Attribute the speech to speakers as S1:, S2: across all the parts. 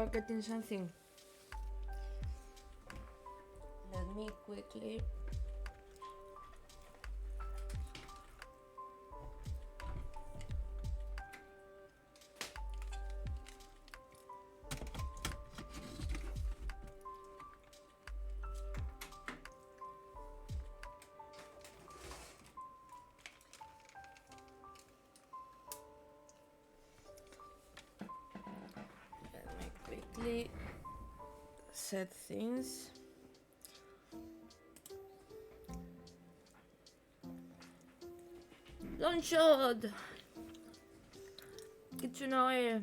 S1: are getting something. Let me quickly. Set things. Long shot. Kitsunoe.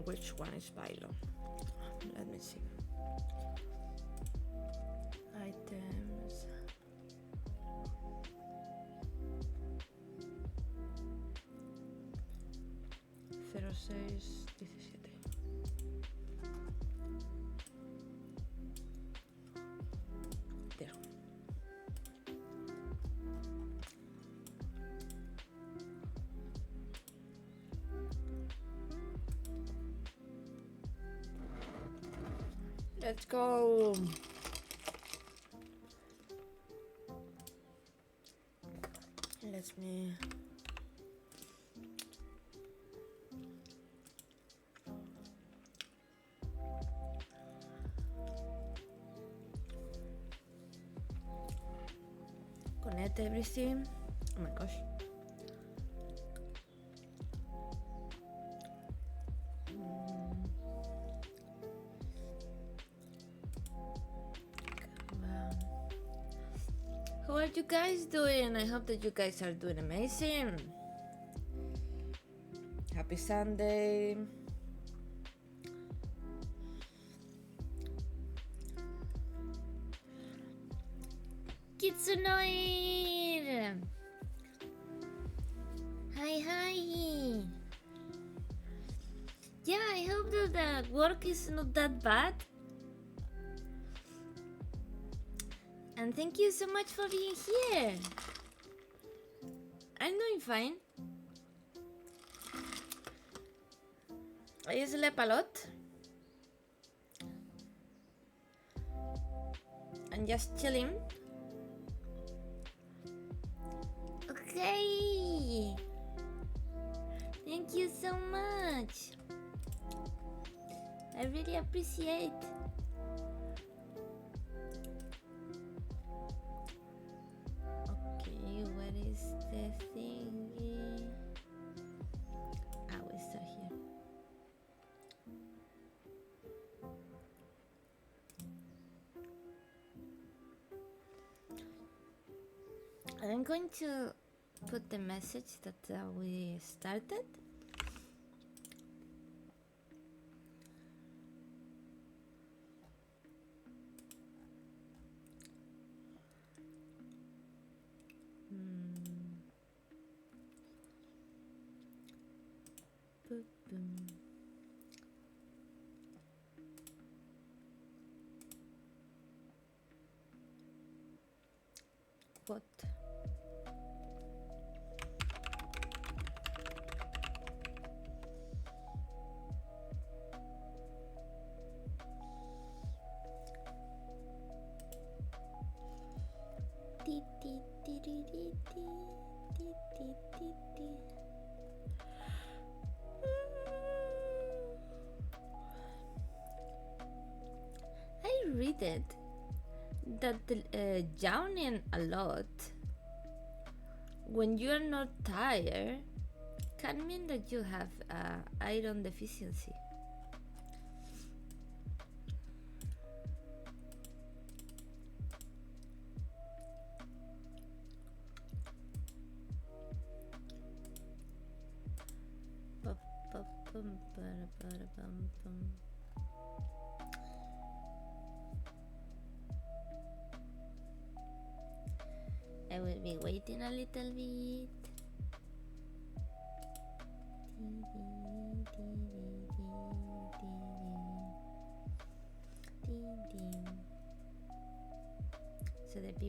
S1: Which one is Bilo? Let me see. Items. Cero 6 17. There. Let's go. Let me. Connect everything. Oh my gosh. How are you guys doing? I hope that you guys are doing amazing. Happy Sunday. Kitsunoir! Hi. Yeah, I hope that the work is not that bad. And thank you so much for being here. I'm doing fine. I slept a lot. I'm just chilling. Okay. Thank you so much. I really appreciate. Okay, what is the thingy? We start here. I'm going to put the message that we started. What? I read it that yawning a lot when you are not tired can mean that you have iron deficiency. I will be waiting a little bit.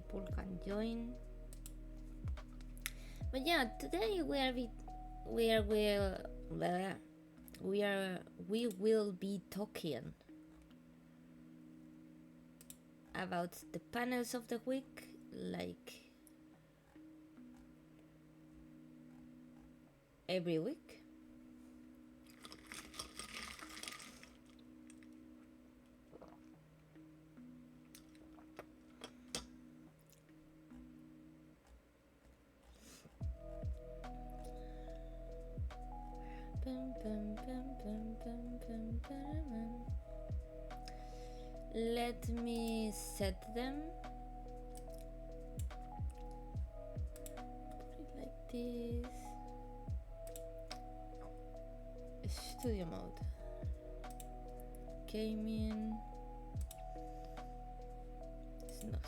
S1: people can join. But yeah, today we will be talking about the panels of the week, like every week. Let me set them. Put it like this. Studio mode. Gaming. It's not.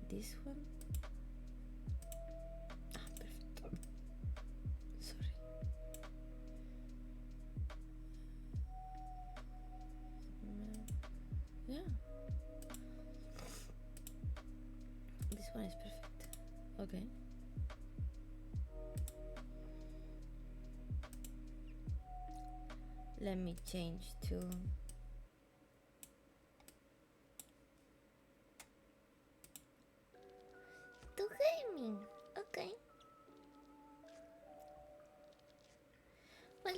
S1: This one. Ah, perfect. Sorry. Yeah. This one is perfect. Okay. Let me change to gaming. Okay. Well,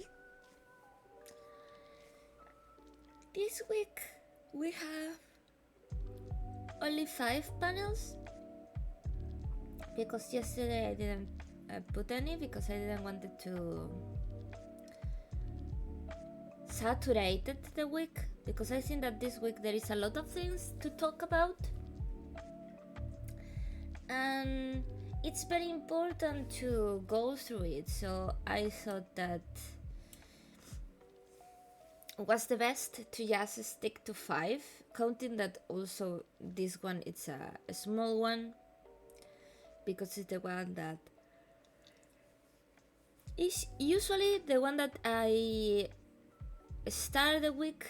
S1: this week we have only 5 panels because yesterday I didn't put any because I didn't want it to saturate the week, because I think that this week there is a lot of things to talk about and it's very important to go through it. So I thought that was the best to just stick to 5, counting that also this one it's a small one because it's the one that is usually the one that I start the week.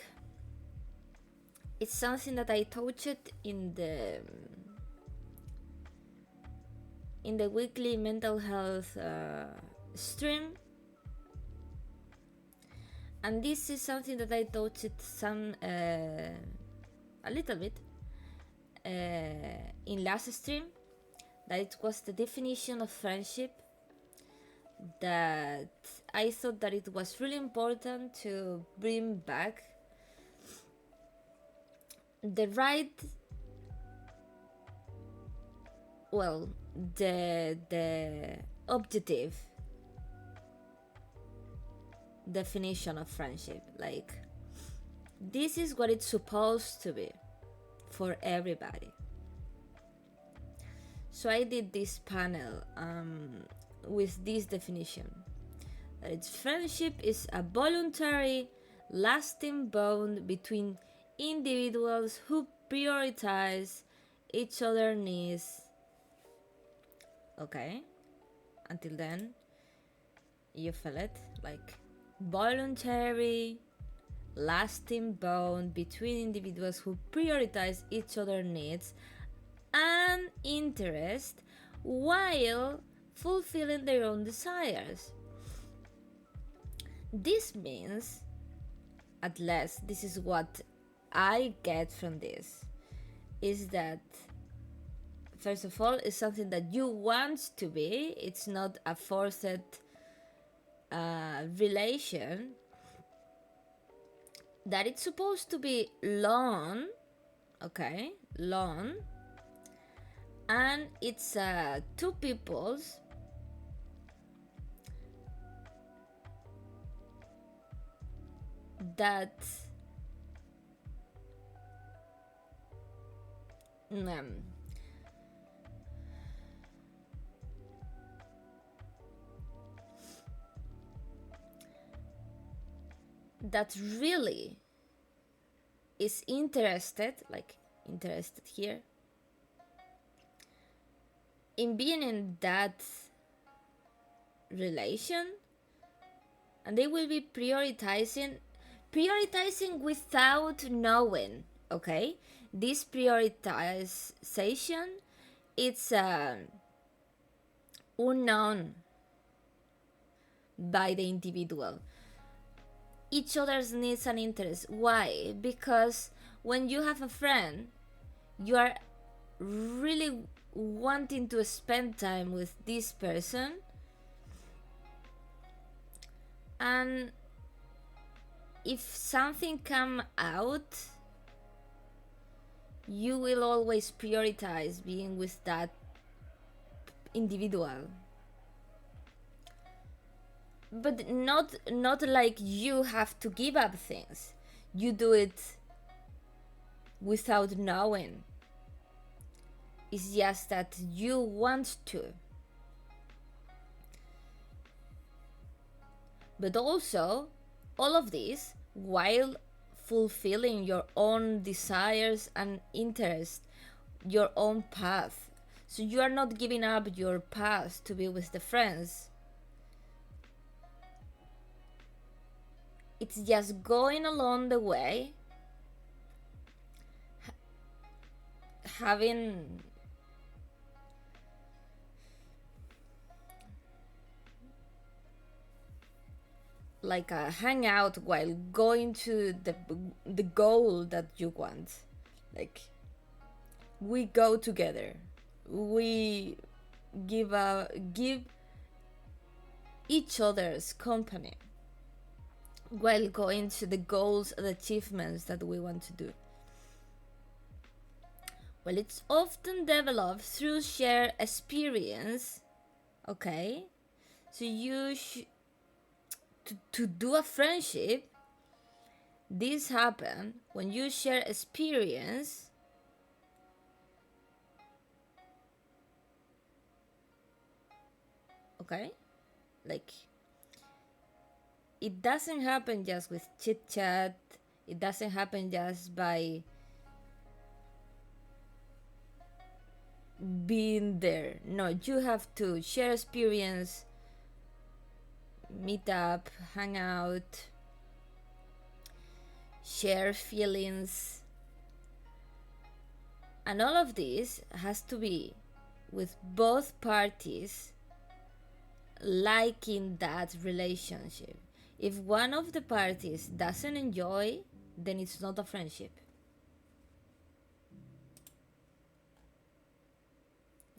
S1: It's something that I touched in the weekly mental health stream, and this is something that I touched a little bit in last stream, that it was the definition of friendship, that I thought that it was really important to bring back the right, well, the objective definition of friendship. Like, this is what it's supposed to be for everybody. So I did this panel with this definition, that it's friendship is a voluntary, lasting bond between individuals who prioritize each other's needs. Okay, until then you feel it, like voluntary, lasting bond between individuals who prioritize each other's needs and interest while fulfilling their own desires. This means, at least this is what I get from this, is that first of all, it's something that you want to be. It's not a forced relation. That it's supposed to be long, okay, long, and it's two peoples that that really is interested here in being in that relation, and they will be prioritizing without knowing, okay? This prioritization, it's unknown by the individual. Each other's needs and interests. Why? Because when you have a friend, you are really wanting to spend time with this person, and if something come out, you will always prioritize being with that individual. But not like you have to give up things. You do it without knowing. It's just that you want to. But also, all of this while fulfilling your own desires and interests, your own path. So you are not giving up your path to be with the friends. It's just going along the way, having like a hangout while going to the goal that you want. Like, we go together, we give each other's company while going to the goals and achievements that we want to do. Well, it's often developed through shared experience. Okay, so to do a friendship, this happen when you share experience. Okay, like, it doesn't happen just with chit chat. It doesn't happen just by being there. No, you have to share experience, meet up, hang out, share feelings, and all of this has to be with both parties liking that relationship. If one of the parties doesn't enjoy, then it's not a friendship.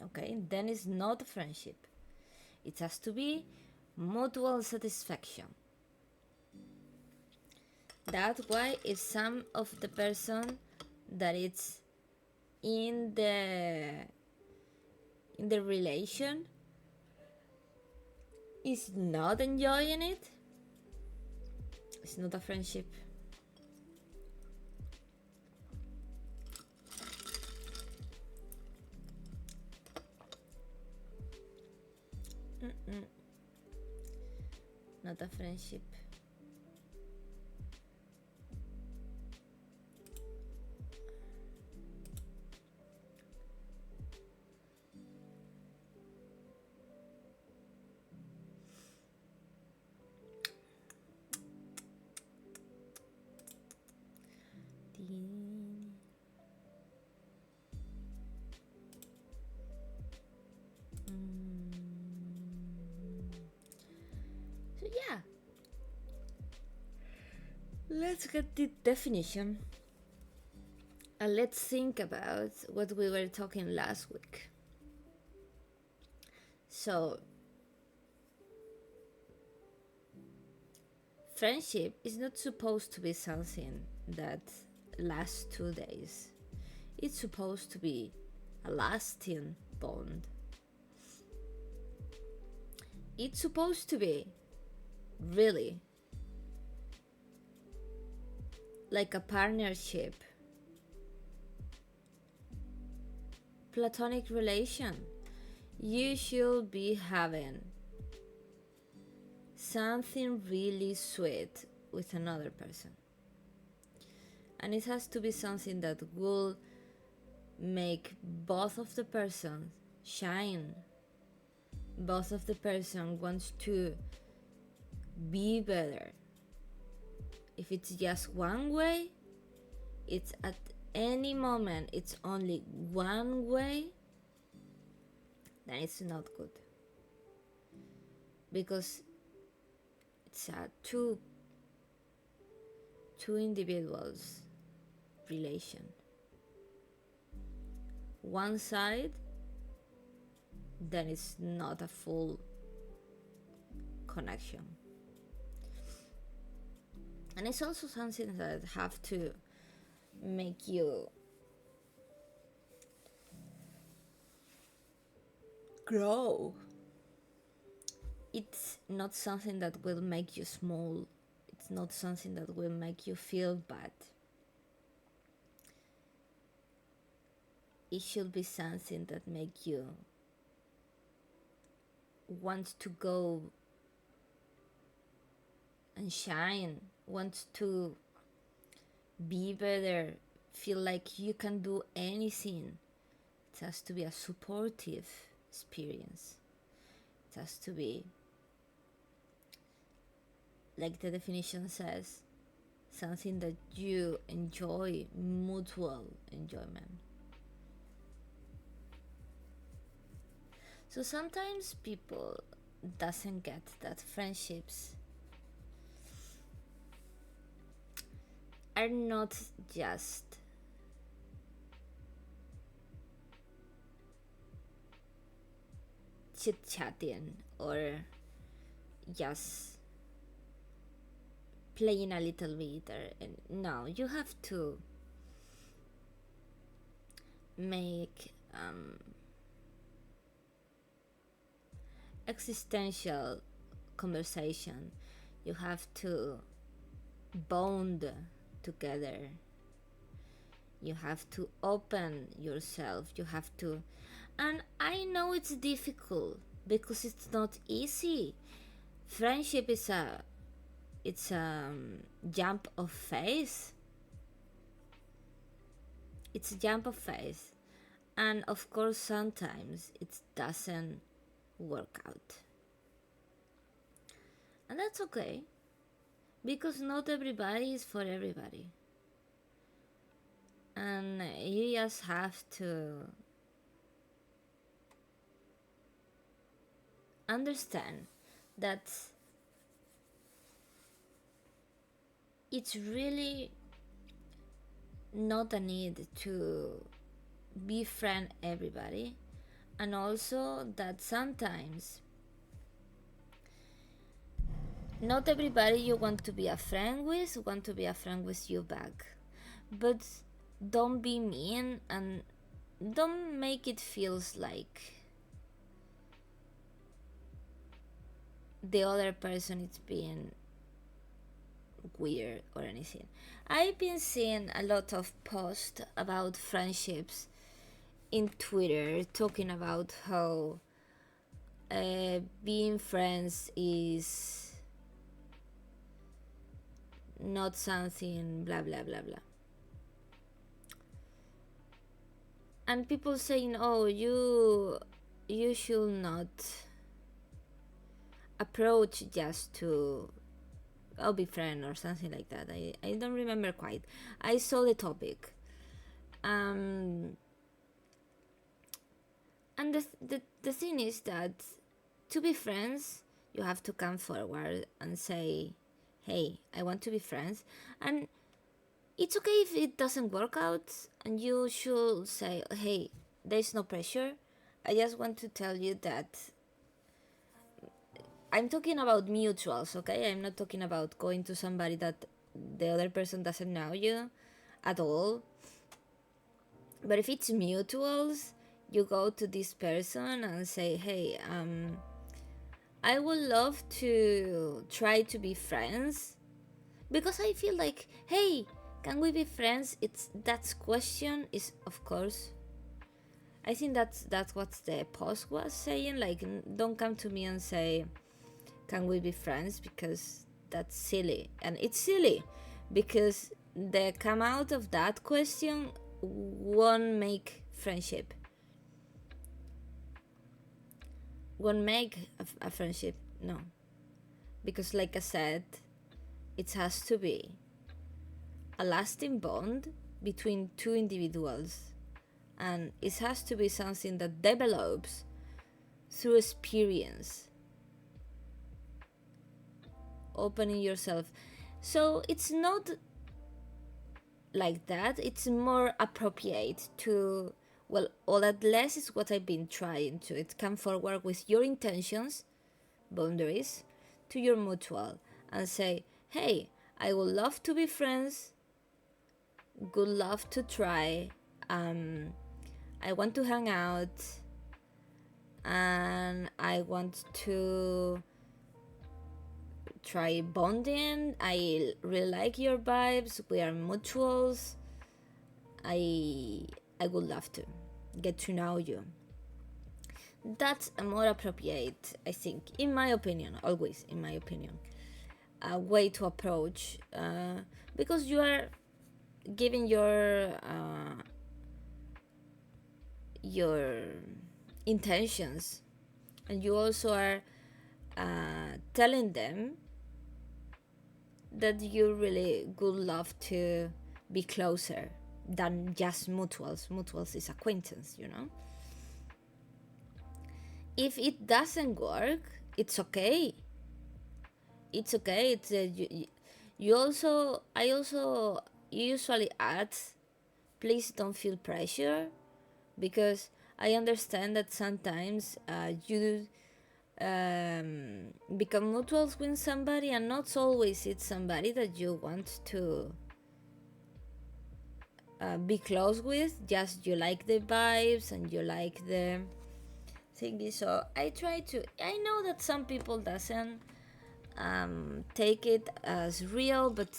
S1: Okay, then it's not a friendship. It has to be mutual satisfaction. That's why if some of the person that it's in the relation is not enjoying it, it's not a friendship. Not a friendship. So yeah, let's get the definition and let's think about what we were talking last week. So, friendship is not supposed to be something that lasts 2 days. It's supposed to be a lasting bond. It's supposed to be really like a partnership, platonic relation. You should be having something really sweet with another person, and it has to be something that will make both of the persons shine. Both of the person wants to be better. If it's just one way, it's any moment it's only one way, then it's not good, because it's a two individuals relation. One side, then it's not a full connection. And it's also something that have to make you grow. It's not something that will make you small. It's not something that will make you feel bad. It should be something that make you want to go and shine, want to be better, feel like you can do anything. It has to be a supportive experience. It has to be, like the definition says, something that you enjoy, mutual enjoyment. So sometimes people doesn't get that friendships are not just chit-chatting or just playing a little bit, and no, you have to make existential conversation. You have to bond together. You have to open yourself. You have to, and I know it's difficult because it's not easy. Friendship is a jump of faith. It's a jump of faith, and of course sometimes it doesn't work out, and that's okay, because not everybody is for everybody, and you just have to understand that it's really not a need to befriend everybody, and also that sometimes not everybody you want to be a friend with want to be a friend with you back. But don't be mean, and don't make it feels like the other person is being weird or anything. I've been seeing a lot of posts about friendships in Twitter talking about how being friends is not something blah blah blah blah, and people saying, oh, you should not approach just to, I'll be friend or something like that. I don't remember quite. I saw the topic. And the thing is that to be friends, you have to come forward and say, hey, I want to be friends. And it's okay if it doesn't work out, and you should say, hey, there's no pressure. I just want to tell you that I'm talking about mutuals, okay? I'm not talking about going to somebody that the other person doesn't know you at all. But if it's mutuals, you go to this person and say, hey, I would love to try to be friends, because I feel like, hey, can we be friends? It's that question is, of course, I think that's what the post was saying. Like, don't come to me and say, can we be friends? Because that's silly. And it's silly because the come out of that question won't make friendship. Won't make a friendship, no. Because like I said, it has to be a lasting bond between two individuals, and it has to be something that develops through experience, opening yourself. So it's not like that, it's more appropriate to, well, all that less is what I've been trying to. It come forward with your intentions, boundaries, to your mutual, and say, hey, I would love to be friends, good love to try, I want to hang out, and I want to try bonding. I really like your vibes. We are mutuals. I would love to get to know you. That's a more appropriate, I think, in my opinion, always in my opinion, a way to approach, because you are giving your intentions, and you also are telling them that you really would love to be closer than just mutuals. Mutuals is acquaintance, you know. If it doesn't work, it's okay. It's okay. It's you also, I also usually add, please don't feel pressure, because I understand that sometimes you become mutuals with somebody, and not always it's somebody that you want to be close with. Just you like the vibes and you like the thingy. So I try to, I know that some people doesn't take it as real, but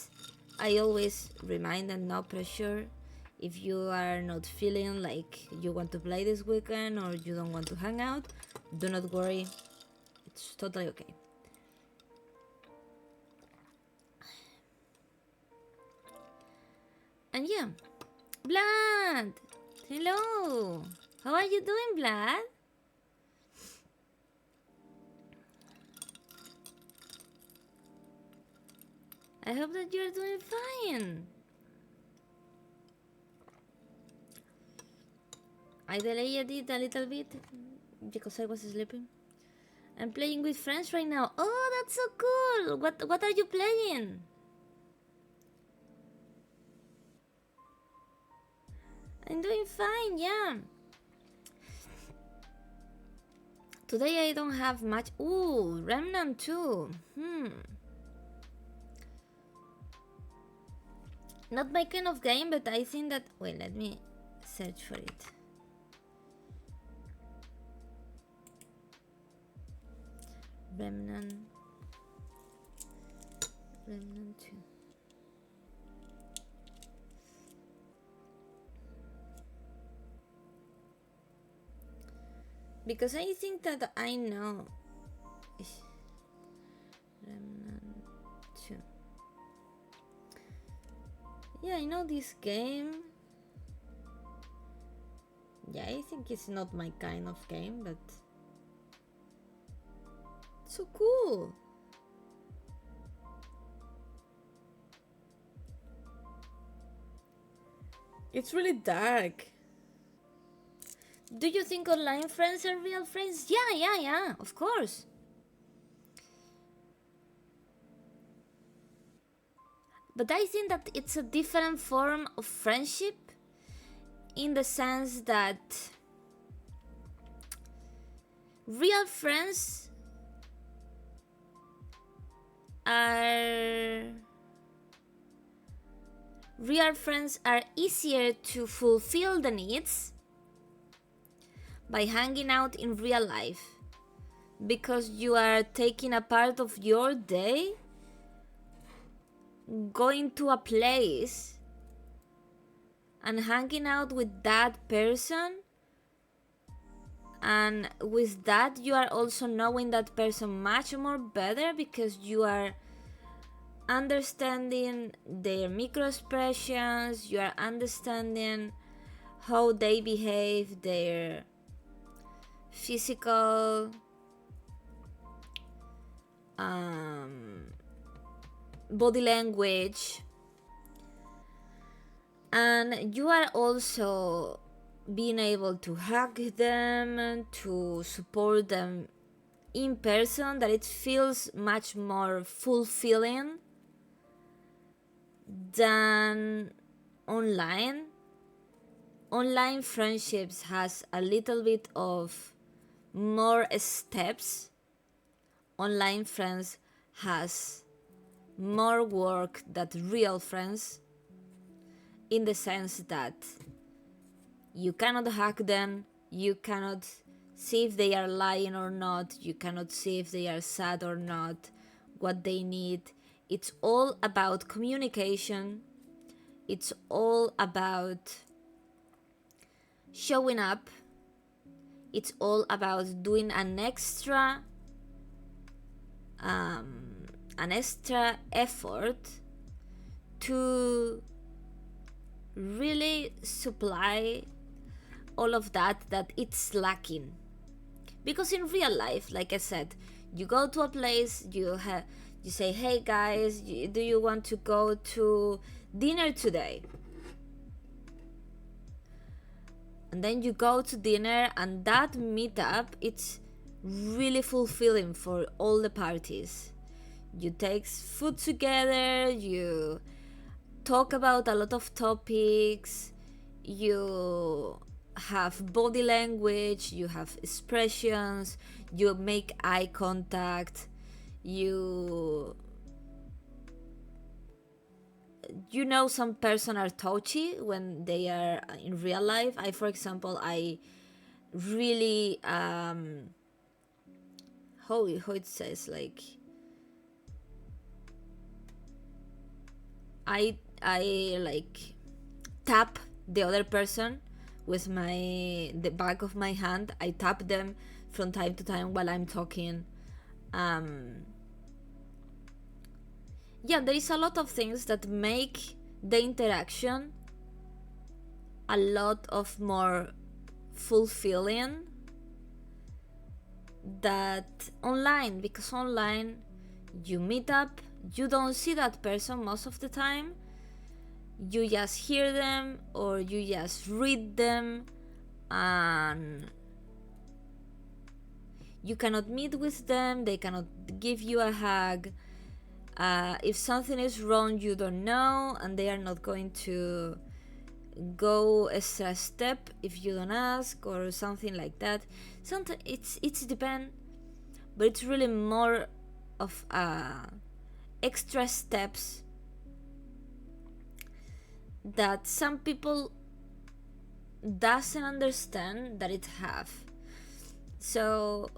S1: I always remind them, no pressure. If you are not feeling like you want to play this weekend, or you don't want to hang out, do not worry, it's totally okay. And yeah, Vlad, hello, how are you doing, Vlad? I hope that you're doing fine. I delayed it a little bit because I was sleeping. I'm playing with friends right now. Oh, that's so cool. What are you playing? I'm doing fine, yeah. Today I don't have much. Ooh, Remnant 2. Not my kind of game, but I think that... Wait, let me search for it. Remnant 2. Because I think that I know. Remnant 2. Yeah, I know this game. Yeah, I think it's not my kind of game, but it's so cool. It's really dark. Do you think online friends are real friends? Yeah, of course. But I think that it's a different form of friendship, in the sense that real friends are easier to fulfill the needs by hanging out in real life, because you are taking a part of your day going to a place and hanging out with that person, and with that you are also knowing that person much more better, because you are understanding their micro expressions, you are understanding how they behave, their physical body language, And you are also being able to hug them, to support them in person, that it feels much more fulfilling than online. Online friendships has a little bit of more steps. Online friends has more work than real friends, in the sense that you cannot hack them, you cannot see if they are lying or not, you cannot see if they are sad or not, what they need. It's all about communication, it's all about showing up, it's all about doing an extra effort to really supply all of that it's lacking. Because in real life, like I said, you go to a place, you say, hey guys, do you want to go to dinner today? And then you go to dinner, and that meetup, it's really fulfilling for all the parties. You take food together, you talk about a lot of topics, you have body language, you have expressions, you make eye contact, you know some person are touchy when they are in real life. For example, I really how it says, like, I like tap the other person with the back of my hand. I tap them from time to time while I'm talking. Yeah, there is a lot of things that make the interaction a lot of more fulfilling that online, because online you meet up, you don't see that person most of the time, you just hear them or you just read them, and you cannot meet with them, they cannot give you a hug. If something is wrong, you don't know, and they are not going to go a step if you don't ask, or something like that. Sometimes it's depend, but it's really more of extra steps that some people doesn't understand that it have. So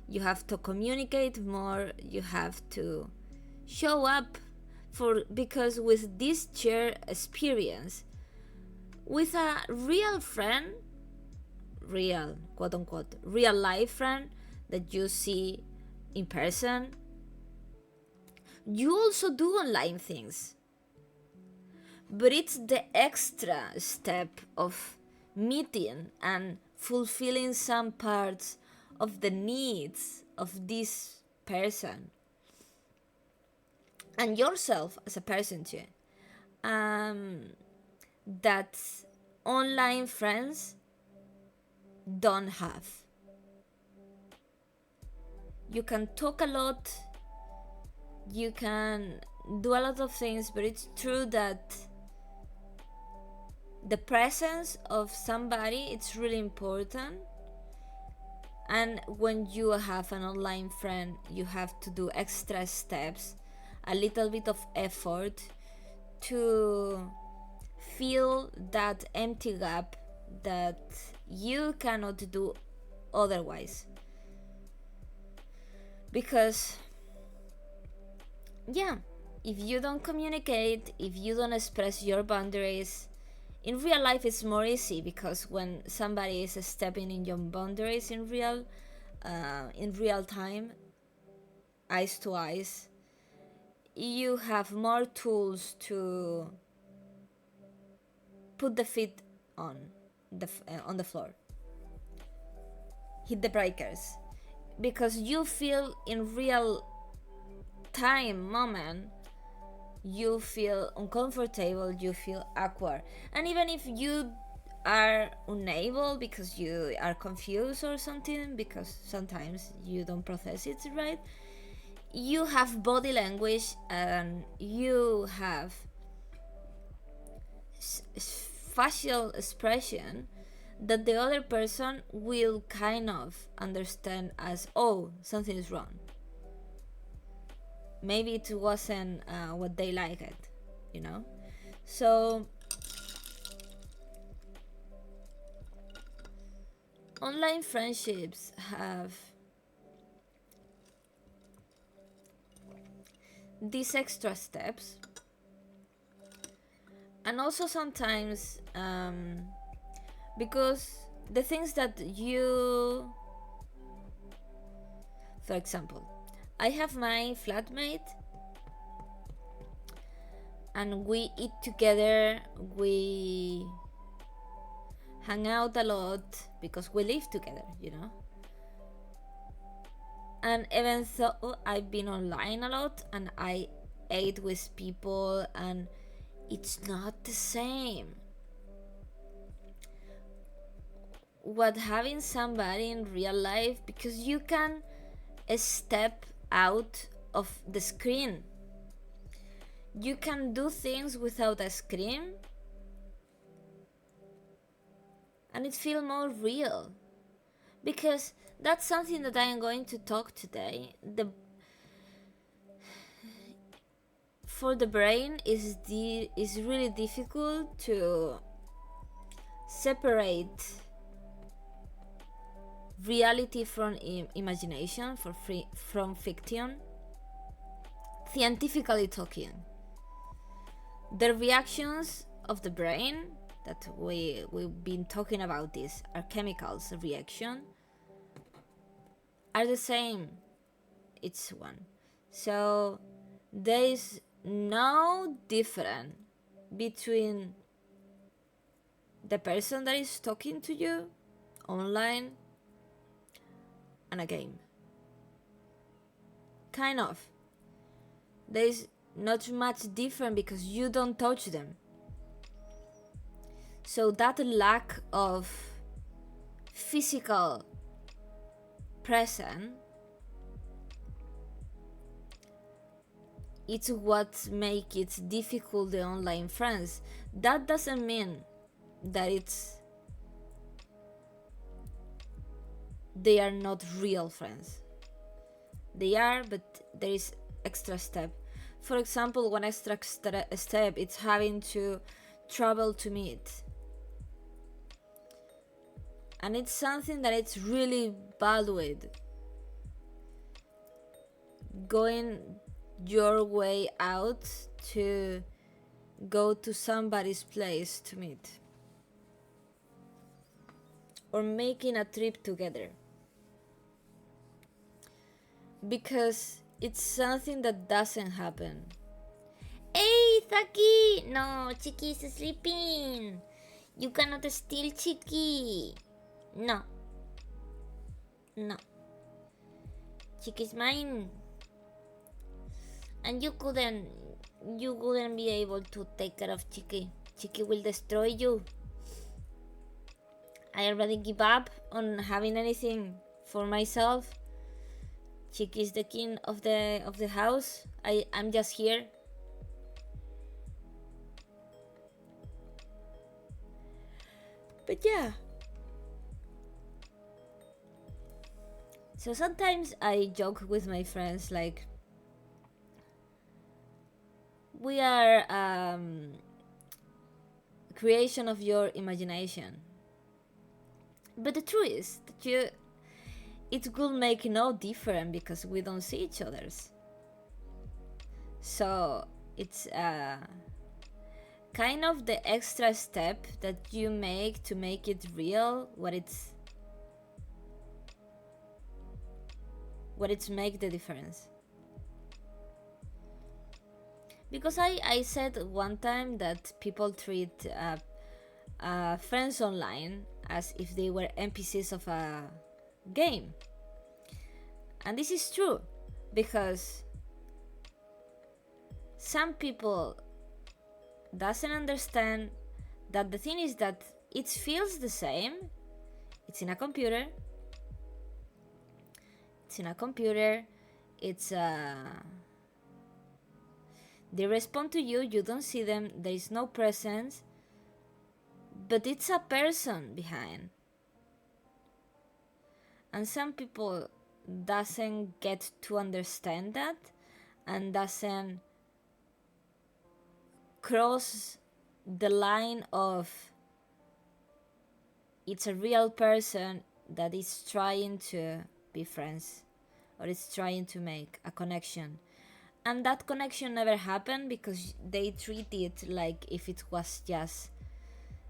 S1: you have to communicate more, you have to show up because with this shared experience with a real friend, real quote unquote real life friend that you see in person, you also do online things, but it's the extra step of meeting and fulfilling some parts of the needs of this person and yourself as a person too, that online friends don't have. You can talk a lot, you can do a lot of things, but it's true that the presence of somebody, it's really important. And when you have an online friend, you have to do extra steps, a little bit of effort to fill that empty gap that you cannot do otherwise. Because yeah, if you don't communicate, if you don't express your boundaries, in real life it's more easy, because when somebody is stepping in your boundaries in real time, eyes to eyes, you have more tools to put the feet on the floor, hit the breakers, because you feel in real time moment you feel uncomfortable, you feel awkward. And even if you are unable because you are confused or something, because sometimes you don't process it right, you have body language and you have facial expression that the other person will kind of understand as, oh, something is wrong. Maybe it wasn't what they liked, you know? So, online friendships have these extra steps, and also sometimes because the things that you, for example, I have my flatmate and we eat together, we hang out a lot because we live together, you know. And even though I've been online a lot and I ate with people, and it's not the same. What having somebody in real life, because you can step out of the screen. You can do things without a screen and it feels more real. Because that's something that I am going to talk today. For the brain is really difficult to separate reality from imagination, from fiction. Scientifically talking, the reactions of the brain that we've been talking about, this are chemicals reaction, are the same. It's one. So there is no difference between the person that is talking to you online and a game. Kind of. There is not much different because you don't touch them. So that lack of physical presence, it's what makes it difficult, the online friends. That doesn't mean that they are not real friends. They are, but there is extra step. For example, one extra step, it's having to travel to meet. And it's something that it's really valued. Going your way out to go to somebody's place to meet. Or making a trip together. Because it's something that doesn't happen. Hey, Saki! No, Chiki is sleeping. You cannot steal Chiki. No. Chiki is mine. And you wouldn't be able to take care of Chiki. Chiki will destroy you. I already give up on having anything for myself. Chiki is the king of the house. I'm just here. But yeah. So sometimes I joke with my friends like, we are creation of your imagination. But the truth is that it will make no difference because we don't see each other's. So it's kind of the extra step that you make to make it real, what it's make the difference. Because I said one time that people treat friends online as if they were NPCs of a game. And this is true, because some people doesn't understand that the thing is that it feels the same. It's in a computer. It's they respond to you, you don't see them, there is no presence, but it's a person behind. And some people doesn't get to understand that and doesn't cross the line of it's a real person that is trying to be friends or is trying to make a connection. And that connection never happened because they treat it like if it was just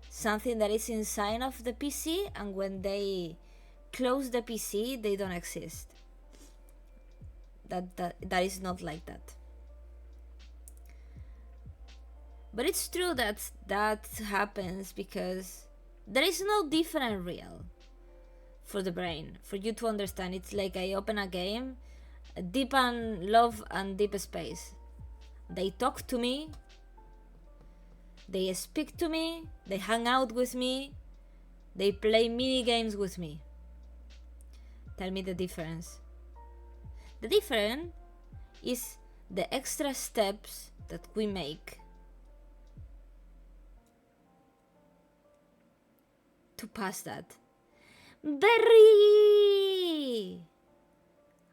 S1: something that is inside of the PC, and when they close the PC, they don't exist. That is not like that. But it's true that happens because there is no different real for the brain for you to understand. It's like I open a game, deep and love and deep space. They talk to me, they speak to me, they hang out with me, they play mini games with me. Tell me the difference. The difference is the extra steps that we make to pass that. Berry!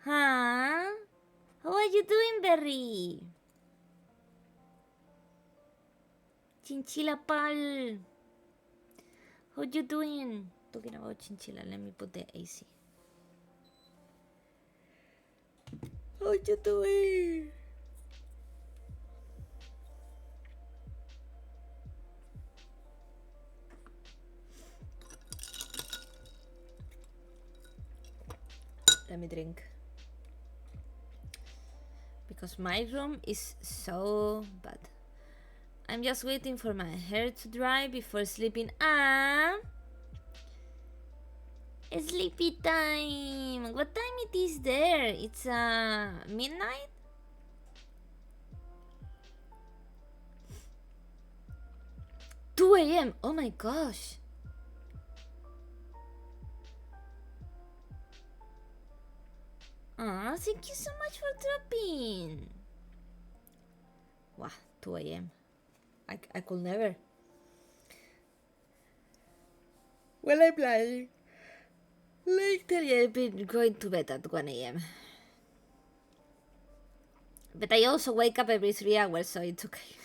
S1: Huh? How are you doing, Berry? Chinchilla pal. How you doing? Talking about chinchilla, let me put the AC. How you doing? Let me drink. Because my room is so bad. I'm just waiting for my hair to dry before sleeping. Sleepy time. What time it is there? It's midnight? Two a.m. Oh my gosh. Thank you so much for dropping. Wow, 2 a.m. I could never. Well, I'm lying. Lately, I've been going to bed at 1 a.m. But I also wake up every 3 hours, so it's okay.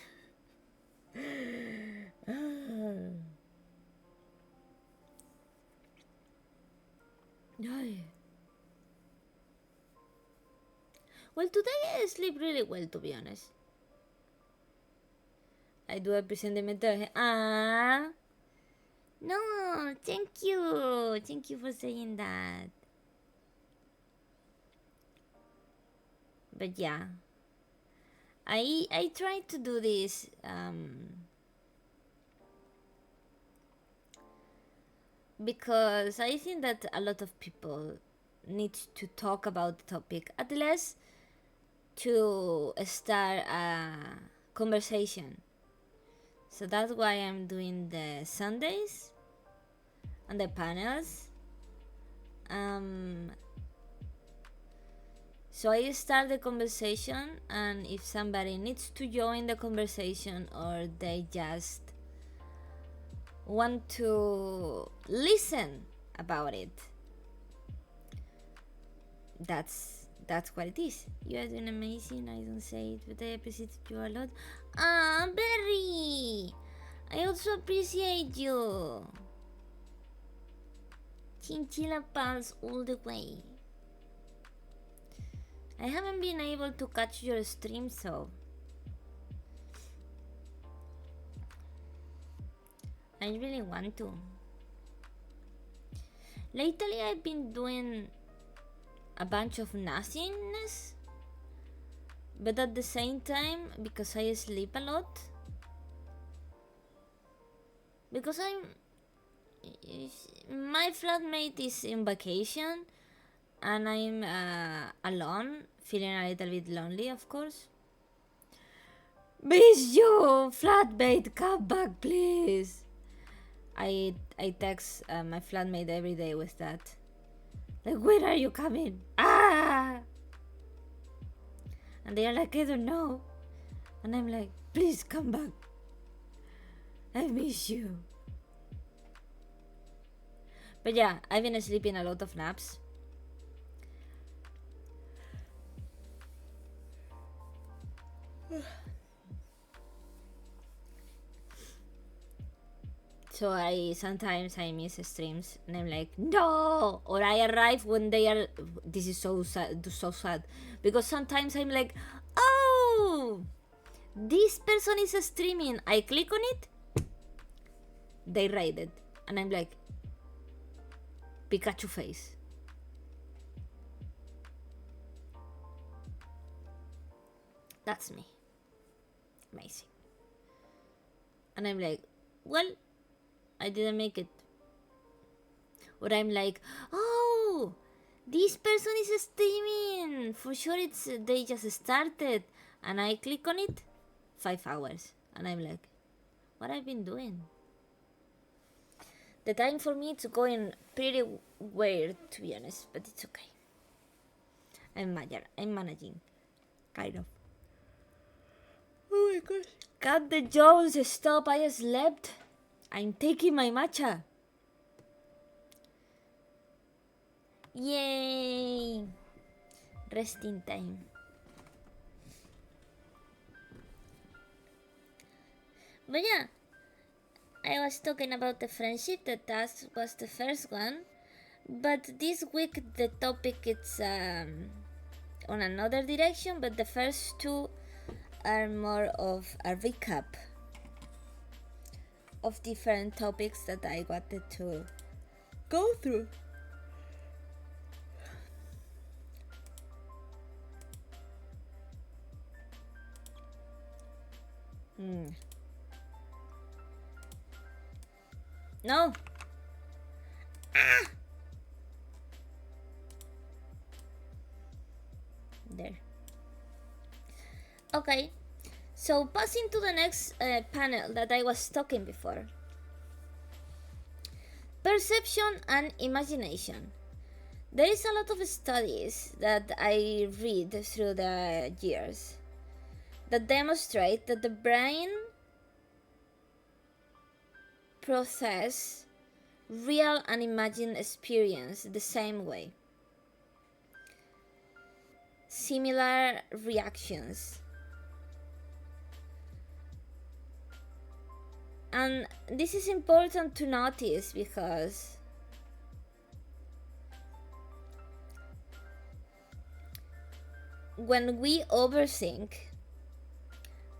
S1: Well, today I sleep really well, to be honest. I do appreciate the mental health. No, thank you. Thank you for saying that. But yeah, I try to do this because I think that a lot of people need to talk about the topic, at least to start a conversation. So that's why I'm doing the Sundays and the panels. So I start the conversation, and if somebody needs to join the conversation or they just want to listen about it, that's what it is. You are doing amazing. I don't say it, but I appreciate you a lot. Berry! I also appreciate you. Chinchilla pals all the way. I haven't been able to catch your stream, so I really want to. Lately, I've been doing a bunch of nothingness, but at the same time, because I sleep a lot, because my flatmate is in vacation and I'm alone, feeling a little bit lonely, of course. Miss you, flatmate, come back, please. I text my flatmate every day with that. Like, when are you coming? Ah! And they are like, I don't know. And I'm like, please come back. I miss you. But yeah, I've been sleeping a lot of naps. So sometimes I miss streams and I'm like, no, or I arrive when they are. This is so sad because sometimes I'm like, oh, this person is streaming. I click on it, they raided, and I'm like, Pikachu face. That's me. Amazing. And I'm like, well, I didn't make it. Or I'm like, oh, this person is streaming. For sure, they just started, and I click on it, 5 hours, and I'm like, what I've been doing? The time for me it's going pretty weird, to be honest, but it's okay. I'm managing, kind of. Oh my gosh. Cut the Jones, stop, I slept. I'm taking my matcha. Yay! Resting time. But yeah, I was talking about the friendship, that was the first one. But this week the topic it's on another direction, but the first two are more of a recap of different topics that I wanted to go through. No. Ah. There. Okay. So passing to the next panel that I was talking before. Perception and imagination. There is a lot of studies that I read through the years that demonstrate that the brain process real and imagined experience the same way. Similar reactions. And this is important to notice because when we overthink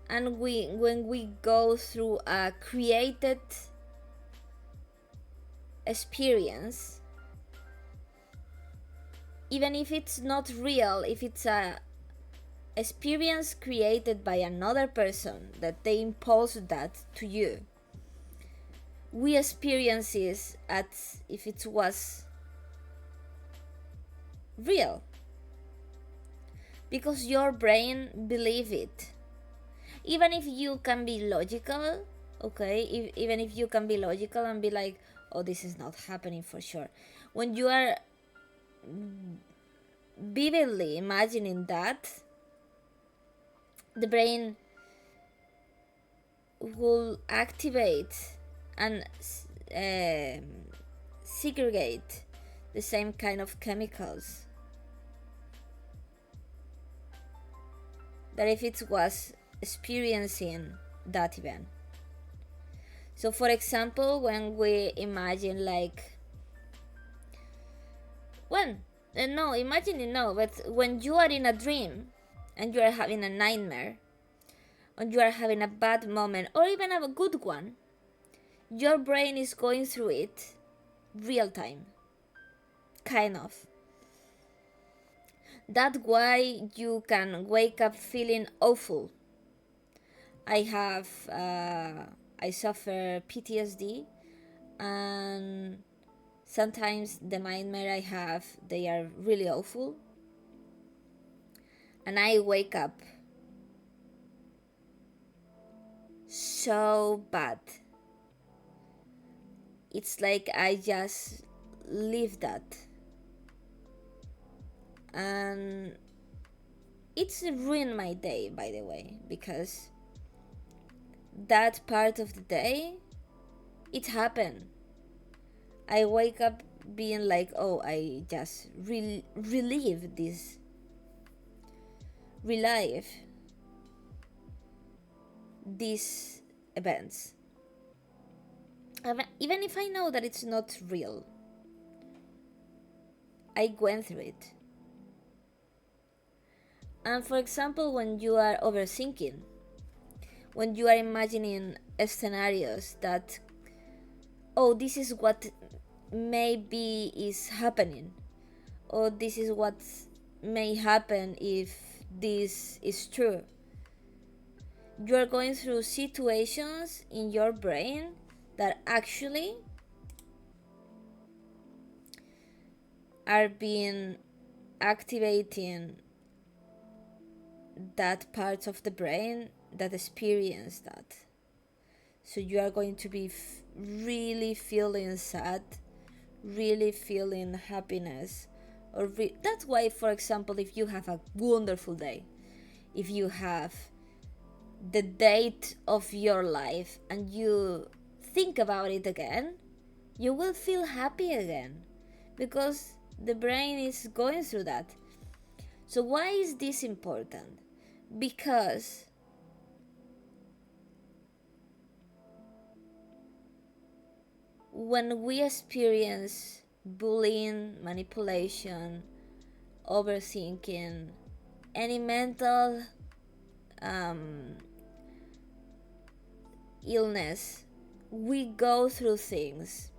S1: and when we go through a created experience, even if it's not real, if it's a experience created by another person that they impose that to you, we experience it as if it was real because your brain believe it. Even if you can be logical, okay, even if you can be logical and be like, oh, this is not happening for sure, when you are vividly imagining that, the brain will activate and segregate the same kind of chemicals that if it was experiencing that event. So for example, when we imagine like, but when you are in a dream and you are having a nightmare, or you are having a bad moment, or even a good one, your brain is going through it real time, kind of. That's why you can wake up feeling awful. I suffer PTSD, and sometimes the nightmare I have, they are really awful, and I wake up so bad. It's like I just live that. And it's ruined my day, by the way, because that part of the day, it happened. I wake up being like, oh, I just relive these events. Even if I know that it's not real, I went through it. And for example, when you are overthinking, when you are imagining scenarios that, oh, this is what maybe is happening, or this is what may happen if this is true, you are going through situations in your brain that actually are being activating that part of the brain that experience that. So you are going to be really feeling sad, really feeling happiness, or that's why, for example, if you have a wonderful day, if you have the date of your life and you think about it again, you will feel happy again, because the brain is going through that. So why is this important? Because when we experience bullying, manipulation, overthinking, any mental illness, we go through things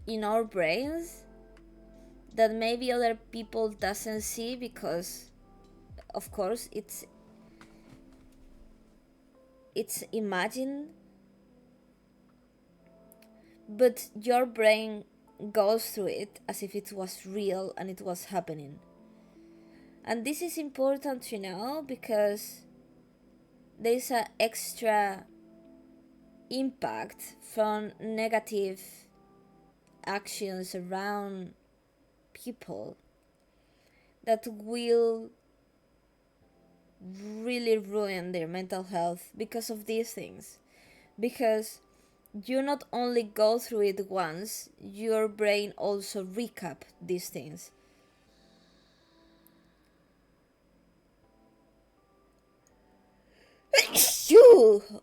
S1: in our brains that maybe other people doesn't see, because of course it's imagined, but your brain goes through it as if it was real and it was happening. And this is important to know, because there's an extra impact from negative actions around people that will really ruin their mental health because of these things. Because you not only go through it once, your brain also recap these things.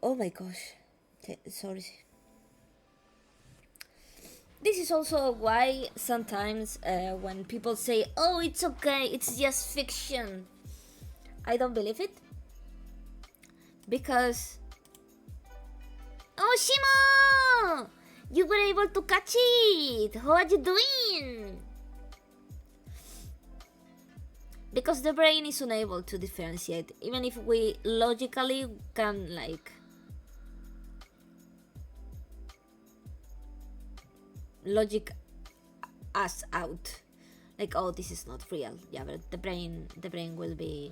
S1: Oh my gosh, sorry. This is also why sometimes when people say, oh, it's okay, it's just fiction, I don't believe it. Because, oh, Shimo! You were able to catch it! How are you doing? Because the brain is unable to differentiate, even if we logically can, like, logic us out, like, oh, this is not real. Yeah, but the brain will be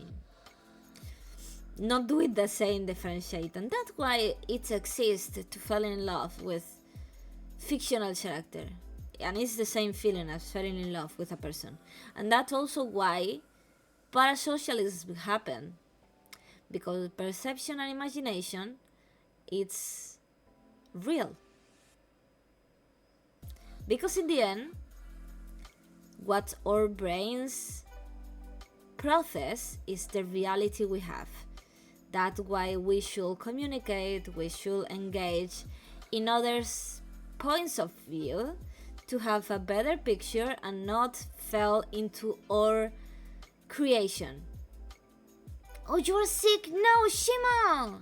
S1: not doing the same differentiate, and that's why it exists to fall in love with fictional character, and it's the same feeling as falling in love with a person. And that's also why parasocialism happen, because perception and imagination, it's real. Because in the end, what our brains process is the reality we have. That's why we should communicate, we should engage in others' points of view to have a better picture and not fall into our creation. Oh, you're sick? No, Shima!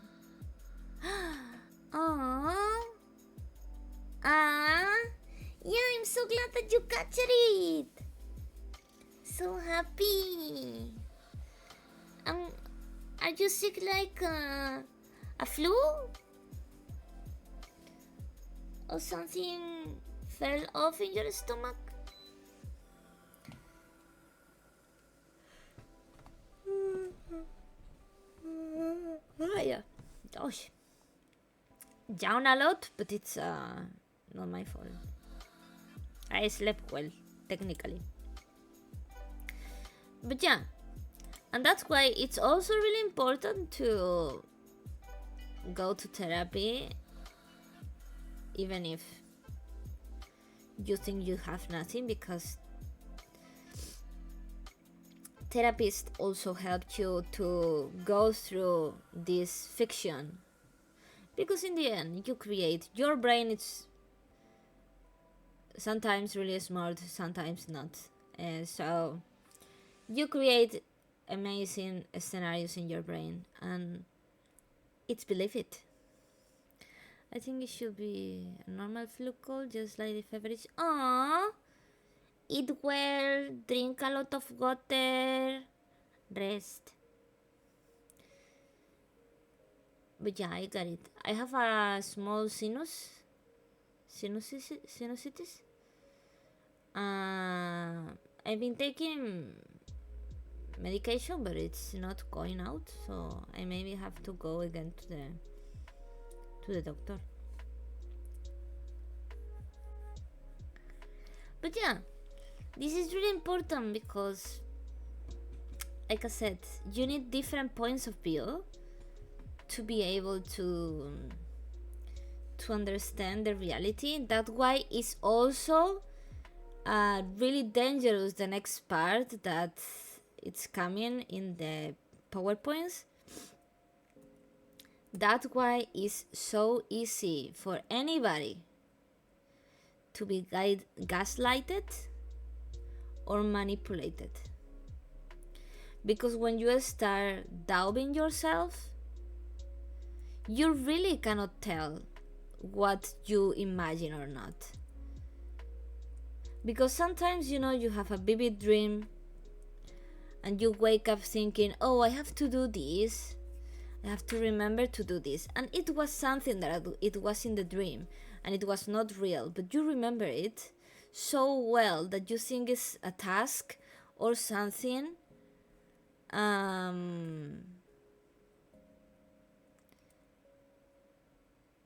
S1: Aww. Yeah, I'm so glad that you captured it. So happy. Are you sick like a flu? Or something fell off in your stomach? Oh, down a lot, but it's not my fault. I slept well, technically. But yeah, and that's why it's also really important to go to therapy, even if you think you have nothing, because therapists also help you to go through this fiction, because in the end you create your brain. It's sometimes really smart, sometimes not, so you create amazing scenarios in your brain, and it's believe it. I think it should be a normal flu cold, just like the beverage. Aww, eat well, drink a lot of water, rest. But yeah, I got it. I have a small sinusitis. I've been taking medication, but it's not going out, so I maybe have to go again to the doctor. But yeah, this is really important because, like I said, you need different points of view to be able to understand the reality. That's why it's also really dangerous, the next part that it's coming in the PowerPoints. That's why it's so easy for anybody to be gaslighted or manipulated. Because when you start doubting yourself, you really cannot tell what you imagine or not. Because sometimes, you have a vivid dream and you wake up thinking, oh, I have to do this, I have to remember to do this, and it was something that it was in the dream and it was not real, but you remember it so well that you think it's a task or something.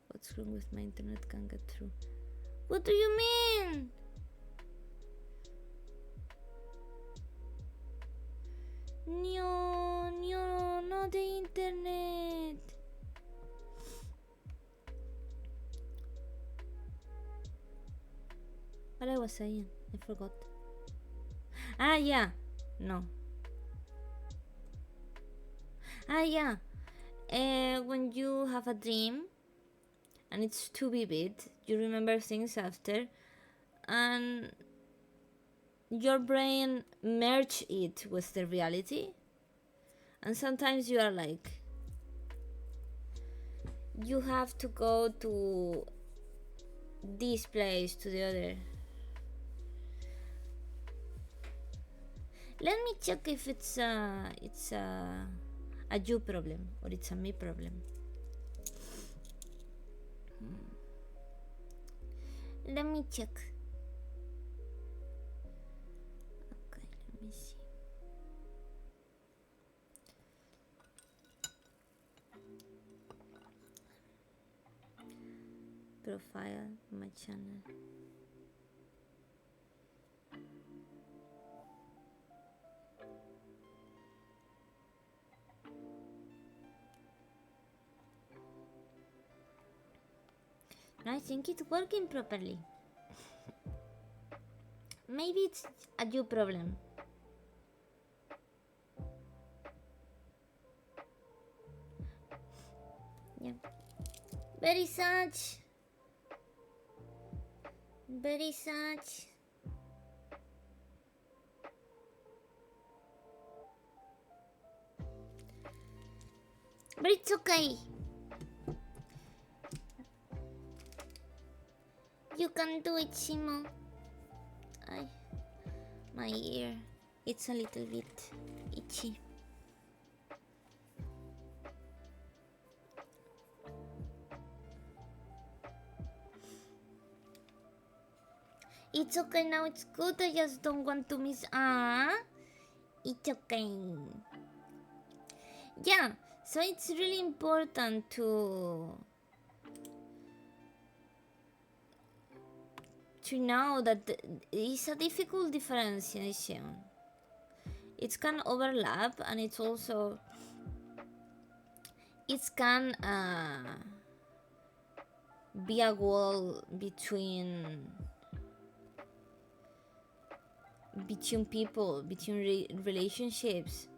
S1: What's wrong with my internet? Can't get through. What do you mean? No, not the internet. What I was saying, I forgot. Yeah, no. Yeah. When you have a dream and it's too vivid, you remember things after, and your brain merge it with the reality, and sometimes you are like, you have to go to this place, to the other. Let me check if it's a you problem or it's a me problem. Let me check. Okay, let me see. Profile, my channel. I think it's working properly. Maybe it's a you problem. Yeah. Very sad. Very sad. But it's okay. You can do it, Simo. My ear, it's a little bit itchy. It's okay now, it's good. I just don't want to miss. It's okay. Yeah, So it's really important to know that it's a difficult differentiation. It can overlap, and it can be a wall between people, between relationships,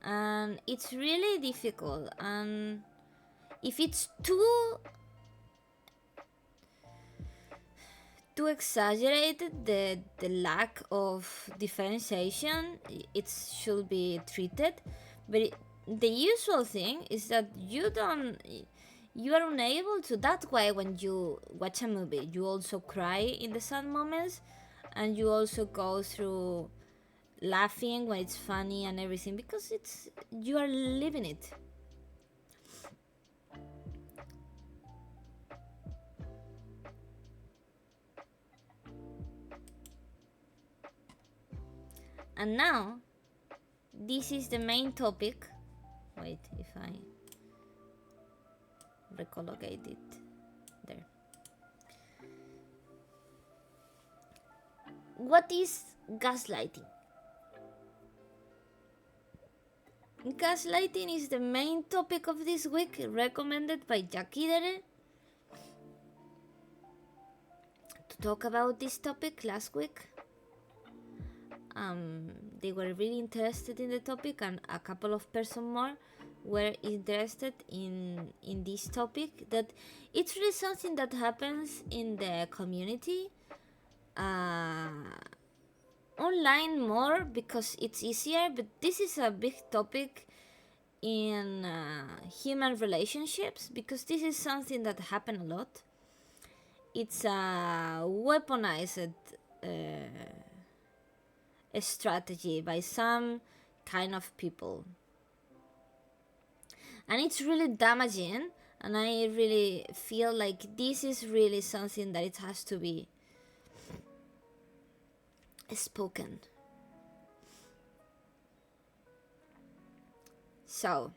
S1: and it's really difficult. And if it's too exaggerated, the lack of differentiation, it should be treated. But the usual thing is that you are unable to. That's why when you watch a movie, you also cry in the sad moments, and you also go through laughing when it's funny and everything, because you are living it. And now, this is the main topic. Wait, if I recolocate it there. What is gaslighting? Gaslighting is the main topic of this week, recommended by Jackie Dere to talk about this topic last week. They were really interested in the topic, and a couple of persons more were interested in this topic. That it's really something that happens in the community, online more because it's easier, but this is a big topic in human relationships, because this is something that happens a lot. It's a weaponized a strategy by some kind of people, and it's really damaging. And I really feel like this is really something that it has to be spoken. So,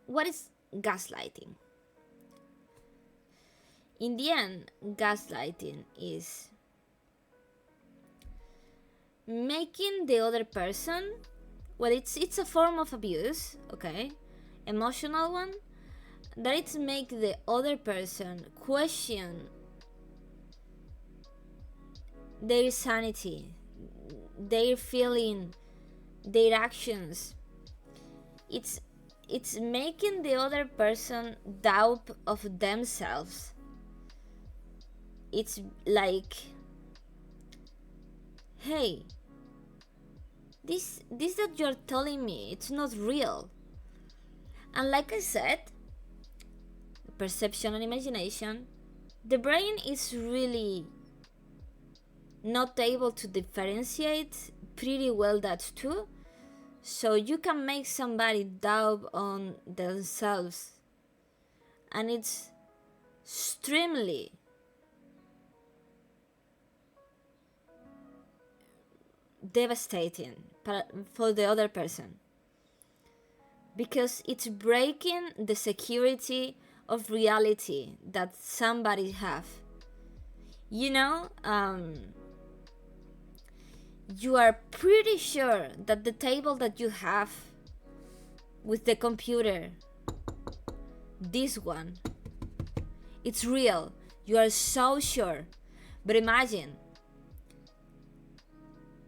S1: what is gaslighting? In the end, gaslighting is making the other person, well, it's a form of abuse, okay, emotional one, that it's make the other person question their sanity, their feeling, their actions. It's making the other person doubt of themselves. It's like, hey, this that you're telling me, it's not real. And like I said, perception and imagination, the brain is really not able to differentiate pretty well that too. So you can make somebody doubt on themselves, and it's extremely devastating for the other person, because it's breaking the security of reality that somebody have. You know, you are pretty sure that the table that you have with the computer, this one, it's real. You are so sure. But imagine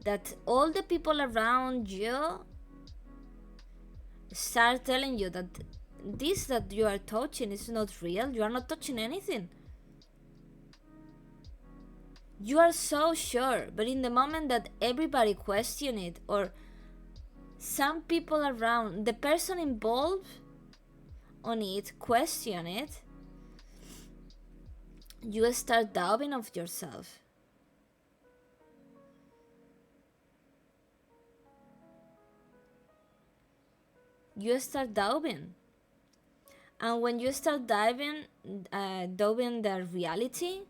S1: that all the people around you start telling you that this that you are touching is not real. You are not touching anything. You are so sure, but in the moment that everybody question it, or some people around, the person involved on it, question it, you start doubting of yourself. You start doubting. And when you start doubting the reality,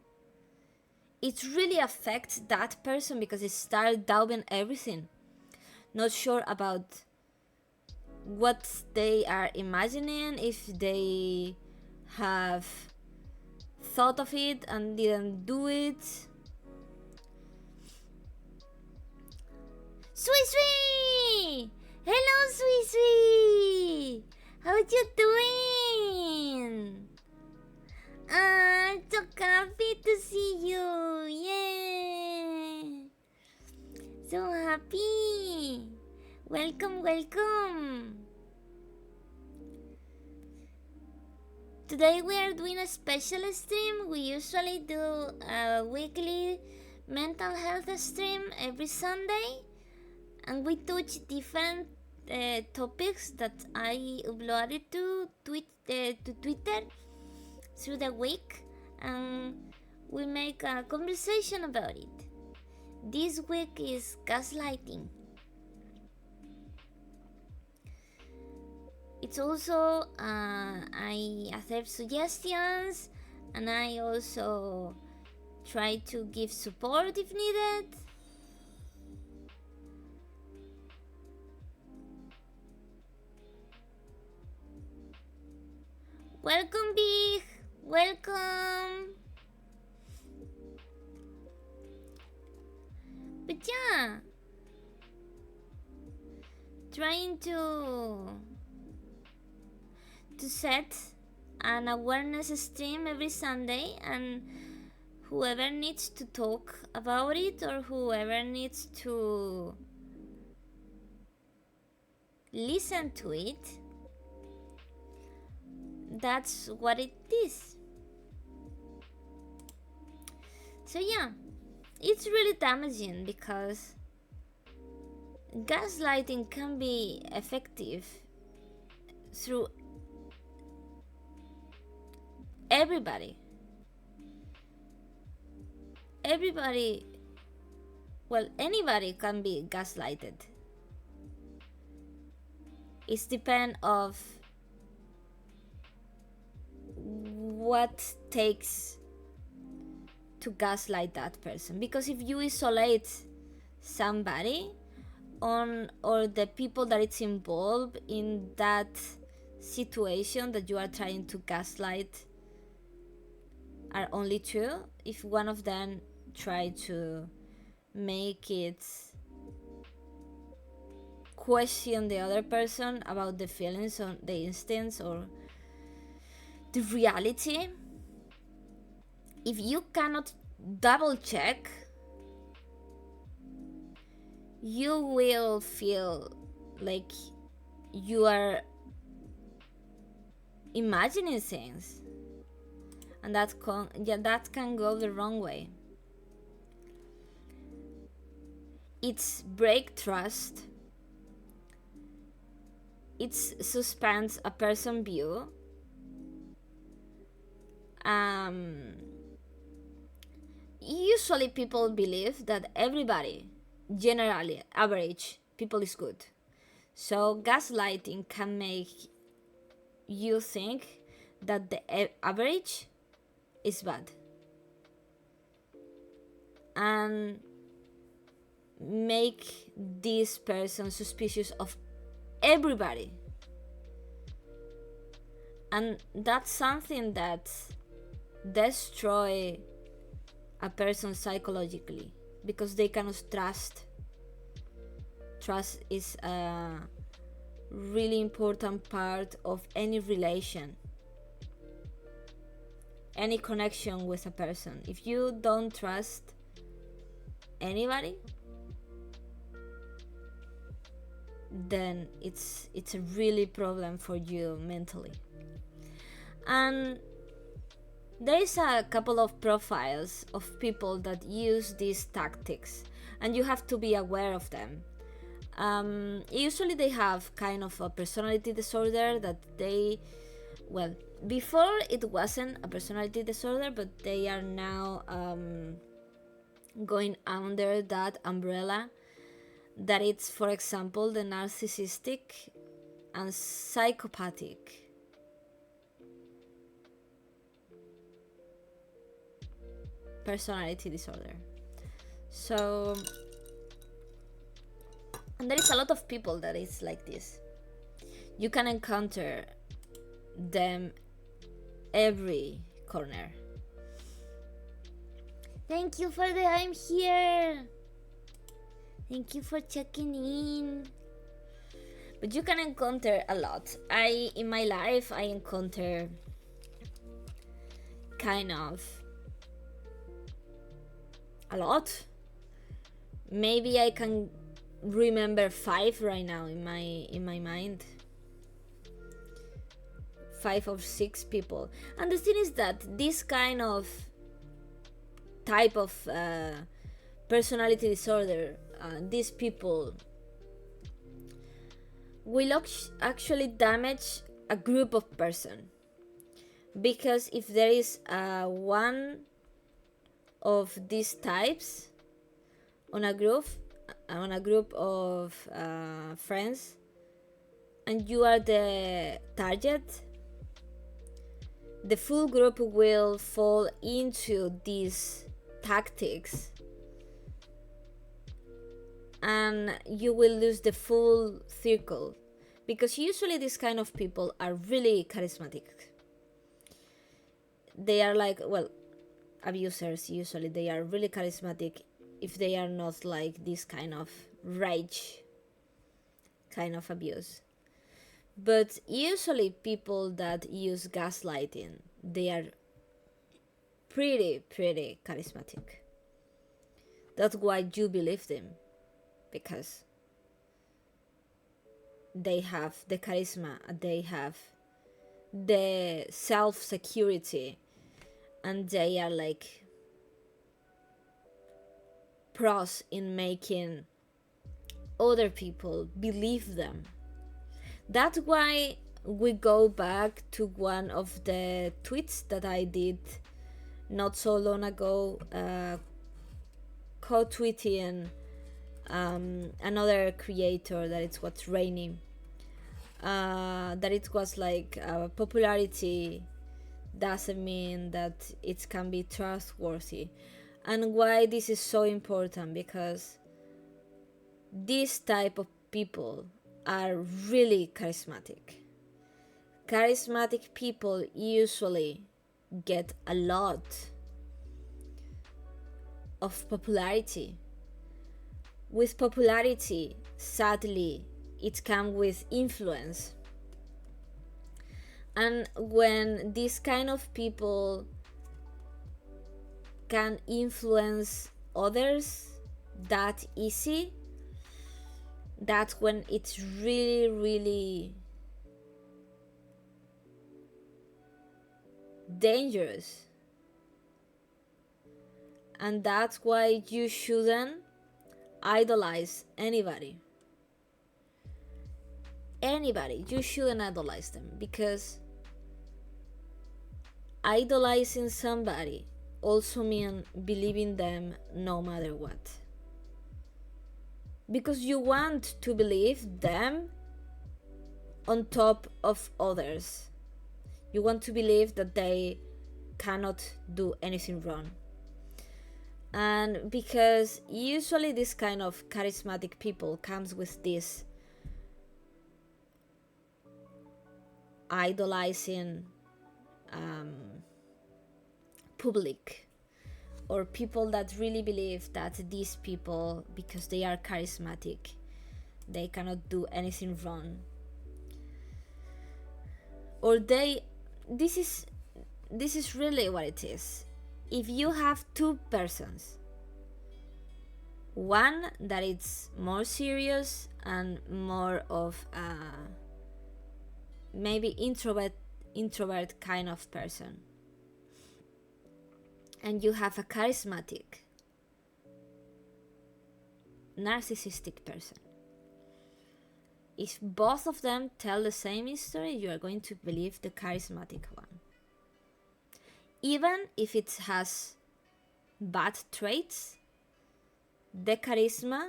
S1: it really affects that person, because it starts doubting everything. Not sure about what they are imagining, if they have thought of it and didn't do it. Sweet Sweet! Hello, Sweet Sweet! How you doing? I'm so happy to see you! Yeah! So happy! Welcome, welcome! Today we are doing a special stream. We usually do a weekly mental health stream every Sunday, and we touch different topics that I uploaded to Twitter through the week, and we make a conversation about it. This week is gaslighting. It's also I accept suggestions, and I also try to give support if needed. Welcome, Big! Welcome! But yeah, trying to set an awareness stream every Sunday, and whoever needs to talk about it or whoever needs to listen to it, that's what it is. So yeah, it's really damaging because gaslighting can be effective through everybody, well, anybody can be gaslighted. It's depend of what takes to gaslight that person, because if you isolate somebody or the people that it's involved in that situation that you are trying to gaslight are only two, if one of them try to make it question the other person about the feelings or the instincts or the reality, if you cannot double check, you will feel like you are imagining things, and that can go the wrong way. It's break trust. It suspends a person's view. Usually people believe that everybody, generally average people, is good. So gaslighting can make you think that the average is bad and make this person suspicious of everybody, and that's something that destroy a person psychologically, because they cannot trust. Trust is a really important part of any relation, any connection with a person. If you don't trust anybody, then it's a really problem for you mentally. And there is a couple of profiles of people that use these tactics, and you have to be aware of them. Usually they have kind of a personality disorder that they, well, before it wasn't a personality disorder, but they are now going under that umbrella, that it's, for example, the narcissistic and psychopathic personality disorder. So, and there is a lot of people that is like this. You can encounter them every corner. Thank you for the I'm here. Thank you for checking in. But you can encounter a lot. In my life, I encounter kind of a lot. Maybe I can remember 5 right now in my mind. 5 or 6 people. And the thing is that this kind of type of personality disorder, these people will actually damage a group of person, because if there is one of these types on a group of friends, and you are the target, the full group will fall into these tactics, and you will lose the full circle, because usually these kind of people are really charismatic. They are like, well, abusers. Usually they are really charismatic if they are not like this kind of rage kind of abuse. But usually people that use gaslighting, they are pretty charismatic. That's why you believe them, because they have the charisma, they have the self-security, and they are like pros in making other people believe them. That's why we go back to one of the tweets that I did not so long ago, co-tweeting another creator that it was raining, that it was like popularity doesn't mean that it can be trustworthy. And why this is so important, because this type of people are really charismatic. Charismatic people usually get a lot of popularity. With popularity, sadly, it comes with influence. And when these kind of people can influence others that easy, that's when it's really dangerous. And that's why you shouldn't idolize anybody. You shouldn't idolize them, because idolizing somebody also means believing them no matter what. Because you want to believe them on top of others. You want to believe that they cannot do anything wrong. And because usually this kind of charismatic people comes with this idolizing public, or people that really believe that these people, because they are charismatic, they cannot do anything wrong, or this is really what it is. If you have 2 persons, one that is more serious and more of maybe introvert kind of person, and you have a charismatic narcissistic person, if both of them tell the same story, you are going to believe the charismatic one, even if it has bad traits. The charisma,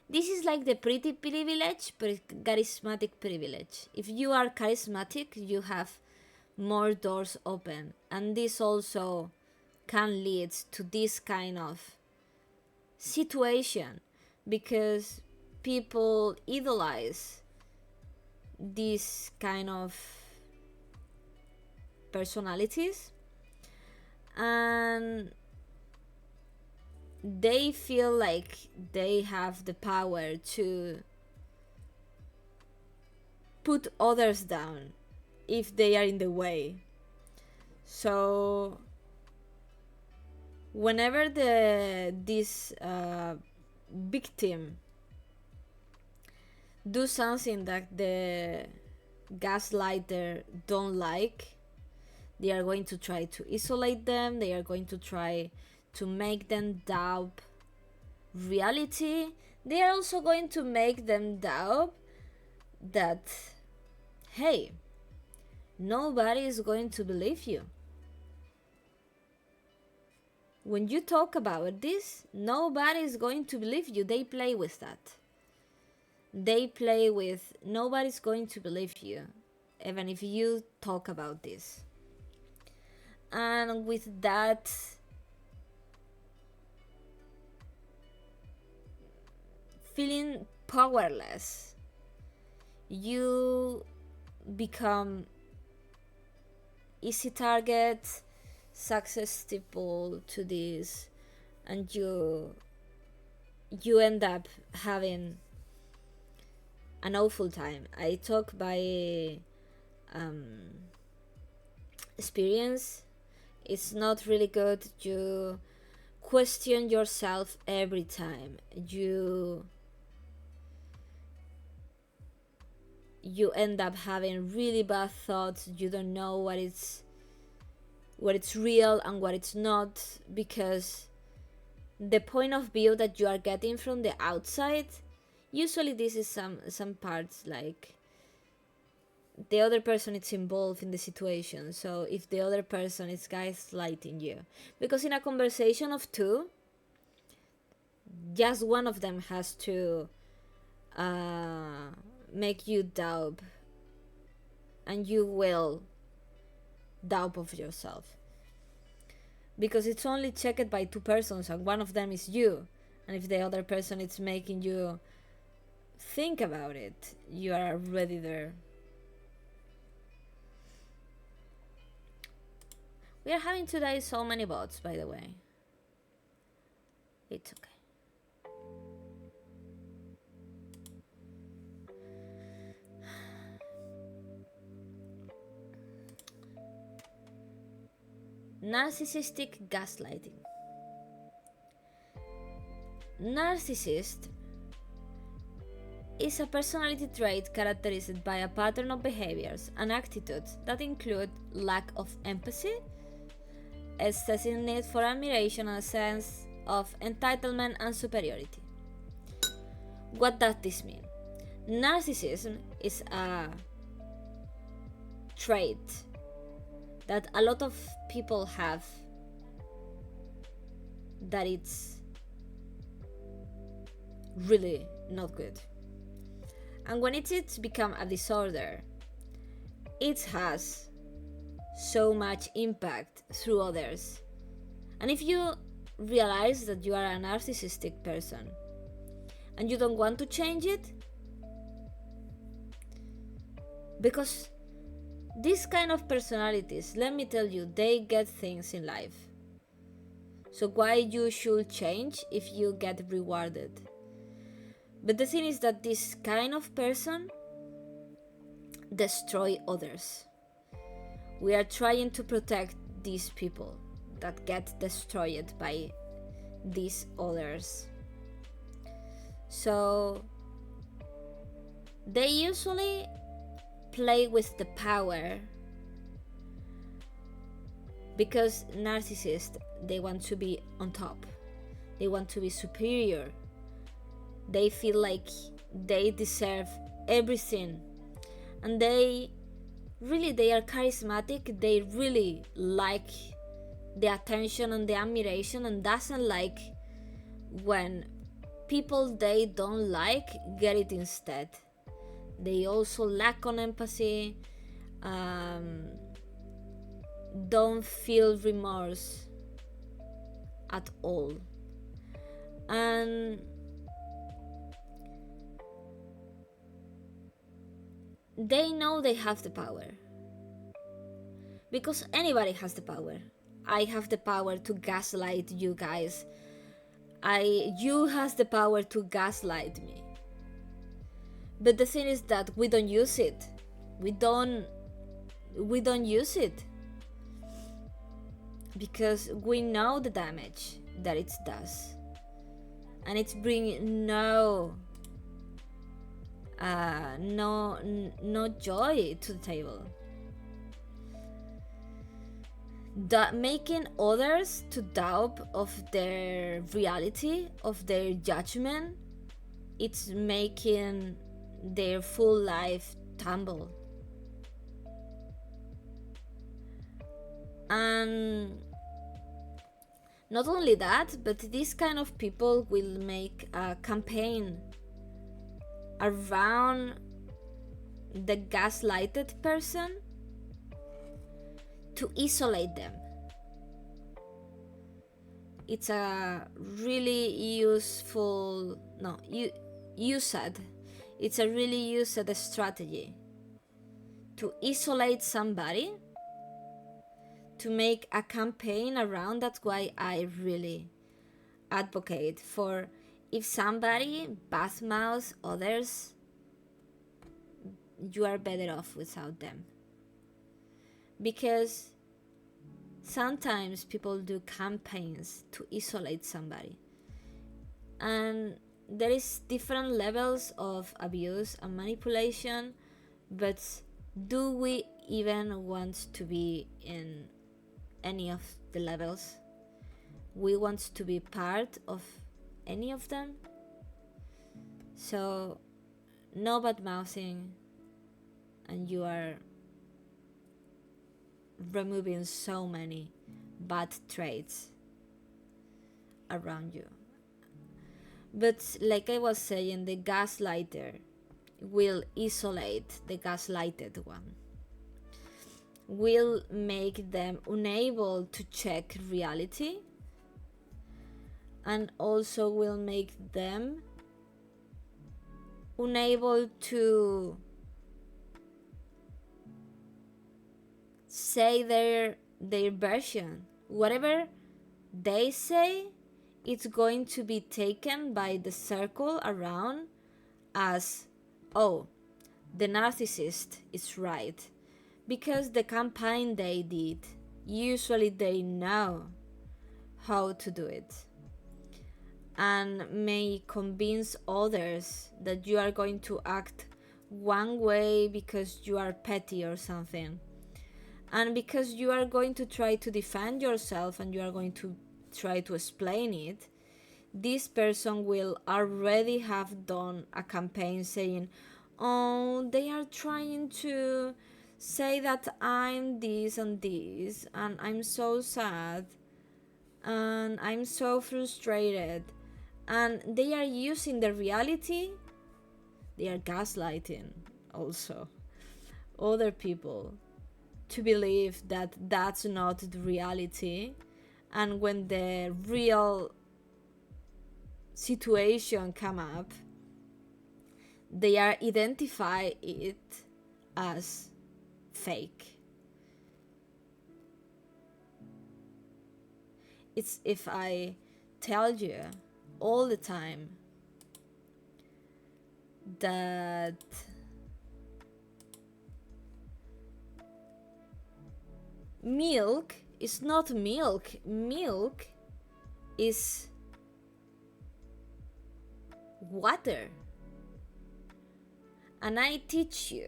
S1: this is like the pretty privilege, but charismatic privilege. If you are charismatic, you have more doors open, and this also can lead to this kind of situation, because people idolize these kind of personalities, and they feel like they have the power to put others down if they are in the way. So whenever this victim do something that the gaslighter don't like, they are going to try to isolate them. They are going to try to make them doubt reality. They are also going to make them doubt that, hey, nobody is going to believe you. When you talk about this, nobody is going to believe you. They play with that. They play with nobody's going to believe you, even if you talk about this. And with that feeling powerless, you become easy target, susceptible to this, and you end up having an awful time. I talk by experience. It's not really good. You question yourself every time. You end up having really bad thoughts. You don't know what it's real and what it's not, because the point of view that you are getting from the outside, usually this is some parts like the other person is involved in the situation. So if the other person is gaslighting you, because in a conversation of two, just one of them has to make you doubt, and you will doubt of yourself, because it's only checked by two persons, and one of them is you. And if the other person is making you think about it, you are already there. We are having today so many bots, by the way. It's okay. Narcissistic gaslighting. Narcissist is a personality trait characterized by a pattern of behaviors and attitudes that include lack of empathy, excessive need for admiration, and a sense of entitlement and superiority. What does this mean? Narcissism is a trait that a lot of people have, that it's really not good. And when it's become a disorder, it has so much impact through others. And if you realize that you are a narcissistic person and you don't want to change it, because these kind of personalities, let me tell you, they get things in life. So why you should change if you get rewarded? But the thing is that this kind of person destroy others. We are trying to protect these people that get destroyed by these others. So they usually play with the power, because narcissists, they want to be on top. They want to be superior. They feel like they deserve everything. And they are charismatic. They really like the attention and the admiration, and doesn't like when people they don't like get it instead. They also lack on empathy, don't feel remorse at all. And they know they have the power. Because anybody has the power. I have the power to gaslight you guys. You has the power to gaslight me. But the thing is that we don't use it. We don't use it. Because we know the damage that it does. And it's bringing no joy to the table. Making others to doubt of their reality, of their judgment, it's making their full life tumble. And not only that, but these kind of people will make a campaign around the gaslighted person to isolate them. It's a really useful, it's a really used strategy to isolate somebody, to make a campaign around. That's why I really advocate for, if somebody badmouths others, you are better off without them. Because sometimes people do campaigns to isolate somebody, and there is different levels of abuse and manipulation, but do we even want to be in any of the levels? We want to be part of any of them? So no bad mouthing, and you are removing so many bad traits around you. But like I was saying, the gaslighter will isolate the gaslighted one, will make them unable to check reality, and also will make them unable to say their version. Whatever they say, it's going to be taken by the circle around as, oh, the narcissist is right, because the campaign they did, usually they know how to do it, and may convince others that you are going to act one way because you are petty or something. And because you are going to try to defend yourself and you are going to try to explain it, this person will already have done a campaign saying, oh, they are trying to say that I'm this and this, and I'm so sad, and I'm so frustrated. And they are using the reality, they are gaslighting also other people to believe that that's not the reality. And when the real situation come up, they are identify it as fake. It's if I tell you all the time that milk is not milk. Milk is water. And I teach you,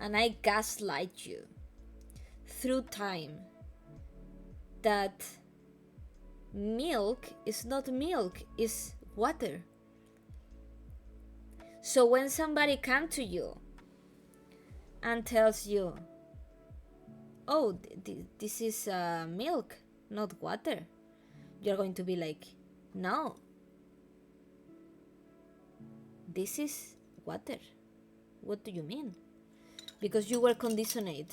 S1: and I gaslight you through time that milk is not milk, is water. So when somebody comes to you and tells you, oh, this is milk, not water, you're going to be like, no, this is water. What do you mean? Because you were conditioned,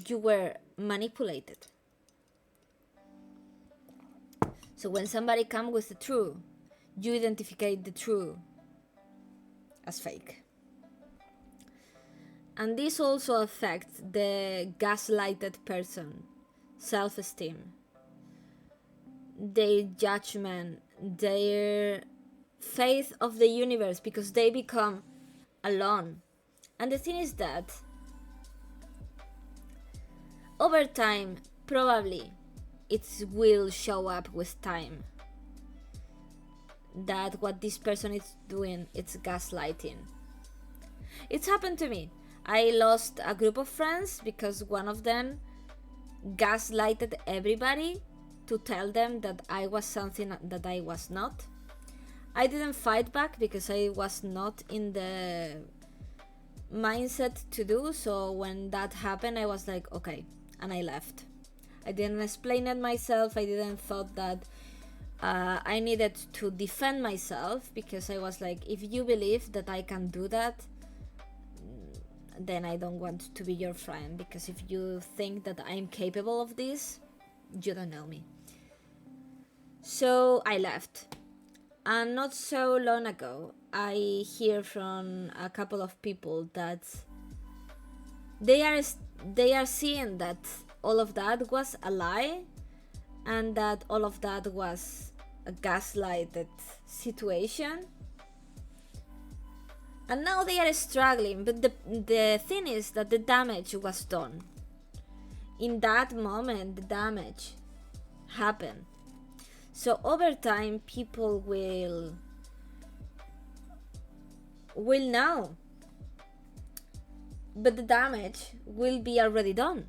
S1: you were manipulated. So when somebody comes with the truth, you identify the truth as fake. And this also affects the gaslighted person, self-esteem, their judgment, their faith of the universe, because they become alone. And the thing is that over time, probably it will show up with time that what this person is doing, it's gaslighting. It's happened to me. I lost a group of friends because one of them gaslighted everybody to tell them that I was something that I was not. I didn't fight back because I was not in the mindset to do so. When that happened, I was like, okay, and I left. I didn't explain it myself. I didn't thought that I needed to defend myself, because I was like, if you believe that I can do that, then I don't want to be your friend, because if you think that I'm capable of this, you don't know me. So I left. And not so long ago, I hear from a couple of people that they are seeing that all of that was a lie, and that all of that was a gaslighted situation. And now they are struggling, but the thing is that the damage was done. In that moment, the damage happened. So over time, people will know. But the damage will be already done.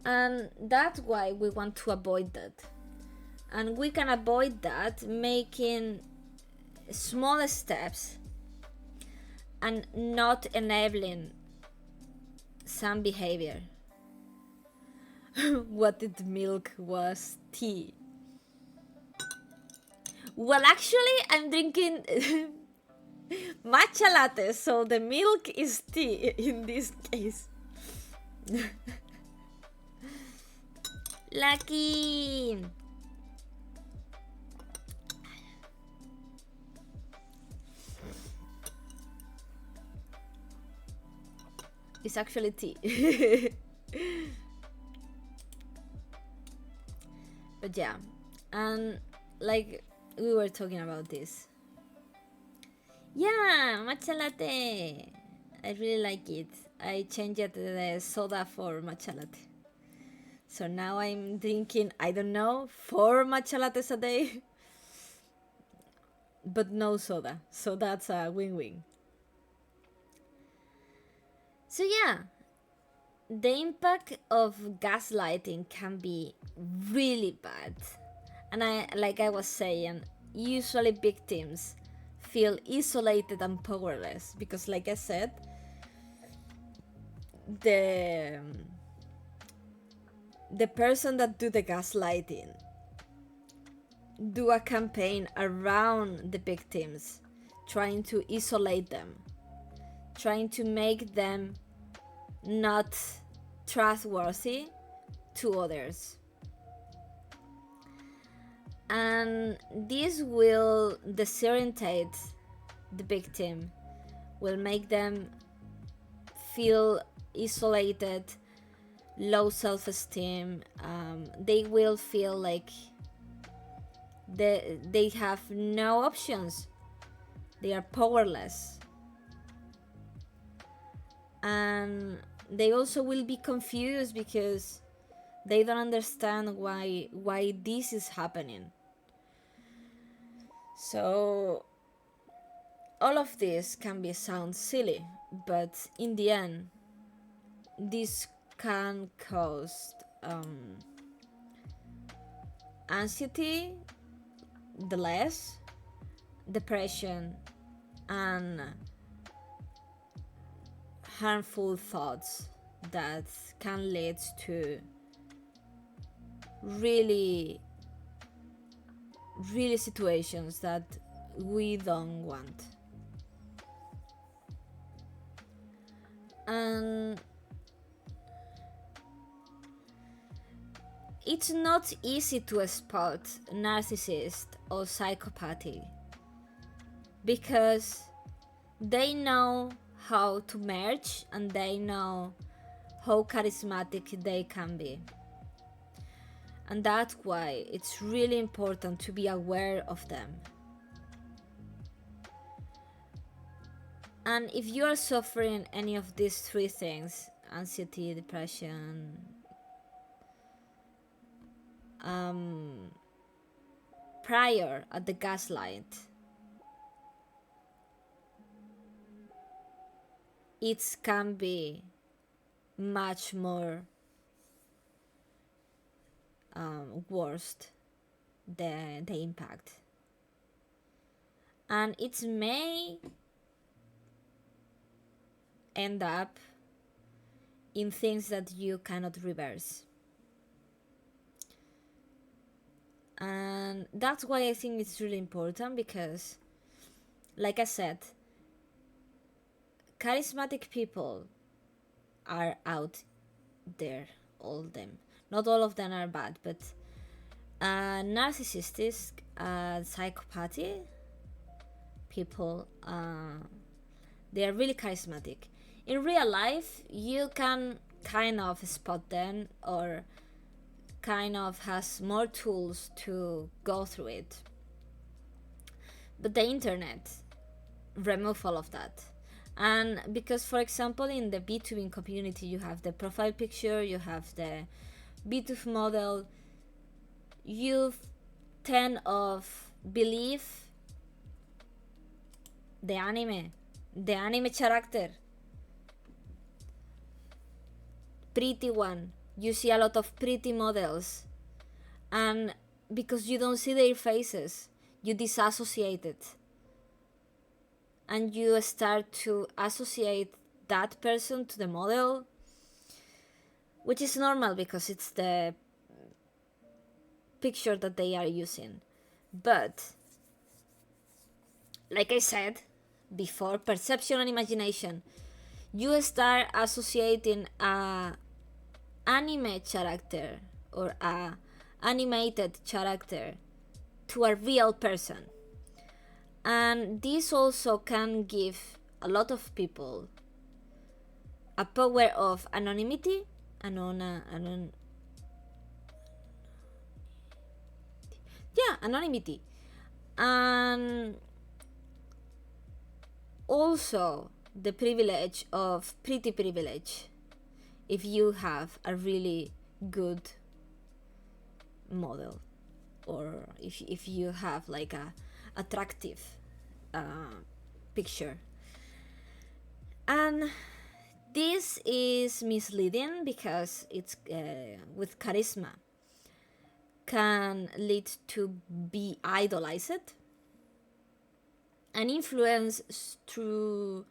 S1: And that's why we want to avoid that. And we can avoid that making small steps and not enabling some behavior. What if milk was tea? Well, actually, I'm drinking matcha latte, so the milk is tea in this case. Lucky! It's actually tea. But yeah, and like we were talking about this. Yeah, matcha latte. I really like it. I changed the soda for matcha latte. So now I'm drinking, I don't know, 4 matcha lattes a day. But no soda. So that's a win-win. So yeah, the impact of gaslighting can be really bad. And like I was saying, usually victims feel isolated and powerless because, like I said, the person that do the gaslighting do a campaign around the victims, trying to isolate them, trying to make them not trustworthy to others. And this will desorientate the victim, will make them feel isolated, low self-esteem. They will feel like they have no options. They are powerless. And they also will be confused because they don't understand why this is happening. So all of this can sound silly, but in the end, this can cause anxiety, delays, depression, and harmful thoughts that can lead to really situations that we don't want. And it's not easy to spot narcissist or psychopathy because they know how to merge, and they know how charismatic they can be. And that's why it's really important to be aware of them. And if you are suffering any of these three things, anxiety, depression, prior at the gaslight, it can be much more worst, the impact. And it may end up in things that you cannot reverse. And that's why I think it's really important, because, like I said, charismatic people are out there, all of them. Not all of them are bad, but narcissistic, psychopathy people, they are really charismatic. In real life, you can kind of spot them, or kind of has more tools to go through it. But the internet remove all of that. And because, for example, in the B2B community, you have the profile picture, you have the B2B model, you tend of believe the anime character, pretty one. You see a lot of pretty models, and because you don't see their faces, you disassociate it, and you start to associate that person to the model, which is normal because it's the picture that they are using. But like I said before, perception and imagination, you start associating a anime character or a animated character to a real person, and this also can give a lot of people a power of anonymity, anonymity, and also the privilege of pretty privilege, if you have a really good model, or if you have like a attractive picture. And this is misleading because it's with charisma can lead to be idolized and influence through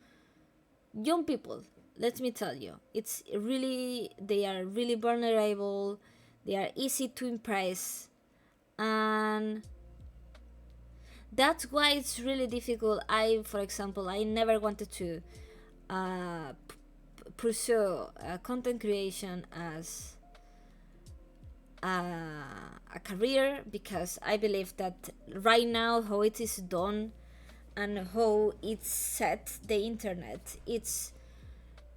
S1: young people. Let me tell you, they are really vulnerable, they are easy to impress, and that's why it's really difficult. For example, I never wanted to pursue content creation as a career, because I believe that right now how it is done and how it's set, the internet, it's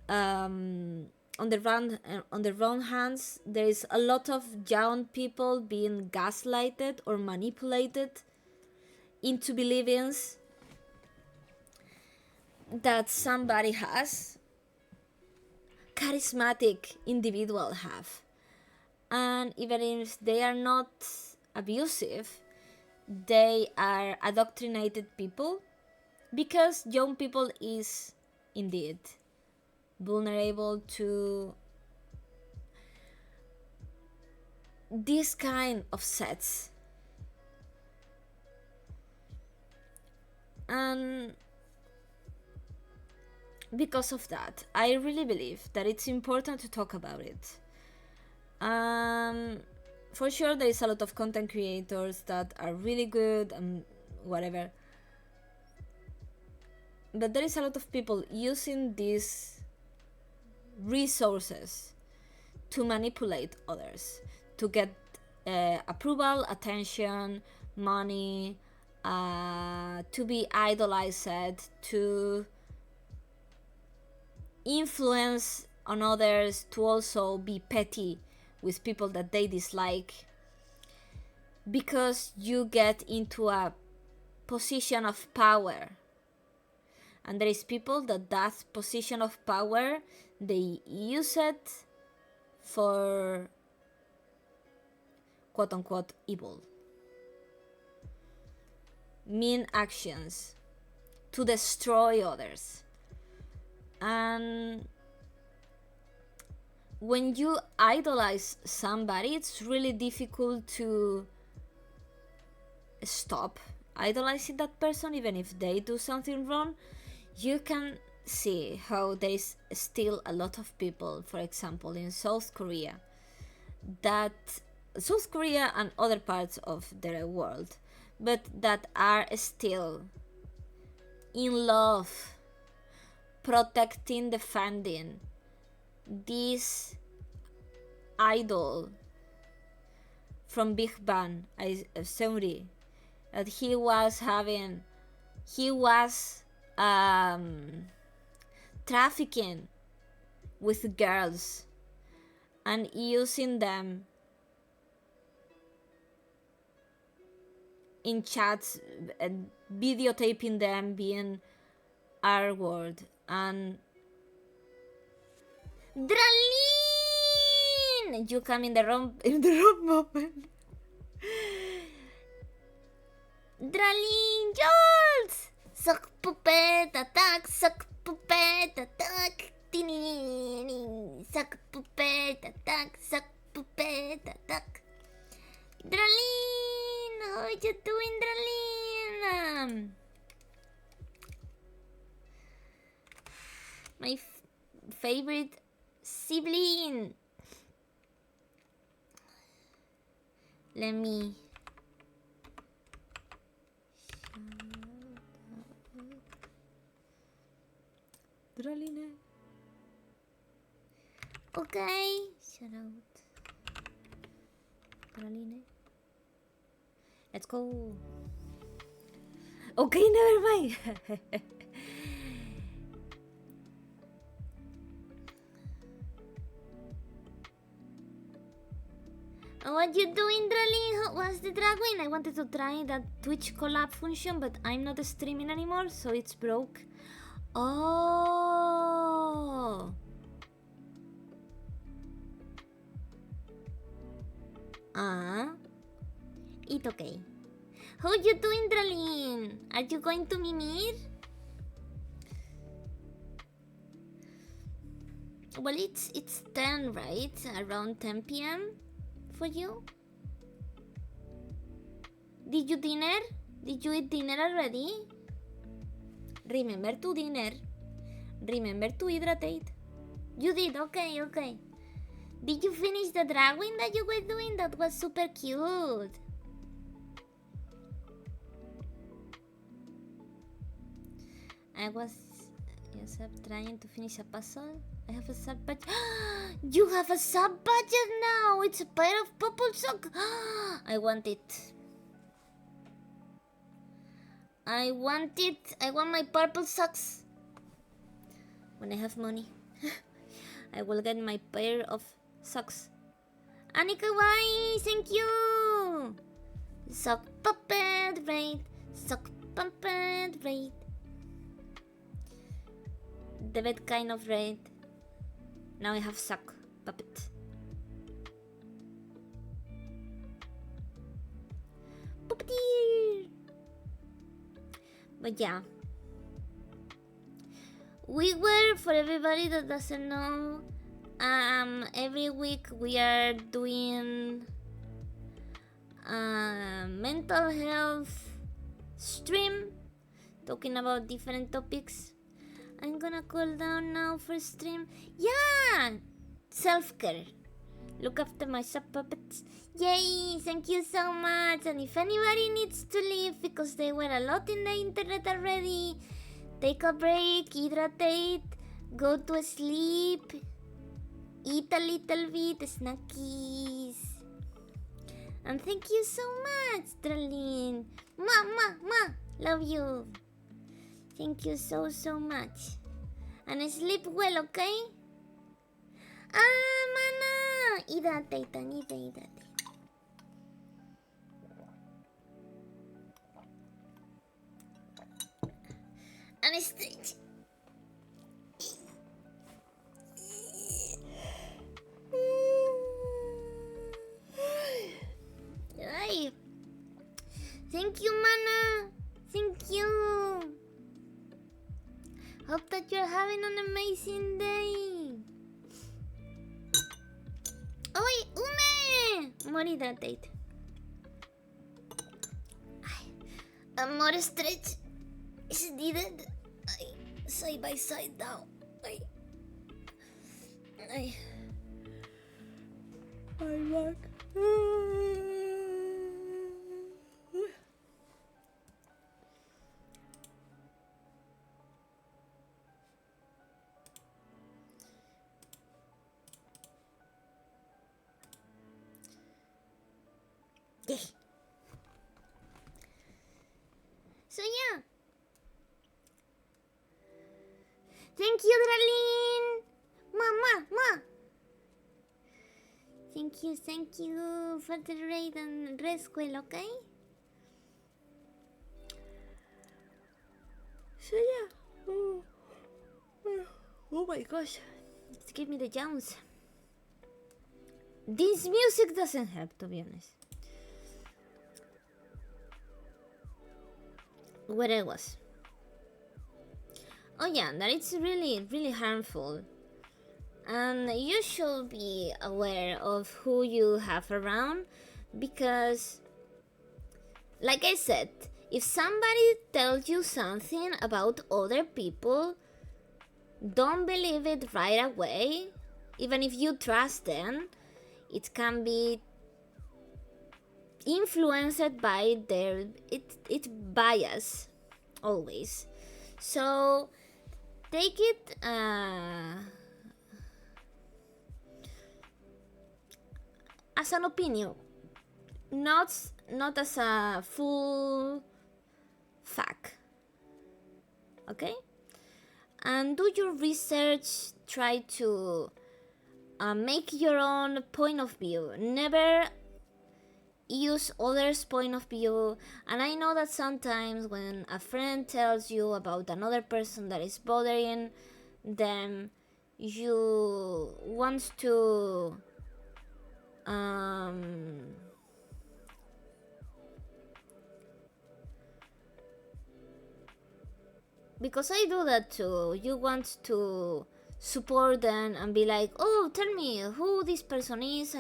S1: on the wrong hands. There is a lot of young people being gaslighted or manipulated into believing that somebody has charismatic individual have. And even if they are not abusive, they are indoctrinated people, because young people is indeed vulnerable to this kind of sets. And because of that, I really believe that it's important to talk about it. For sure, there is a lot of content creators that are really good and whatever, but there is a lot of people using these resources to manipulate others, to get approval, attention, money, to be idolized, to influence on others to also be petty with people that they dislike, because you get into a position of power, and there is people that position of power, they use it for quote unquote evil, mean actions, to destroy others. And when you idolize somebody, it's really difficult to stop idolizing that person, even if they do something wrong. You can see how there is still a lot of people, for example, in South Korea and other parts of the world, but that are still in love, protecting, defending this idol from Big Bang, Seungri, that he was trafficking with girls and using them in chats, videotaping them being R-word. And Dralin, you come in the wrong moment. Dralin, Jules! Suck puppet attack, suck puppet attack. Suck puppet attack, suck puppet attack. Dralin, how are you doing, Dralin? My favorite sibling. Let me Draline. Okay, shout out Draline. Let's go. Okay, never mind. What you doing, Dralin? What's the drag queen? I wanted to try that Twitch collab function, but I'm not streaming anymore, so it's broke. Oh. It's okay. How you doing, Dralin? Are you going to Mimir? Well, it's 10, right? Around 10 p.m. for you? Did you dinner? Did you eat dinner already? Remember to dinner. Remember to hydrate. You did? Okay. Did you finish the drawing that you were doing? That was super cute. I was trying to finish a puzzle. I have a sub budget. You have a sub budget now. It's a pair of purple socks. I want it. I want my purple socks. When I have money, I will get my pair of socks. Anika, why? Thank you. Sock puppet raid. Sock puppet raid. The bad kind of raid. Now I have sock puppet. Puppeteer. But yeah, we were, for everybody that doesn't know, every week we are doing a mental health stream, talking about different topics. I'm gonna cool down now for stream. Yeah, self-care. Look after my sub puppets. Yay, thank you so much. And if anybody needs to leave because they were a lot in the internet already, take a break, hydrate, go to sleep, eat a little bit, snackies. And thank you so much, Dralin. Love you. Thank you so much.
S2: And sleep well, okay? Ah, mana! Hydrate, hydrate. And stretch. Ay. Thank you, mana. Thank you. Hope that you're having an amazing day. Oy, Ume! More hydrate. More stretch is needed. Side by side now. I'm back. So yeah. Thank you, Darlene. Ma. Thank you for the raid and rescue, okay? So yeah. Oh my gosh. Just give me the Jones. This music doesn't help, to be honest. Where I was. Oh yeah, that it's really, really harmful. And you should be aware of who you have around, because, like I said, if somebody tells you something about other people, don't believe it right away. Even if you trust them, it can be influenced by their bias always. So take it as an opinion, not as a full fact. Okay? And do your research, try to make your own point of view. Never use others' point of view. And I know that sometimes when a friend tells you about another person that is bothering them, you want to because I do that too. You want to support them and be like, oh, tell me who this person is.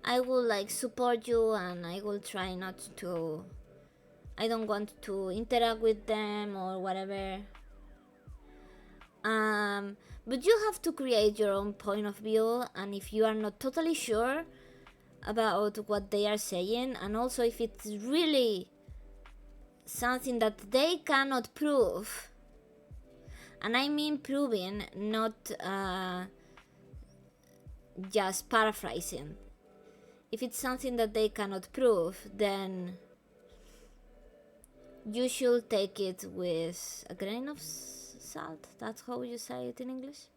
S2: I will like support you, and I will try not to. I don't want to interact with them or whatever. But you have to create your own point of view, and if you are not totally sure about what they are saying, and also if it's really something that they cannot prove, and I mean proving, not just paraphrasing. If it's something that they cannot prove, then you should take it with a grain of salt. That's how you say it in English.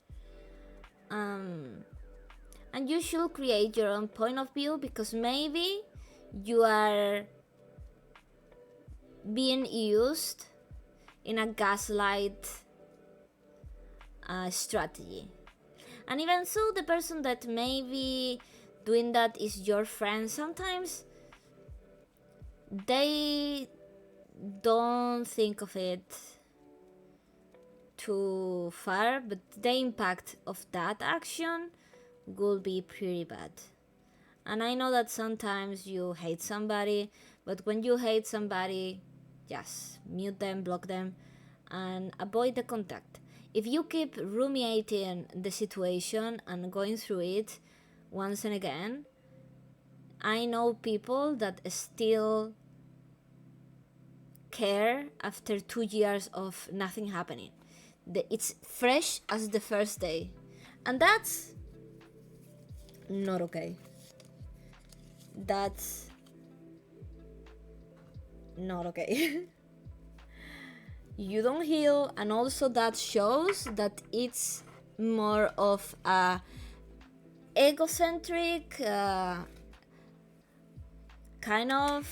S2: And you should create your own point of view, because maybe you are being used in a gaslight strategy. And even so, the person that may be doing that is your friend. Sometimes they don't think of it too far, but the impact of that action will be pretty bad. And I know that sometimes you hate somebody, but when you hate somebody, just mute them, block them, and avoid the contact. If you keep ruminating the situation and going through it once and again, I know people that still care after 2 years of nothing happening. It's fresh as the first day, and that's not okay. That's not okay. you don't heal, and also that shows that it's more of a egocentric kind of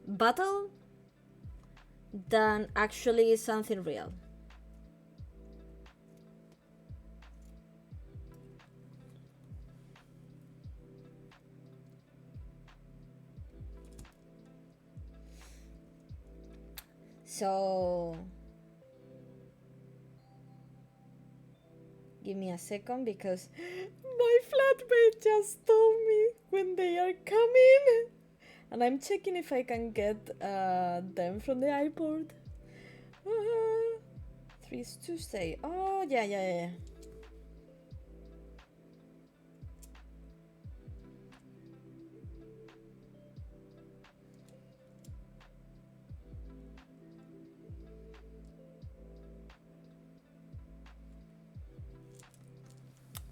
S2: battle than actually something real. So give me a second, because my flatmate just told me when they are coming, and I'm checking if I can get them from the airport. 3 is Tuesday. Oh, yeah.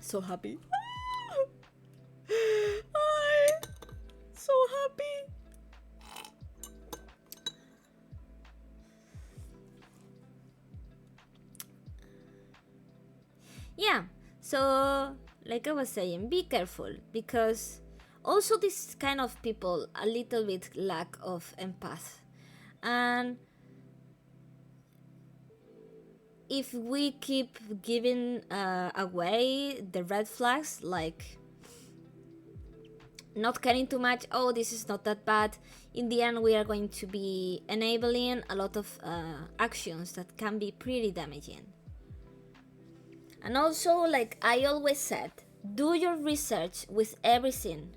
S2: So happy. I'm so happy. Yeah, so like I was saying, be careful, because also this kind of people a little bit lack of empath, and if we keep giving away the red flags, like not caring too much, oh, this is not that bad, in the end we are going to be enabling a lot of actions that can be pretty damaging. And also, like I always said, do your research with everything.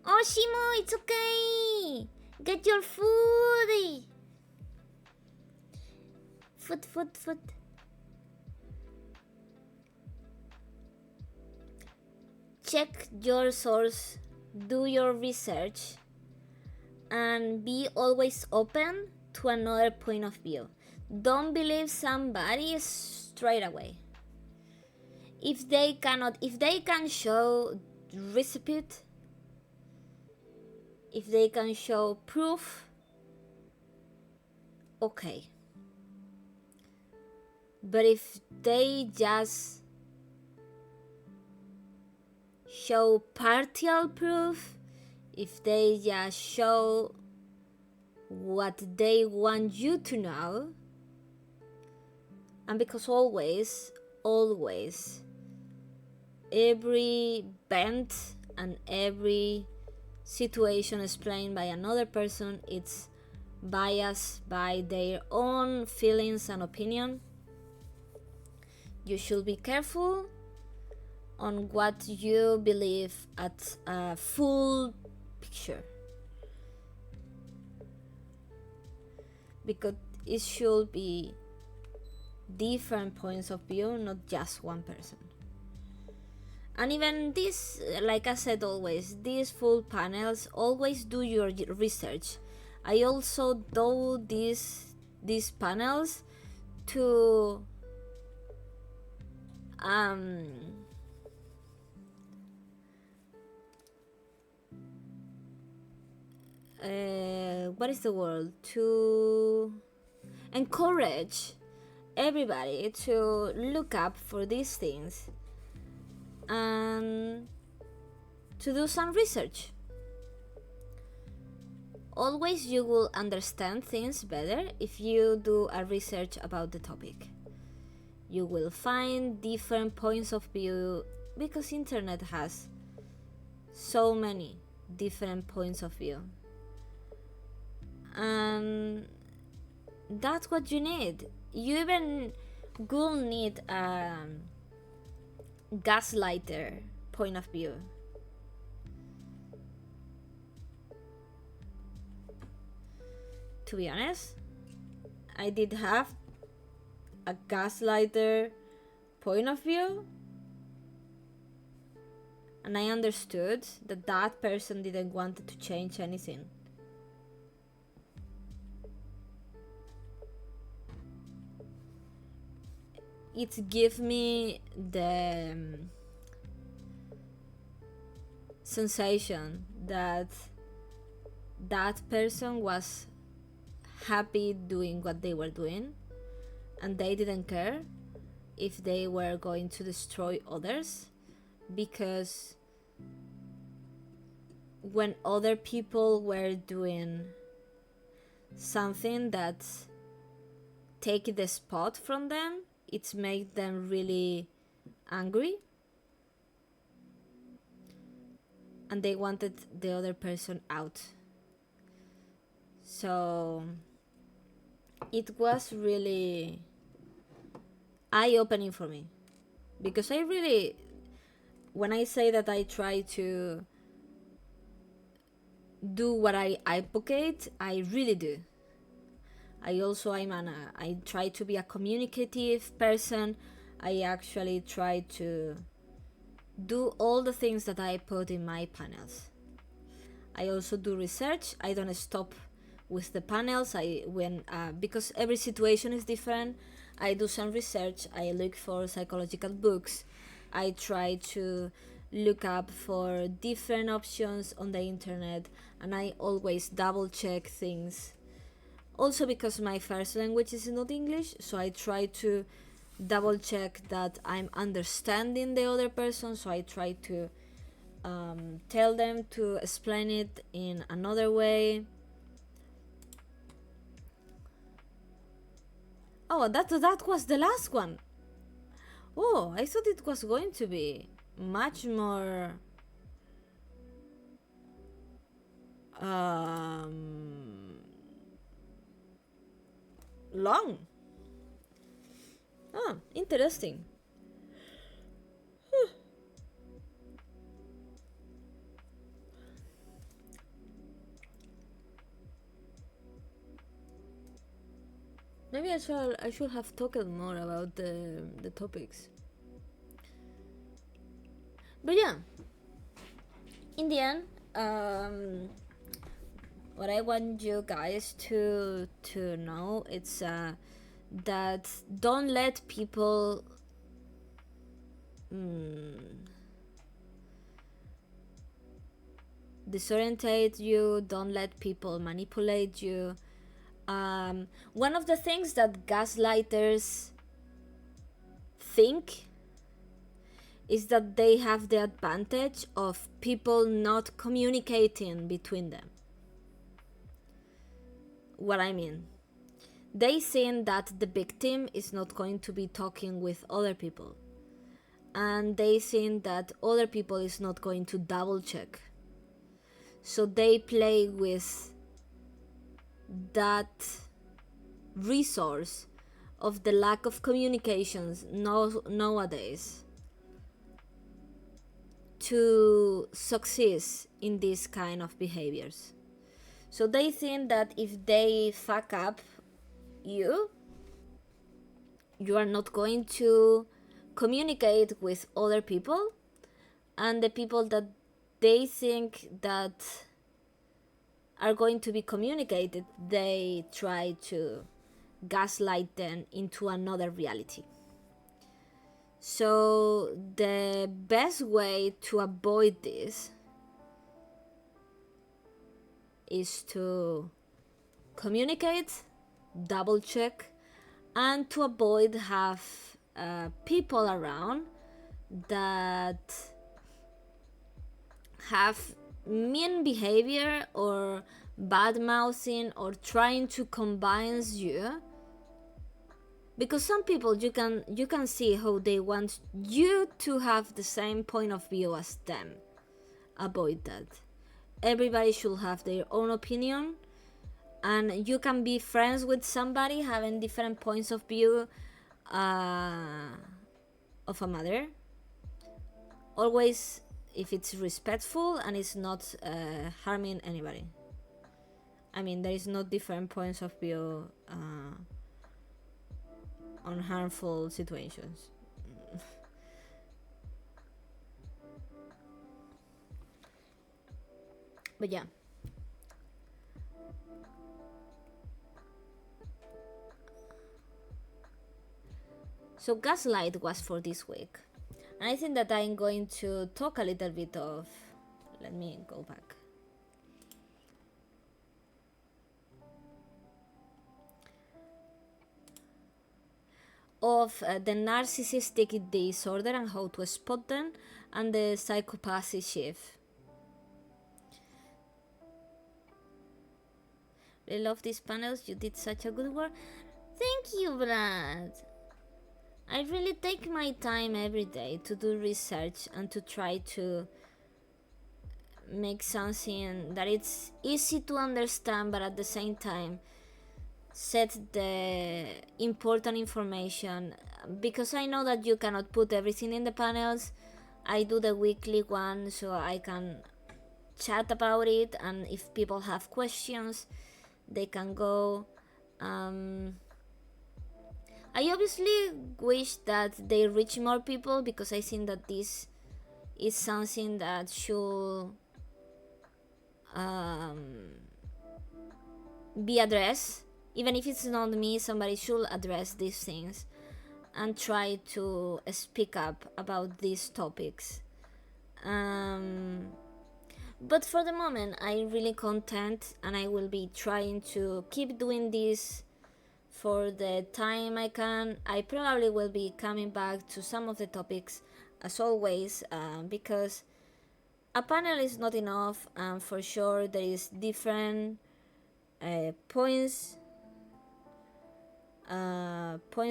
S2: Oh, Shimo, it's okay. Get your food. Food. Check your source, do your research, and be always open to another point of view. Don't believe somebody straight away. If they can show recipe, if they can show proof, okay. But if they just show partial proof, if they just show what they want you to know, and because always, every event and every situation explained by another person, it's biased by their own feelings and opinion. You should be careful on what you believe at a full picture, because it should be different points of view, not just one person. And even this, like I said, always these full panels, always do your research. I also do these panels to what is the word, to encourage everybody to look up for these things and to do some research. Always you will understand things better if you do a research about the topic. You will find different points of view, because internet has so many different points of view, and that's what you need. You even will need a gaslighter point of view. To be honest, I did have a gaslighter point of view, and I understood that that person didn't want to change anything. It gave me the sensation that that person was
S1: happy doing what they were doing, and they didn't care if they were going to destroy others, because when other people were doing something that take the spot from them, it made them really angry, and they wanted the other person out. So it was really eye-opening for me, because I really, when I say that I try to do what I advocate, I really do. I try to be a communicative person. I actually try to do all the things that I put in my panels. I also do research. I don't stop with the panels. Because every situation is different, I do some research. I look for psychological books. I try to look up for different options on the internet, and I always double check things. Also, because my first language is not English, so I try to double check that I'm understanding the other person, so I try to tell them to explain it in another way. Oh, that was the last one. Oh, I thought it was going to be much more long. Oh, interesting. Maybe I should have talked more about the topics. But yeah, in the end, what I want you guys to know, it's that don't let people disorientate you. Don't let people manipulate you. One of the things that gaslighters think is that they have the advantage of people not communicating between them. What I mean, they think that the victim is not going to be talking with other people, and they think that other people is not going to double check, so they play with that resource of the lack of communications nowadays to succeed in these kind of behaviors. So they think that if they fuck up you are not going to communicate with other people, and the people that they think that are going to be communicated, they try to gaslight them into another reality. So the best way to avoid this is to communicate, double check, and to avoid have people around that have mean behavior or bad mouthing or trying to convince you, because some people you can see how they want you to have the same point of view as them. Avoid that. Everybody should have their own opinion, and you can be friends with somebody having different points of view of a matter, always if it's respectful and it's not harming anybody. I mean, there is no different points of view on harmful situations. But yeah, so gaslight was for this week, and I think that I'm going to talk a little bit of, let me go back. of the narcissistic disorder and how to spot them, and the psychopathy shift. I love these panels. You did such a good work.
S2: Thank you, Brad. I really take my time every day to do research and to try to make something that it's easy to understand, but at the same time set the important information, because I know that you cannot put everything in the panels. I do the weekly one so I can chat about it, and if people have questions they can go. I obviously wish that they reach more people, because I think that this is something that should be addressed. Even if it's not me, somebody should address these things and try to speak up about these topics. But for the moment, I'm really content, and I will be trying to keep doing this for the time I can. I probably will be coming back to some of the topics as always, because a panel is not enough, and for sure there is different points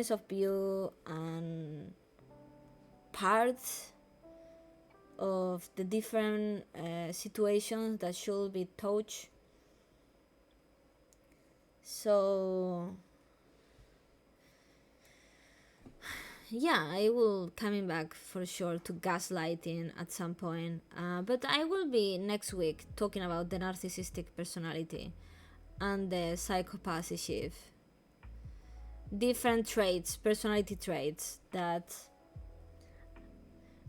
S2: of view and parts of the different situations that should be touched. So yeah, I will coming back for sure to gaslighting at some point, but I will be next week talking about the narcissistic personality and the psychopathy shift. Different traits, personality traits that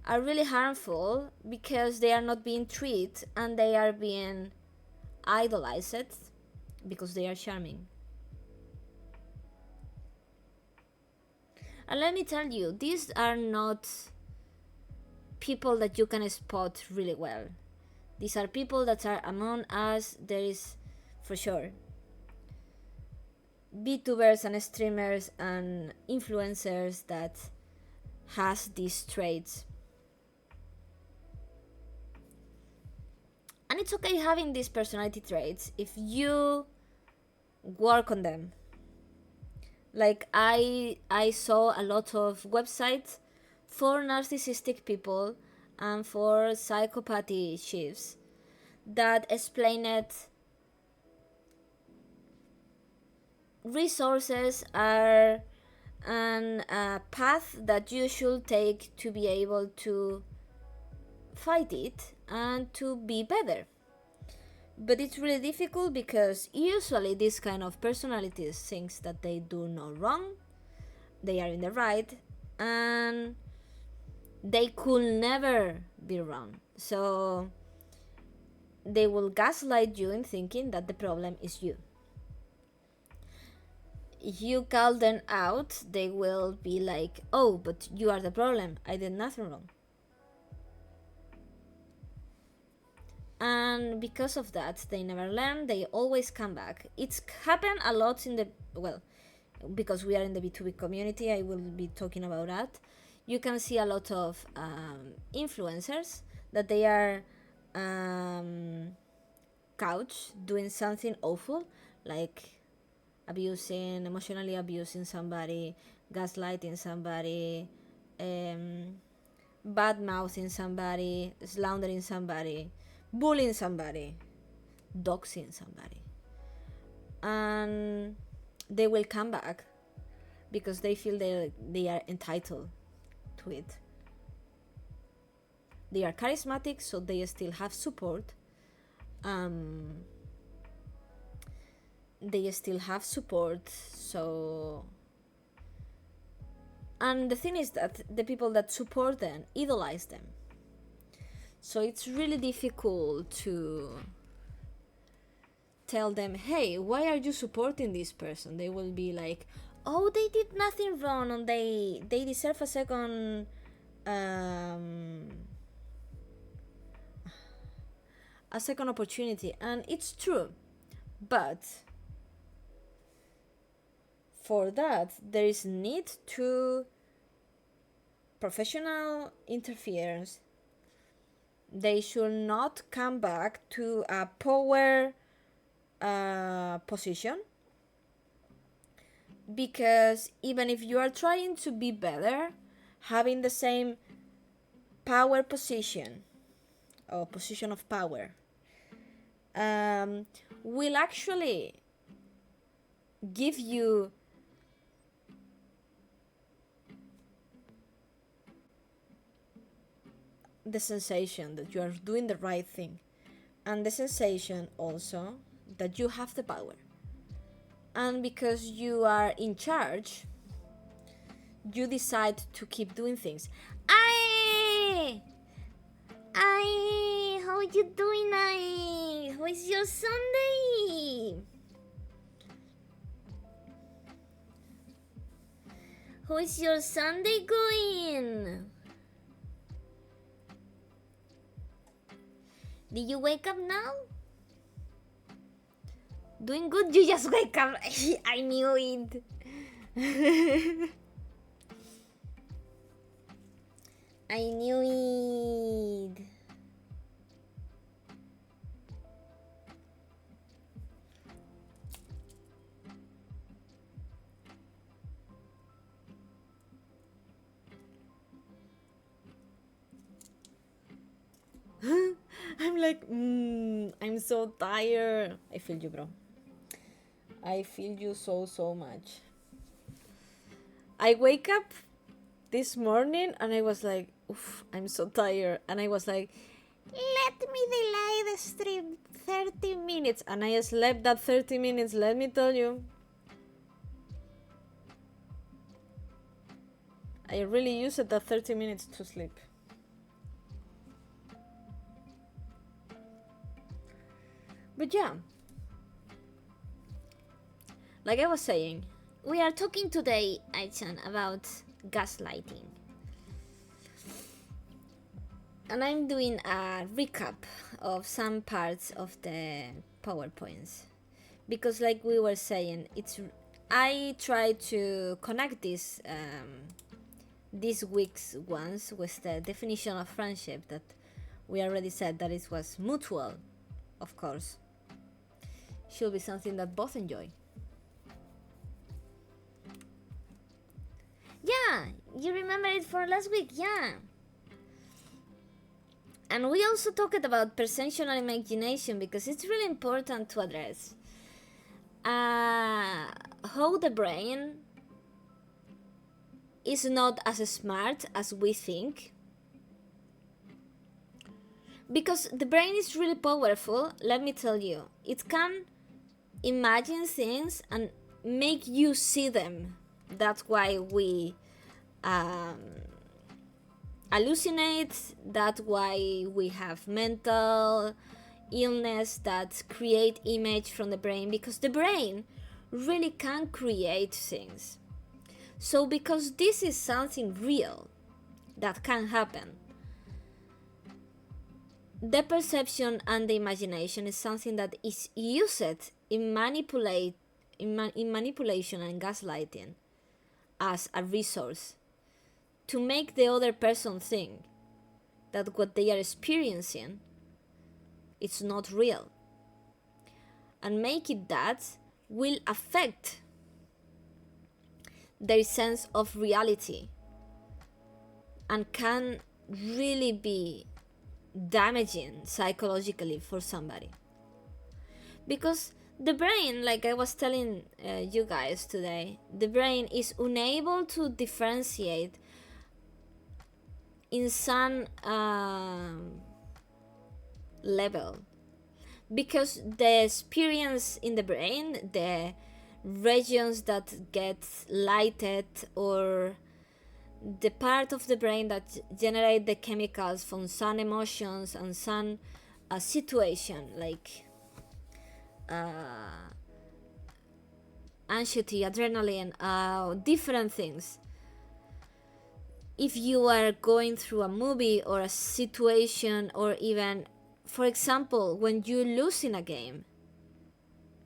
S2: are really harmful because they are not being treated and they are being idolized because they are charming. And let me tell you, these are not people that you can spot really well. These are people that are among us. There is, for sure, VTubers and streamers and influencers that has these traits. And it's okay having these personality traits if you work on them. Like I saw a lot of websites for narcissistic people and for psychopathy shifts that explained resources are a path that you should take to be able to fight it and to be better. But it's really difficult because usually this kind of personalities thinks that they do no wrong, they are in the right, and they could never be wrong. So they will gaslight you in thinking that the problem is you. If you call them out, they will be like, oh, but you are the problem, I did nothing wrong. And because of that, they never learn, they always come back. It's happened a lot in the, well, because we are in the B2B community, I will be talking about that. You can see a lot of influencers that they are couch doing something awful, like emotionally abusing somebody, gaslighting somebody, bad mouthing somebody, slandering somebody, bullying somebody, doxing somebody, and they will come back because they feel they are entitled to it. They are charismatic, so they still have support. They still have support, so, and the thing is that the people that support them idolize them. So it's really difficult to tell them, hey, why are you supporting this person? They will be like, oh, they did nothing wrong and they deserve a second opportunity. And it's true, but
S1: for that, there is need to professional interference. They should not come back to a power position, because even if you are trying to be better, having the same power position or position of power will actually give you the sensation that you are doing the right thing, and the sensation also that you have the power. And because you are in charge, you decide to keep doing things.
S2: How you doing? How is your Sunday? How is your Sunday going? Did you wake up now? Doing good? You just wake up. I knew it. I knew it.
S1: I'm like, I'm so tired. I feel you, bro. I feel you so much. I wake up this morning and I was like, oof, I'm so tired. And I was like, let me delay the stream 30 minutes. And I slept that 30 minutes, let me tell you. I really used that 30 minutes to sleep. But yeah, like I was saying,
S2: we are talking today, Aichan, about gaslighting. And I'm doing a recap of some parts of the PowerPoints. Because like we were saying, I try to connect this week's ones with the definition of friendship that we already said that it was mutual, of course. Should be something that both enjoy. Yeah, you remember it for last week, yeah. And we also talked about perception and imagination because it's really important to address how the brain is not as smart as we think. Because the brain is really powerful, let me tell you. It can imagine things and make you see them. That's why we hallucinate. That's why we have mental illness that create image from the brain, because the brain really can create things. So because this is something real that can happen, the perception and the imagination is something that is used in manipulation and gaslighting as a resource to make the other person think that what they are experiencing it's not real, and make it that will affect their sense of reality and can really be damaging psychologically for somebody. Because the brain, like I was telling you guys today, the brain is unable to differentiate in some level, because the experience in the brain, the regions that get lighted, or the part of the brain that generate the chemicals from some emotions and some situation, like anxiety, adrenaline, different things. If you are going through a movie or a situation, or even, for example, when you lose in a game,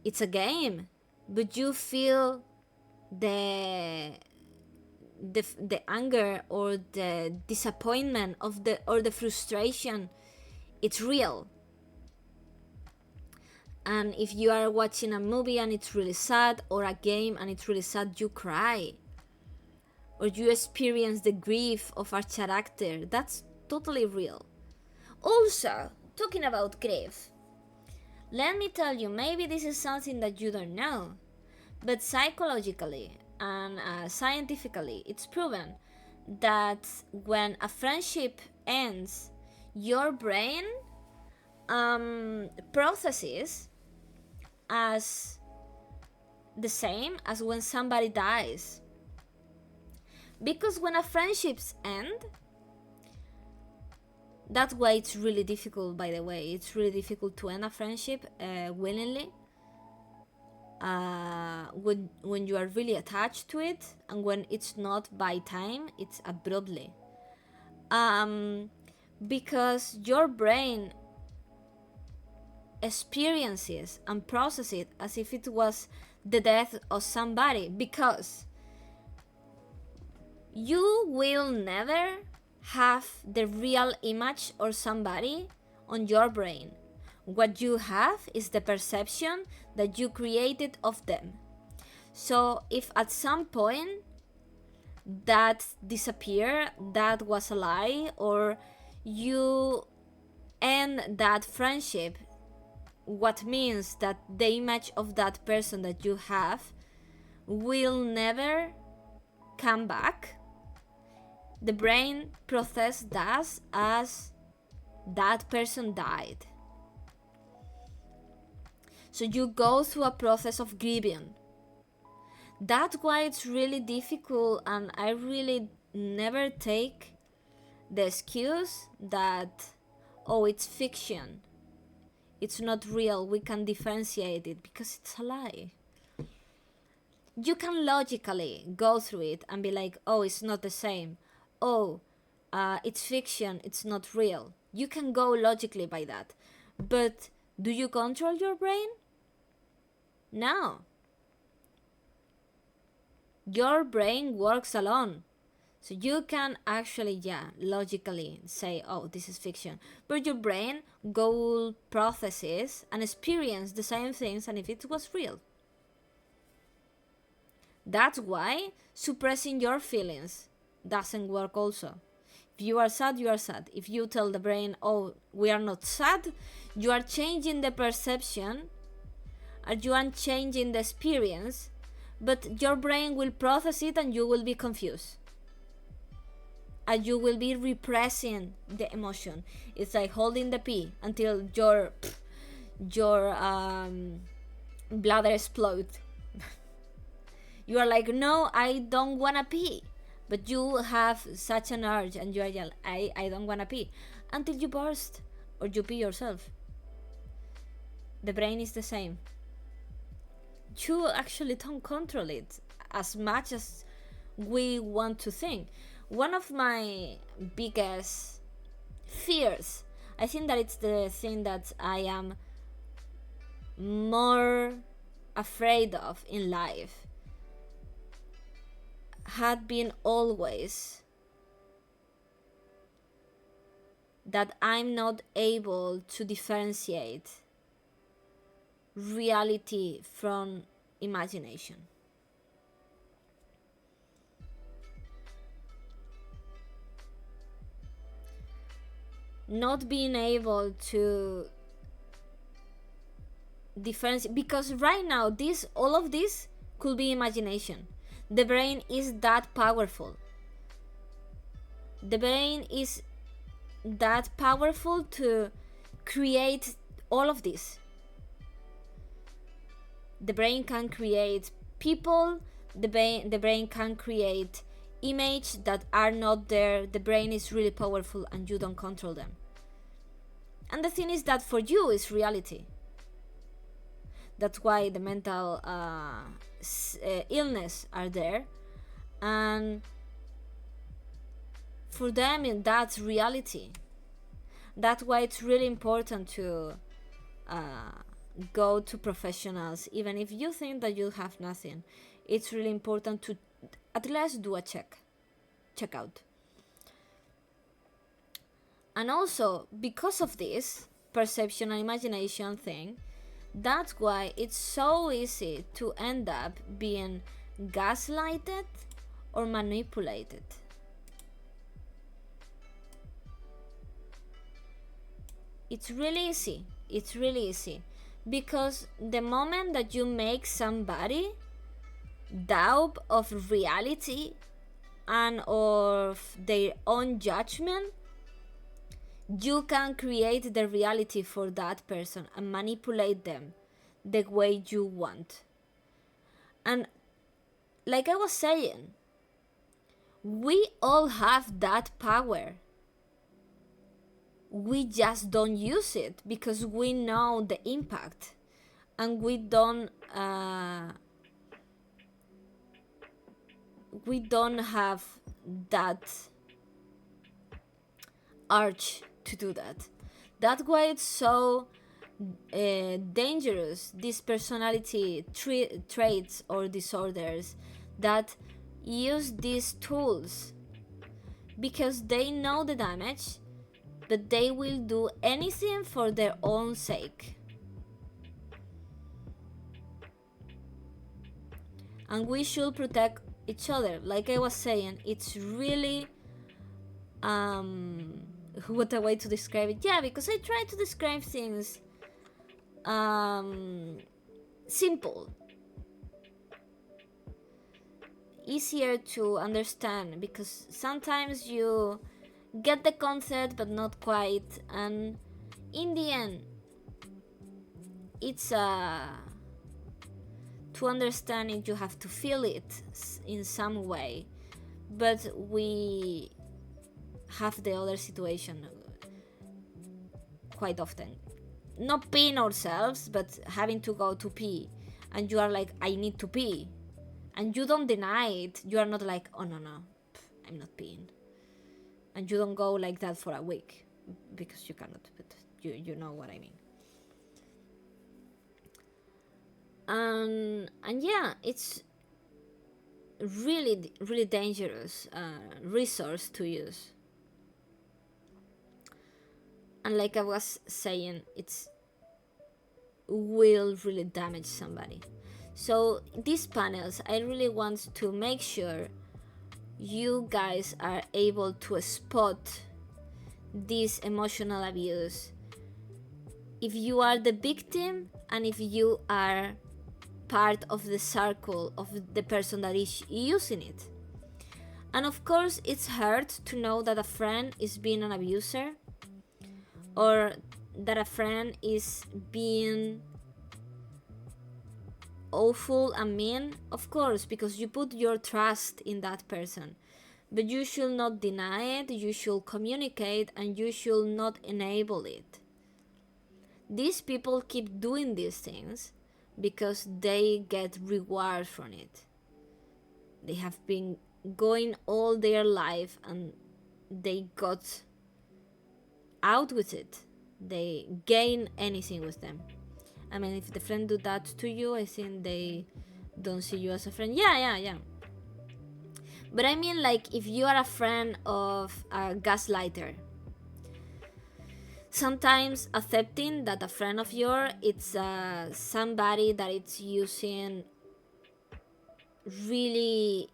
S2: it's a game, but you feel the the anger or the disappointment of the or the frustration, it's real. And if you are watching a movie and it's really sad, or a game and it's really sad, you cry, or you experience the grief of a character, that's totally real. Also, talking about grief, let me tell you, maybe this is something that you don't know, but psychologically and scientifically, it's proven that when a friendship ends, your brain processes as the same as when somebody dies. Because when a friendships end, that's why it's really difficult, by the way, it's really difficult to end a friendship willingly, when you are really attached to it, and when it's not by time, it's abruptly, because your brain experiences and processes it as if it was the death of somebody, because you will never have the real image or somebody on your brain. What you have is the perception that you created of them. So if at some point that disappeared, that was a lie, or you end that friendship, what means that the image of that person that you have will never come back. The brain processes that as that person died. So you go through a process of grieving. That's why it's really difficult, and I really never take the excuse that, oh, it's fiction, it's not real, we can differentiate it, because it's a lie. You can logically go through it and be like, oh, it's not the same, oh, it's fiction, it's not real. You can go logically by that, but do you control your brain? No. Your brain works alone. So you can actually, logically say, oh, this is fiction. But your brain go processes and experience the same things and if it was real. That's why suppressing your feelings doesn't work also. If you are sad, you are sad. If you tell the brain, oh, we are not sad, you are changing the perception, or you are changing the experience, but your brain will process it and you will be confused. And you will be repressing the emotion. It's like holding the pee until your bladder explodes. You are like, no, I don't wanna pee. But you have such an urge and you are yelling, I don't wanna pee. Until you burst or you pee yourself. The brain is the same. You actually don't control it as much as we want to think. One of my biggest fears, I think that it's the thing that I am more afraid of in life, had been always that I'm not able to differentiate reality from imagination. Not being able to differentiate, because right now all of this could be imagination. The brain is that powerful. The brain is that powerful to create all of this. The brain can create people, the brain can create images that are not there. The brain is really powerful and you don't control them. And the thing is that for you is reality. That's why the mental illness are there, and for them that's reality. That's why it's really important to go to professionals, even if you think that you have nothing.
S1: it's really important to at least do a check out. And also, because of this perception and imagination thing, that's why it's so easy to end up being gaslighted or manipulated. It's really easy. It's really easy. Because the moment that you make somebody doubt of reality and of their own judgment, you can create the reality for that person and manipulate them the way you want. And like I was saying, we all have that power. We just don't use it because we know the impact, and we don't have that urge to do that. That's why it's so dangerous, these personality traits or disorders that use these tools, because they know the damage, but they will do anything for their own sake. And we should protect each other. Like I was saying, it's really what a way to describe it. Yeah, because I try to describe things simple, easier to understand, because sometimes you get the concept but not quite, and in the end it's to understand it you have to feel it in some way. But we have the other situation quite often, not peeing ourselves, but having to go to pee, and you are like, I need to pee, and you don't deny it. You are not like, oh no, I'm not peeing, and you don't go like that for a week, because you cannot, but you know what I mean. And yeah, it's really, really dangerous resource to use. And like I was saying, it's will really damage somebody. So these panels, I really want to make sure you guys are able to spot this emotional abuse, if you are the victim and if you are part of the circle of the person that is using it. And of course, it's hard to know that a friend is being an abuser, or that a friend is being awful and mean, of course, because you put your trust in that person. But you should not deny it, you should communicate, and you should not enable it. These people keep doing these things because they get reward from it. They have been going all their life and they got out with it. They gain anything with them. I mean, if the friend do that to you, I think they don't see you as a friend. Yeah. But I mean, like, if you are a friend of a gaslighter, sometimes accepting that a friend of yours, it's somebody that it's using really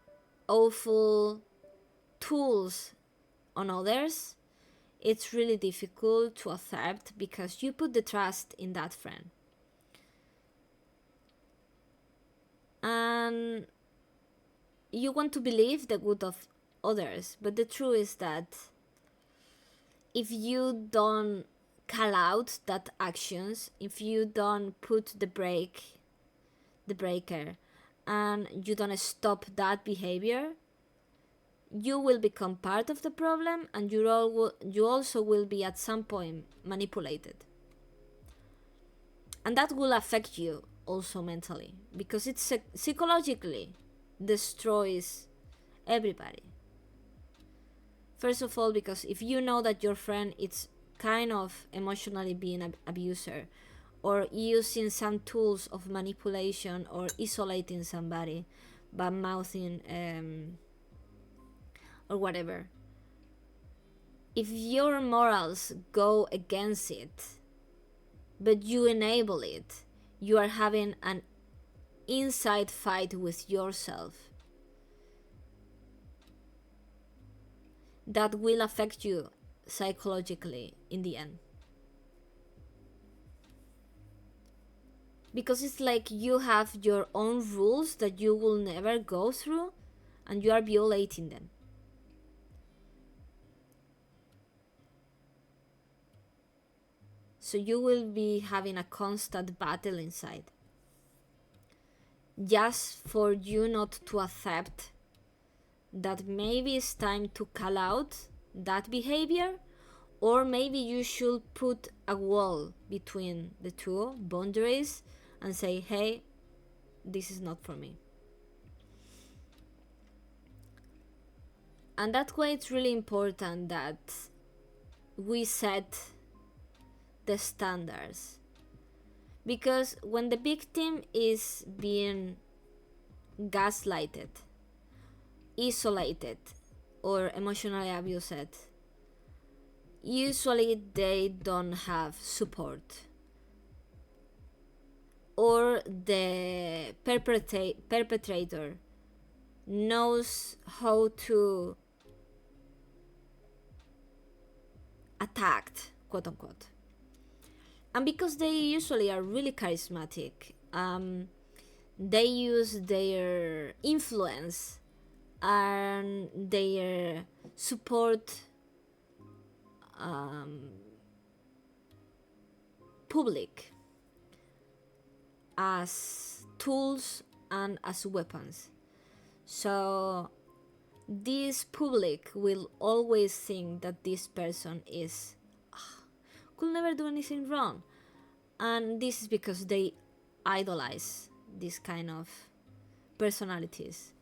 S1: awful tools on others, it's really difficult to accept because you put the trust in that friend. And you want to believe the good of others, but the truth is that if you don't call out that actions, if you don't put the breaker, and you don't stop that behavior, you will become part of the problem, and you also will be at some point manipulated. And that will affect you also mentally, because it psychologically destroys everybody. First of all, because if you know that your friend is kind of emotionally being an abuser, or using some tools of manipulation or isolating somebody, bad mouthing, or whatever. If your morals go against it, but you enable it, you are having an inside fight with yourself that will affect you psychologically in the end. Because it's like you have your own rules that you will never go through, and you are violating them. So you will be having a constant battle inside, just for you not to accept that maybe it's time to call out that behavior, or maybe you should put a wall between the two, boundaries, and say, hey, this is not for me. And that's why it's really important that we set the standards. Because when the victim is being gaslighted, isolated, or emotionally abused, usually they don't have support, or the perpetrator knows how to attack, quote unquote. And because they usually are really charismatic, they use their influence and their support public as tools and as weapons. So this public will always think that this person is could never do anything wrong, and this is because they idolize this kind of personalities.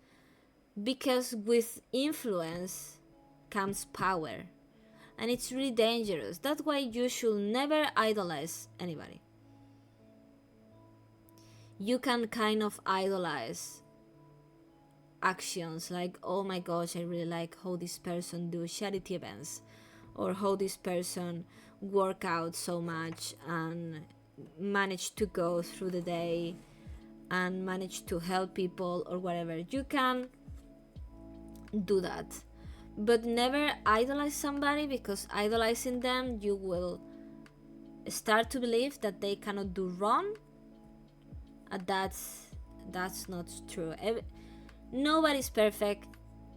S1: Because with influence comes power, and it's really dangerous. That's why you should never idolize anybody. You can kind of idolize actions like, oh my gosh, I really like how this person do charity events, or how this person work out so much and manage to go through the day and manage to help people or whatever. You can do that, but never idolize somebody, because idolizing them, you will start to believe that they cannot do wrong, and that's not true. Nobody's perfect.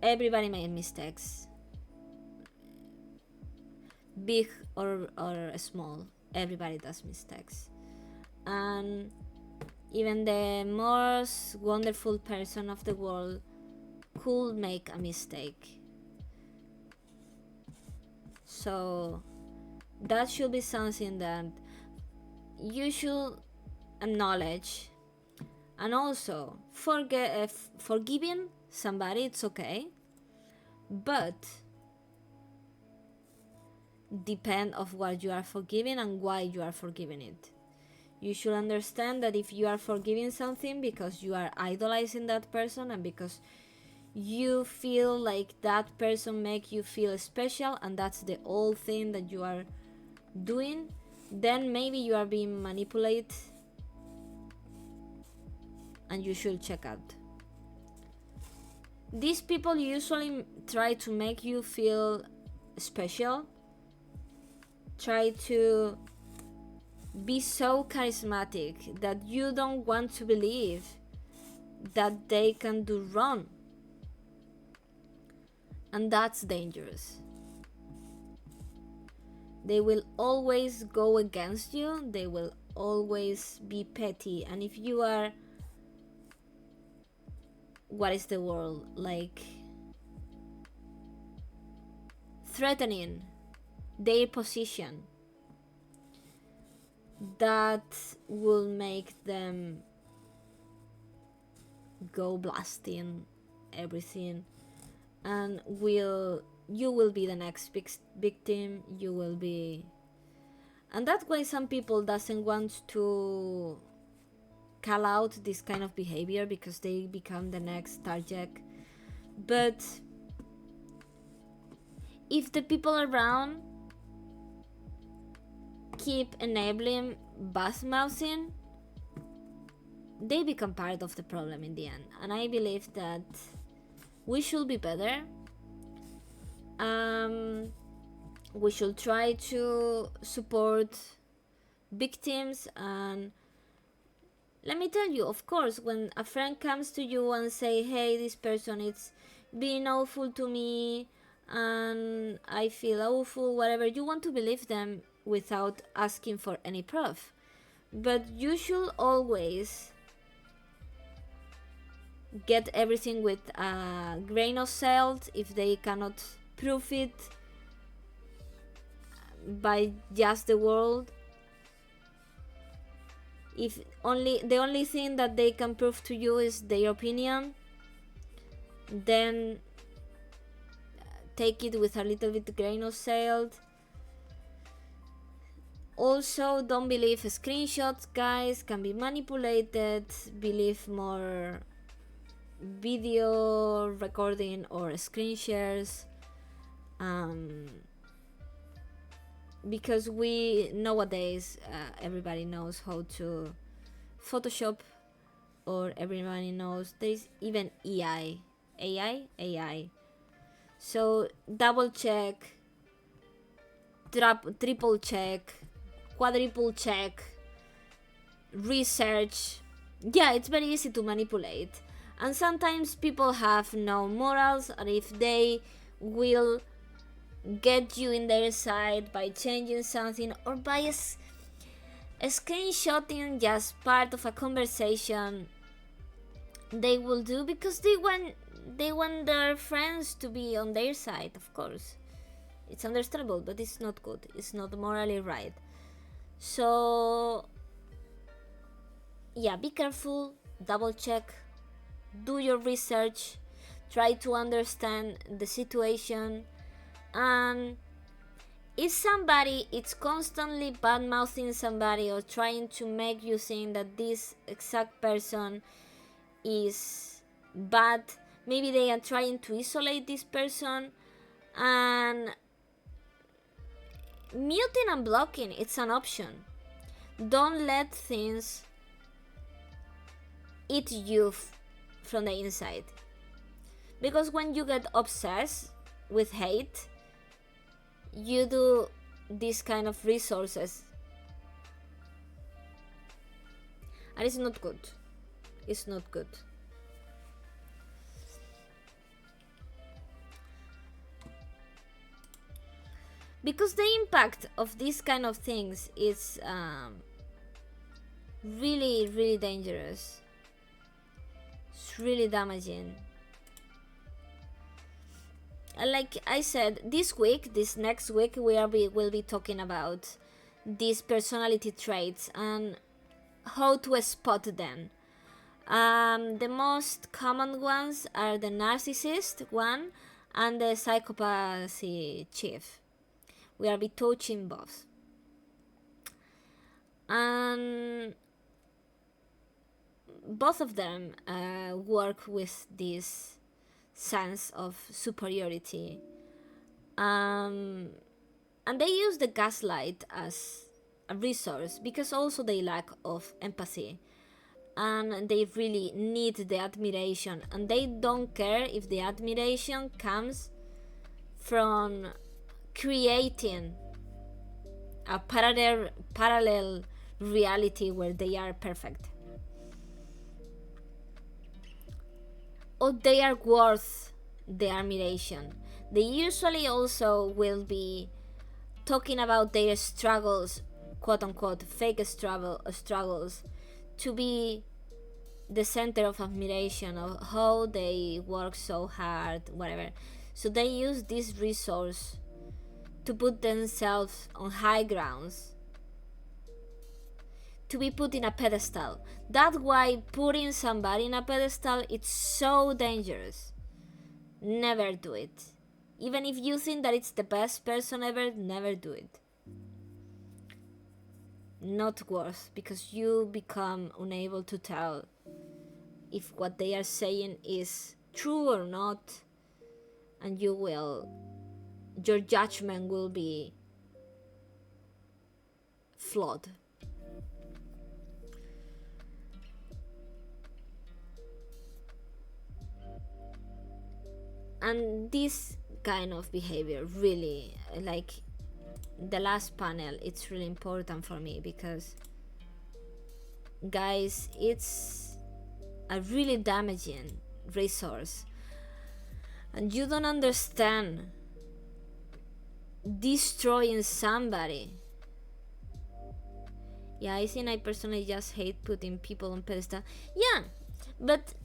S1: Everybody makes mistakes, big or small. Everybody does mistakes, and even the most wonderful person of the world could make a mistake. So that should be something that you should acknowledge. And also forgiving somebody, it's okay, but depend of what you are forgiving and why you are forgiving it. You should understand that if you are forgiving something because you are idolizing that person, and because you feel like that person make you feel special, and that's the whole thing that you are doing, then maybe you are being manipulated, and you should check out. These people usually try to make you feel special, try to be so charismatic that you don't want to believe that they can do wrong. And that's dangerous. They will always go against you, they will always be petty, and if you are, what is the word, like threatening their position, that will make them go blasting everything, and you will be the next victim. You will be, and that's why some people doesn't want to call out this kind of behavior because they become the next target. But if the people around keep enabling bad-mouthing, they become part of the problem in the end. And I believe that we should be better. We should try to support victims. And let me tell you, of course, when a friend comes to you and say, hey, this person is being awful to me and I feel awful, whatever, you want to believe them without asking for any proof. But you should always get everything with a grain of salt if they cannot prove it by just the word. If the only thing that they can prove to you is their opinion, then take it with a little bit grain of salt. Also, don't believe screenshots, guys, can be manipulated. Believe more video recording or screen shares. Because we nowadays everybody knows how to Photoshop, or everybody knows there's even AI. So double check, triple check, quadruple check, research. Yeah, it's very easy to manipulate, and sometimes people have no morals, and if they will get you in their side by changing something or by screenshotting just part of a conversation, they will do, because they want their friends to be on their side. Of course, it's understandable, but it's not good, it's not morally right. So yeah, be careful, double check, do your research, try to understand the situation. And if somebody is constantly bad-mouthing somebody or trying to make you think that this exact person is bad, maybe they are trying to isolate this person, and muting and blocking, it's an option. Don't let things eat you from the inside, because when you get obsessed with hate, you do this kind of resources, and it's not good. It's not good. Because the impact of these kind of things is really, really dangerous. It's really damaging. Like I said, this next week, will be talking about these personality traits and how to spot them. The most common ones are the narcissist one and the psychopathy chief. We will be touching both. And both of them work with this sense of superiority, and they use the gaslight as a resource, because also they lack of empathy, and they really need the admiration, and they don't care if the admiration comes from creating a parallel reality where they are perfect, or they are worth the admiration. They usually also will be talking about their struggles, quote unquote fake struggles, to be the center of admiration, of how they work so hard, whatever. So they use this resource to put themselves on high grounds, to be put in a pedestal. That's why putting somebody in a pedestal, it's so dangerous. Never do it. Even if you think that it's the best person ever, never do it. not worth, because you become unable to tell if what they are saying is true or not, and your judgment will be flawed. And this kind of behavior really, like the last panel, it's really important for me, because guys, it's a really damaging resource, and you don't understand destroying somebody. Yeah, I think I personally just hate putting people on pedestal. Yeah, but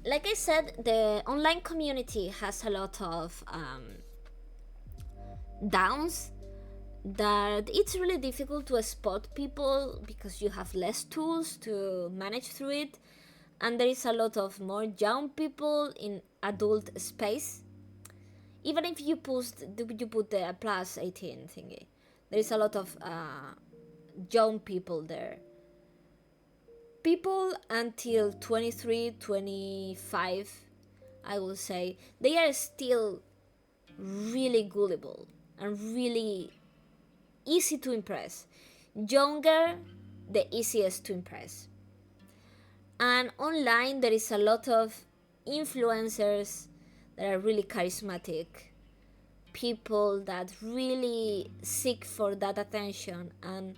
S1: like I said, the online community has a lot of downs, that it's really difficult to spot people because you have less tools to manage through it, and there is a lot of more young people in adult space. Even if you put the plus 18 thingy, there is a lot of young people there. People until 23, 25, I will say, they are still really gullible and really easy to impress. Younger, the easiest to impress. And online, there is a lot of influencers that are really charismatic, people that really seek for that attention, and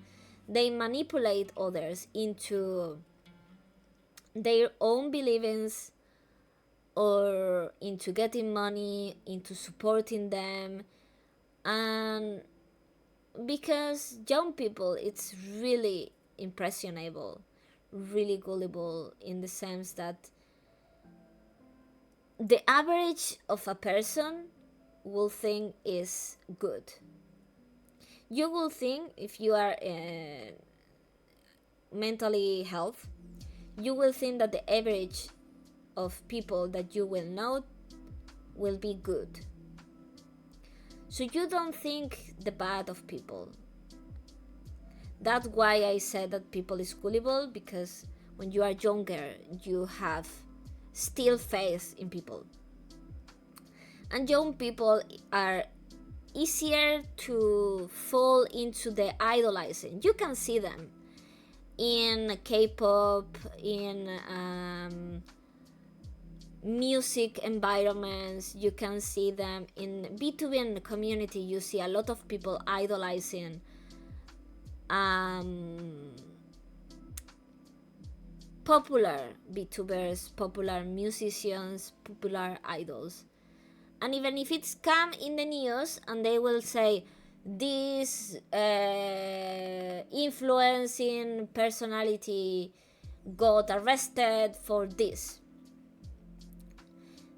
S1: they manipulate others into their own beliefs, or into getting money, into supporting them. And because young people, it's really impressionable, really gullible, in the sense that the average of a person will think is good. You will think, if you are mentally health, you will think that the average of people that you will know will be good. So you don't think the bad of people. That's why I said that people is gullible, because when you are younger, you have still faith in people. And young people are easier to fall into the idolizing. You can see them in K-pop, in music environments. You can see them in B2B community. You see a lot of people idolizing popular VTubers, popular musicians, popular idols. And even if it's come in the news and they will say this influencing personality got arrested for this,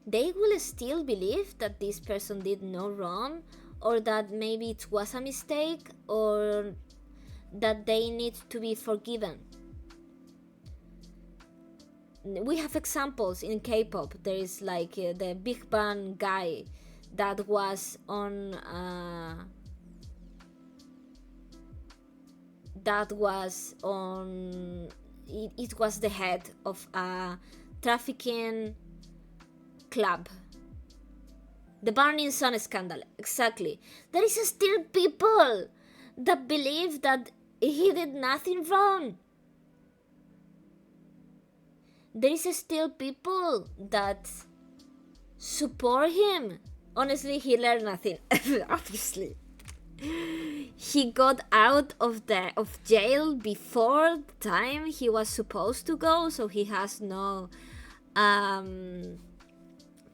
S1: they will still believe that this person did no wrong, or that maybe it was a mistake, or that they need to be forgiven. We have examples in K-pop. There is like the Big Bang guy that was on it was the head of a trafficking club, the Burning Sun scandal. Exactly. There is still people that believe that he did nothing wrong. There is still people that support him. Honestly, he learned nothing. Obviously, he got out of jail before the time he was supposed to go, so he has no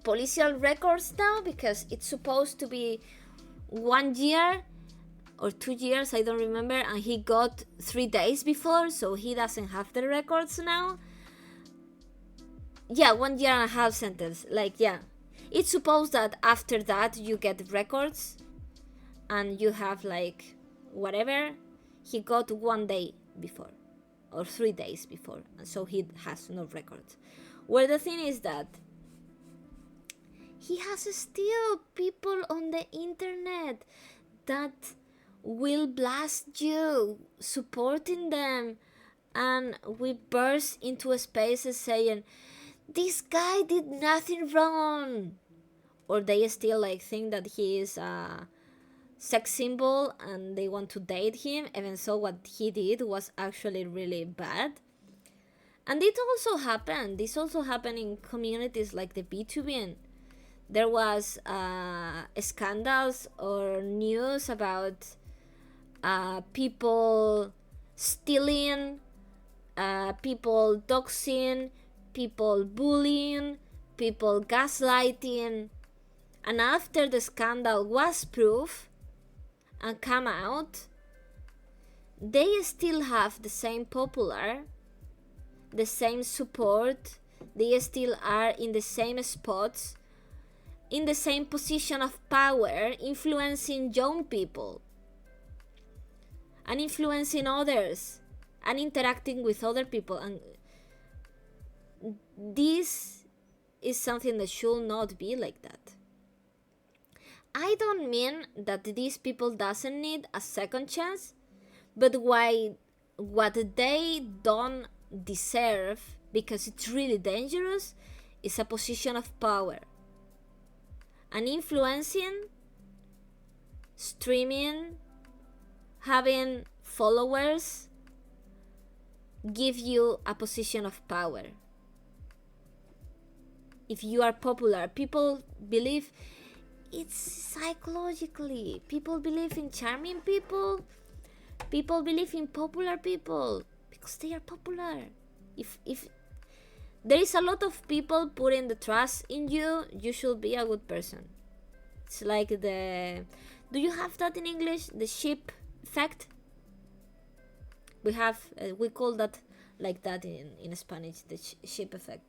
S1: policial records now, because it's supposed to be 1 year or 2 years, I don't remember, and he got 3 days before, so he doesn't have the records now. Yeah, 1 year and a half sentence. Like, yeah, it's supposed that after that you get records and you have like whatever. He got 1 day before or 3 days before, and so he has no records. Well, the thing is that he has still people on the internet that
S2: will blast you, supporting them, and we burst into spaces saying, this guy did nothing wrong. Or they still like think that he is a sex symbol and they want to date him, even so what he did was actually really bad. And this also happened in communities like the B2B. There was scandals or news about people stealing, people doxing, people bullying, people gaslighting. And after the scandal was proved and come out, they still have the same popular, the same support, they still are in the same spots, in the same position of power, influencing young people and influencing others and interacting with other people. And this is something that should not be like that. I don't mean that these people doesn't need a second chance, but what they don't deserve, because it's really dangerous, is a position of power. And influencing, streaming, having followers give you a position of power. If you are popular, people believe it's psychologically. People believe in charming people. People believe in popular people because they are popular. If there is a lot of people putting the trust in you, you should be a good person. It's like the... Do you have that in English? The sheep effect? We have... we call that like that in Spanish, the sheep effect.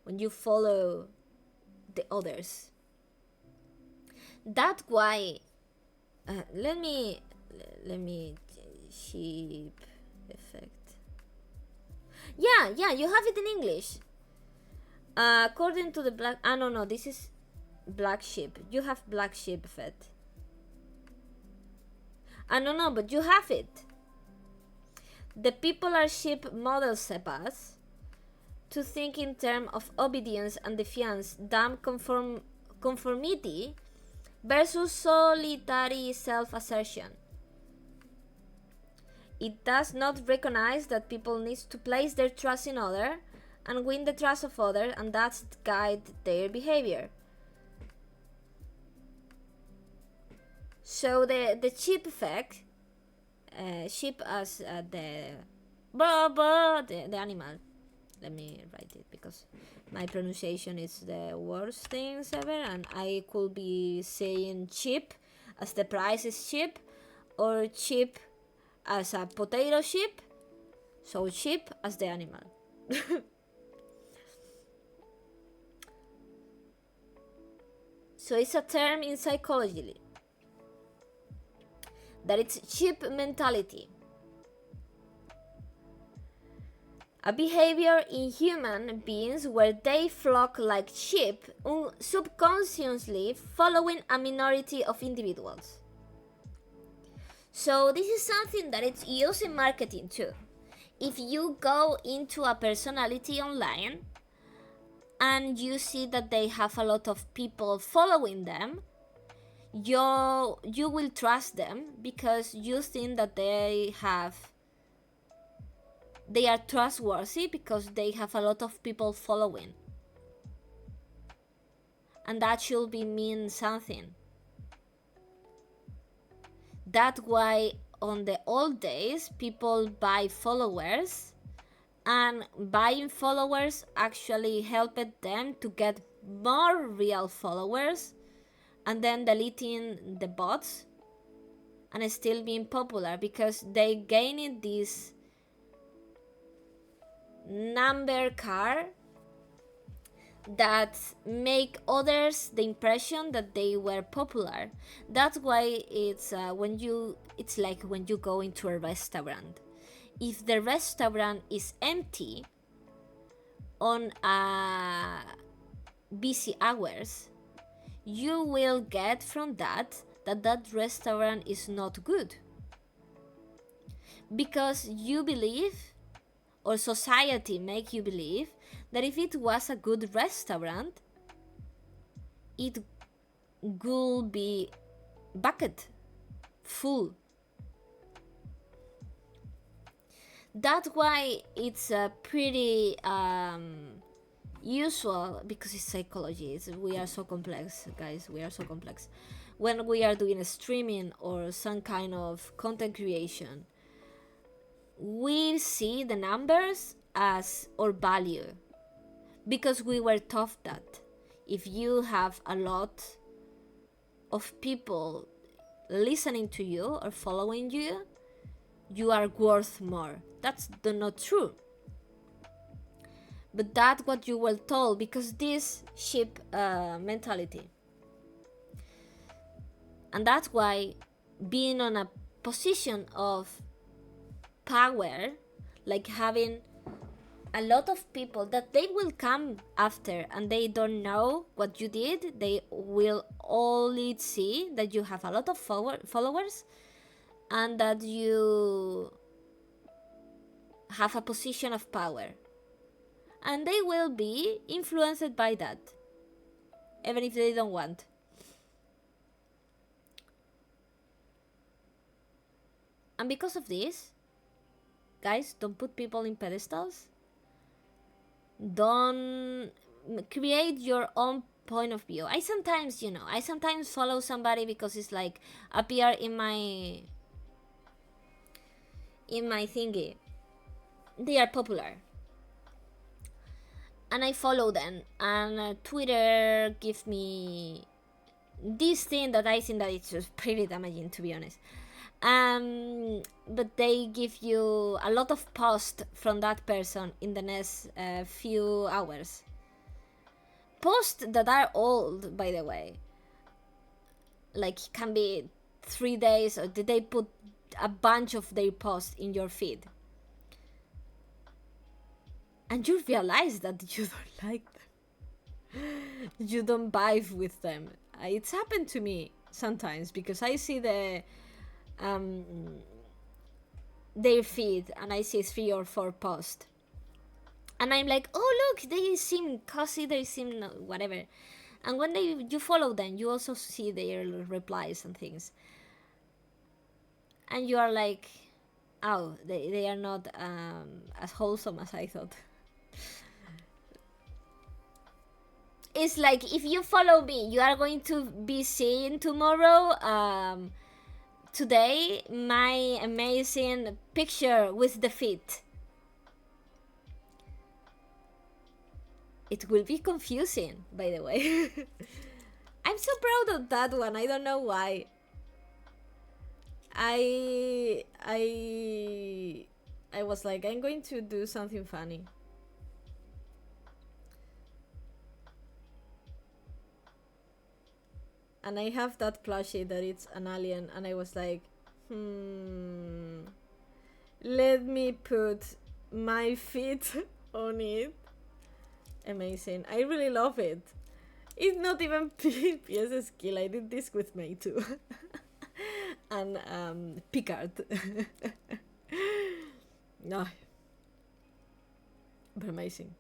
S2: When you follow the others. That's why... let me sheep effect. Yeah, you have it in English. According to the black... no, this is black sheep. You have black sheep effect. No, but you have it. The popular sheep model us to think in terms of obedience and defiance, damn conformity versus solitary self-assertion. It does not recognize that people need to place their trust in others and win the trust of others, and that's guide their behavior. So the sheep effect, sheep as the animal. Let me write it because my pronunciation is the worst things ever, and I could be saying cheap as the price is cheap, or cheap as a potato chip, so cheap as the animal. So it's a term in psychology that it's sheep mentality, a behavior in human beings where they flock like sheep, subconsciously following a minority of individuals. So this is something that it's used in marketing too. If you go into a personality online and you see that they have a lot of people following them, you will trust them because you think that they are trustworthy because they have a lot of people following. And that should mean something. That's why on the old days people buy followers, and buying followers actually helped them to get more real followers, and then deleting the bots and still being popular because they gained this number card that make others the impression that they were popular. That's why it's it's like when you go into a restaurant. If the restaurant is empty on busy hours, you will get from that that that restaurant is not good. Because you believe, or society make you believe, that if it was a good restaurant, it would be bucket full. That's why it's a pretty usual, because it's psychology. We are so complex, guys. We are so complex. When we are doing a streaming or some kind of content creation, we see the numbers as our value, because we were taught that if you have a lot of people listening to you or following you, you are worth more. That's not true. But that's what you were told, because this sheep mentality. And that's why being on a position of power, like having a lot of people that they will come after and they don't know what you did, they will only see that you have a lot of followers and that you have a position of power, and they will be influenced by that, even if they don't want. And because of this, guys, don't put people in pedestals. Don't create your own point of view. I sometimes follow somebody because it's like appear in my thingy. They are popular. And I follow them. And Twitter gives me this thing that I think that it's just pretty damaging, to be honest. But they give you a lot of posts from that person in the next few hours. Posts that are old, by the way. Like, can be 3 days, or did they put a bunch of their posts in your feed? And you realize that you don't like them. You don't vibe with them. It's happened to me sometimes, because I see their feed and I see 3 or 4 posts. And I'm like, oh look, they seem cozy, they seem whatever. And when you follow them, you also see their replies and things. And you are like, oh, they are not as wholesome as I thought. It's like, if you follow me, you are going to be seeing tomorrow, today, my amazing picture with the feet. It will be confusing, by the way. I'm so proud of that one. I don't know why. I was like, I'm going to do something funny. And I have that plushie that it's an alien, and I was like, let me put my feet on it. Amazing. I really love it. It's not even PS skill. I did this with May too. And Picard. No. But amazing.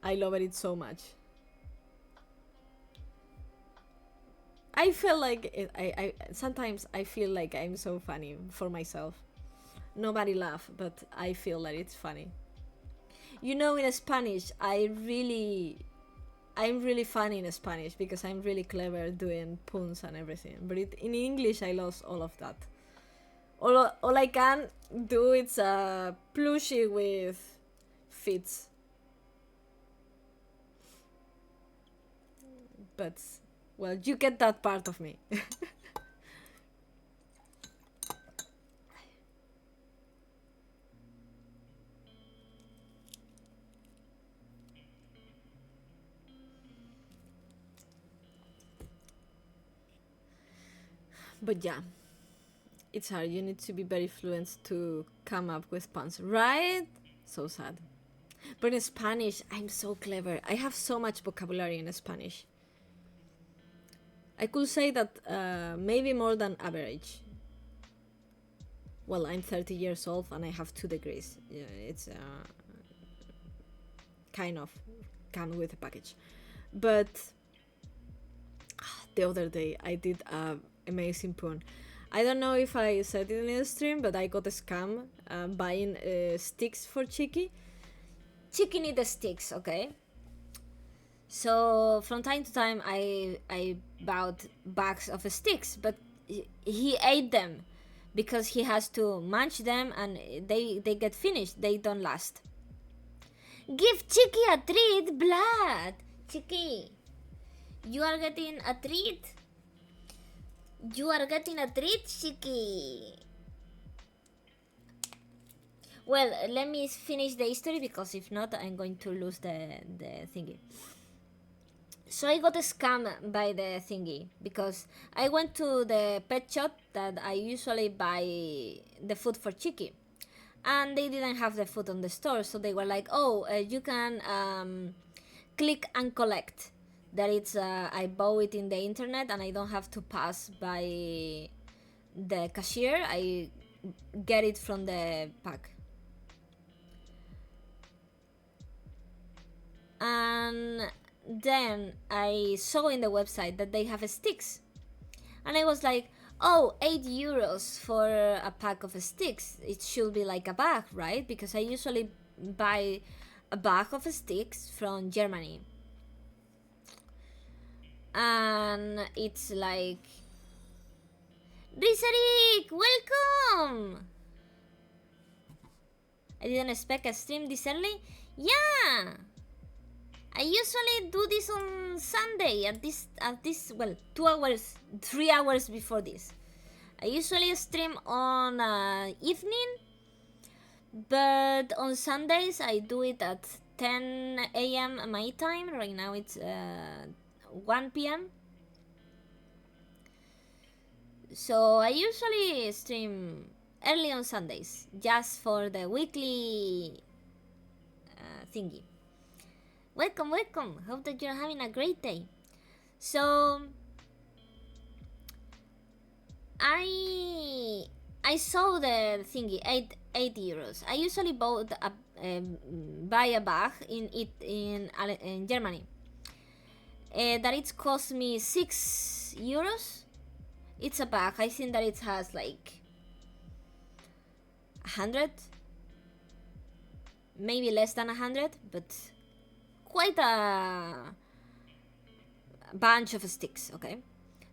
S2: I love it so much. I feel like I sometimes I feel like I'm so funny for myself. Nobody laugh, but I feel that it's funny. You know, in Spanish, I'm really funny in Spanish because I'm really clever doing puns and everything. But in English, I lost all of that. All I can do is a plushie with feet. But, well, you get that part of me. But yeah, it's hard. You need to be very fluent to come up with puns, right? So sad. But in Spanish, I'm so clever. I have so much vocabulary in Spanish. I could say that maybe more than average. Well, I'm 30 years old and I have 2 degrees. Yeah, it's kind of come with a package. But the other day I did a amazing pun. I don't know if I said it in the stream, but I got a scam buying sticks for Chicky. Chicky need the sticks, okay? So from time to time I bought bags of sticks, but he ate them because he has to munch them and they get finished, they don't last. Give Chicky a treat, Blood! Chicky, you are getting a treat. You are getting a treat, Chicky. Well, let me finish the history because if not, I'm going to lose the thingy. So I got scammed by the thingy because I went to the pet shop that I usually buy the food for Chicky, and they didn't have the food on the store, so they were like, "Oh, you can click and collect." That it's I bought it in the internet and I don't have to pass by the cashier. I get it from the pack. And then I saw in the website that they have sticks, and I was like, oh, €8 for a pack of sticks. It should be like a bag, right? Because I usually buy a bag of sticks from Germany, and it's like, Rizaric, welcome. I didn't expect a stream this early. Yeah, I usually do this on Sunday at this well, 2 hours, 3 hours before this. I usually stream on evening, but on Sundays I do it at 10 a.m. my time. Right now it's 1 p.m. So I usually stream early on Sundays just for the weekly thingy. Welcome, welcome. Hope that you're having a great day. So I saw the thingy, €8. I usually bought buy a bag in Germany. That it cost me €6. It's a bag. I think that it has like 100, maybe less than 100, but quite a bunch of sticks. Okay,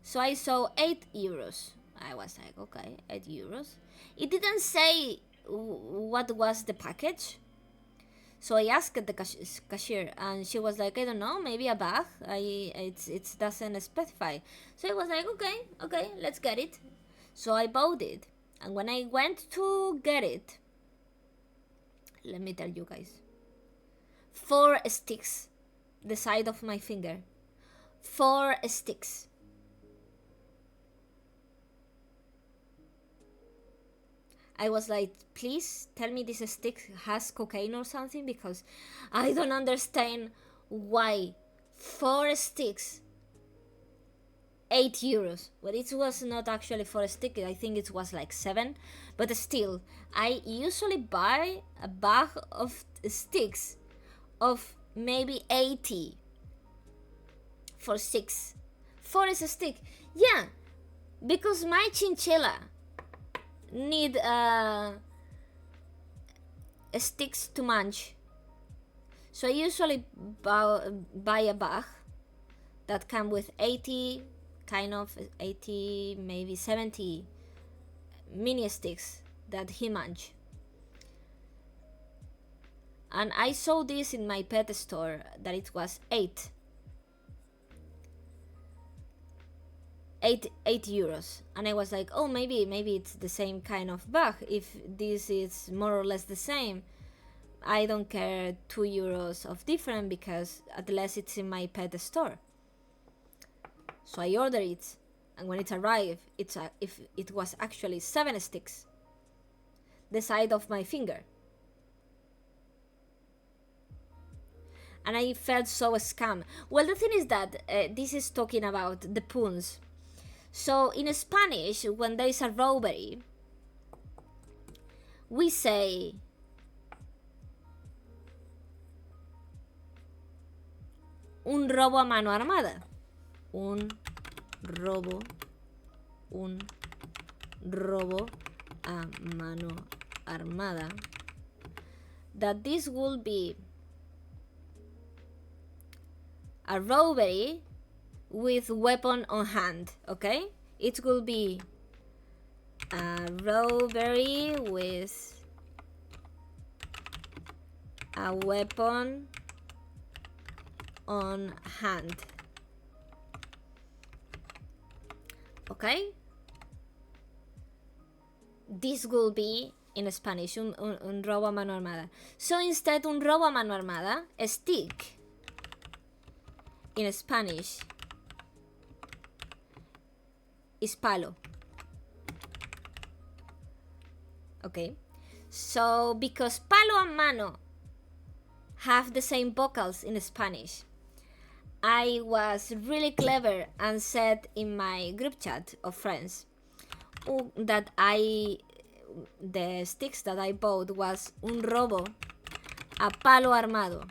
S2: so I saw €8. I was like, okay, €8. It didn't say what was the package, so I asked the cashier, and she was like, I don't know, maybe a bag. It doesn't specify. So I was like, okay, let's get it. So I bought it, and when I went to get it, let me tell you guys, 4 sticks, the side of my finger, 4 sticks. I was like, please tell me this stick has cocaine or something, because I don't understand why 4 sticks, €8. Well, it was not actually 4 sticks, I think it was like 7, but still, I usually buy a bag of sticks of maybe 80 for 6. 4 is a stick. Yeah, because my chinchilla need sticks to munch. So I usually buy a bag that come with 80, maybe 70 mini sticks that he munch. And I saw this in my pet store that it was €8, and I was like, oh, maybe it's the same kind of bag. If this is more or less the same, I don't care, €2 of different, because at least it's in my pet store. So I ordered it, and when it arrived, if it was actually 7 sticks, the side of my finger. and I felt so scam. Well, the thing is that this is talking about the puns. So in Spanish, when there is a robbery, we say un robo a mano armada. Un robo a mano armada. That this will be a robbery with weapon on hand, okay? It will be a robbery with a weapon on hand. Okay? This will be in Spanish un robo a mano armada. So instead, un robo a mano armada, a stick in Spanish is palo. Okay? So because palo and mano have the same vocals in Spanish, I was really clever and said in my group chat of friends that the sticks that I bought was un robo a palo armado.